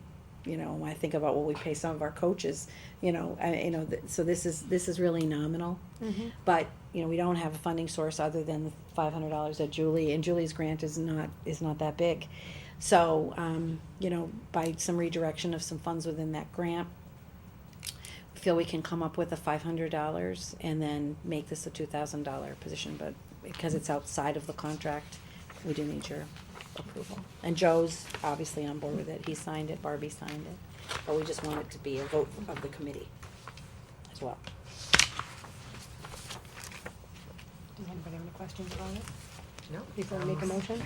When I think about what we pay some of our coaches, so this is really nominal. But we don't have a funding source other than the $500 that Julie, and Julie's grant is not that big. So by some redirection of some funds within that grant, I feel we can come up with the $500 and then make this a $2,000 position. But because it's outside of the contract, we do need your approval. And Joe's obviously on board with it. He signed it, Barbie signed it. But we just want it to be a vote of the committee as well. Does anybody have any questions about it? No. Before we make a motion?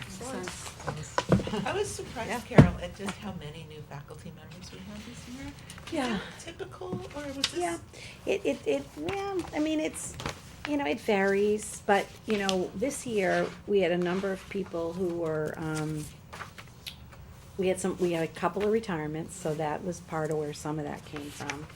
I was surprised, Carol, at just how many new faculty members we have this year. Yeah. Is that typical, or was this? Yeah, it varies, but, this year, we had a number of people who were, we had a couple of retirements, so that was part of where some of that came from.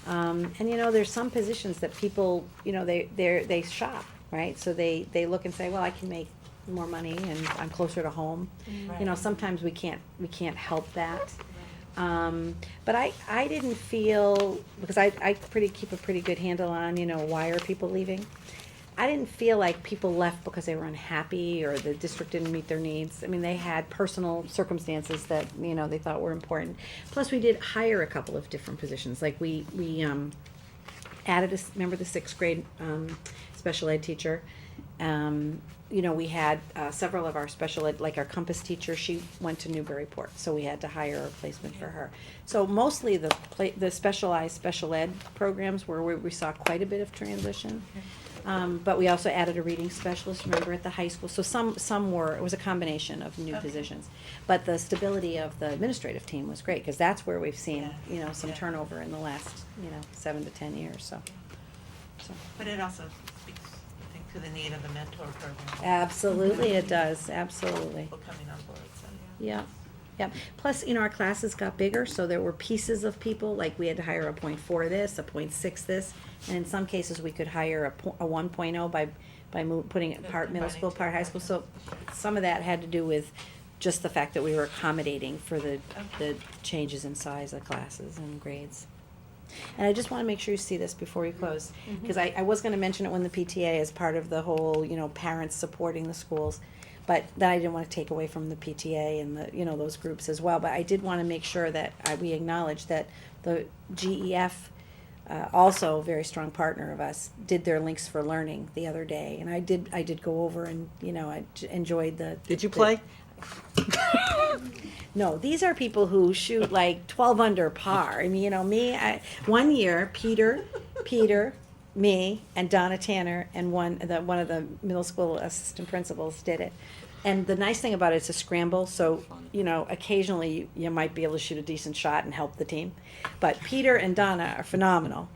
And, there's some positions that people, they shop, right? So they look and say, well, I can make more money and I'm closer to home. Right. Sometimes we can't help that. But I didn't feel, because I keep a pretty good handle on, why are people leaving? I didn't feel like people left because they were unhappy or the district didn't meet their needs. They had personal circumstances that, they thought were important. Plus, we did hire a couple of different positions. Like we added remember the 6th grade, special ed teacher? You know, we had several of our special ed, like our compass teacher, she went to Newburyport, so we had to hire a replacement for her. So mostly the specialized special ed programs were where we saw quite a bit of transition. But we also added a reading specialist, remember, at the high school. So some were, it was a combination of new positions. But the stability of the administrative team was great, because that's where we've seen, you know, some turnover in the last, 7 to 10 years, so. But it also speaks, I think, to the need of the mentor program. Absolutely, it does, absolutely. People coming on board, so, Yeah, yeah. Plus, our classes got bigger, so there were pieces of people, like we had to hire a .4 this, a .6 this, and in some cases, we could hire a 1.0 by putting it part middle school, part high school. So some of that had to do with just the fact that we were accommodating for the changes in size of classes and grades. And I just want to make sure you see this before we close, because I was going to mention it when the PTA is part of the whole, parents supporting the schools, but then I didn't want to take away from the PTA and the, those groups as well. But I did want to make sure that we acknowledge that the GEF, also a very strong partner of us, did their Links for Learning the other day, and I did go over and I enjoyed the. Did you play? No, these are people who shoot like 12 under par. I mean, one year, Peter, me, and Donna Tanner, and one of the middle school assistant principals did it. And the nice thing about it, it's a scramble, so, occasionally you might be able to shoot a decent shot and help the team. But Peter and Donna are phenomenal.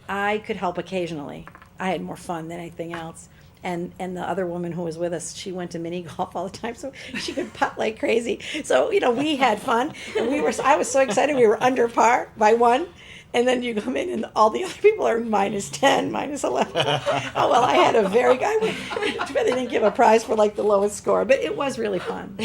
I could help occasionally. I had more fun than anything else. And the other woman who was with us, she went to mini golf all the time, so she could putt like crazy. So, we had fun, and I was so excited, we were under par by one. And then you come in and all the other people are -10, -11. Oh, well, I had a too bad they didn't give a prize for like the lowest score, but it was really fun.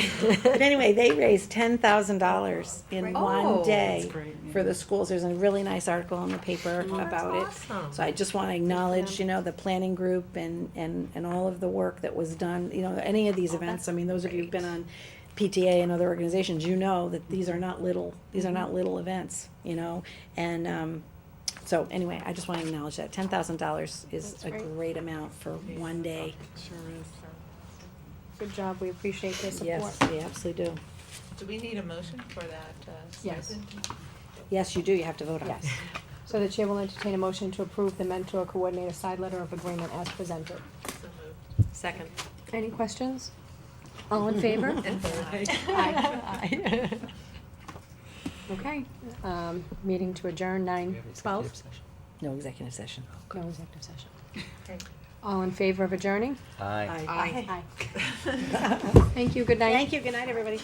But anyway, they raised $10,000 in one day for the schools. There's a really nice article in the paper about it. So I just want to acknowledge, the planning group and all of the work that was done. Any of these events, I mean, those of you who've been on PTA and other organizations, that these are not little events, and so anyway, I just want to acknowledge that $10,000 is a great amount for one day. Sure is. Good job, we appreciate your support. Yes, we absolutely do. Do we need a motion for that? Yes. stipend? Yes, you do, you have to vote on it. Yes. So the chair will entertain a motion to approve the mentor coordinator side letter of agreement as presented. So moved. Second. Any questions? All in favor? Aye. Okay, meeting to adjourn 9:12. No executive session. No executive session. Okay. All in favor of adjourning? Aye. Aye. Thank you, good night. Thank you, good night, everybody.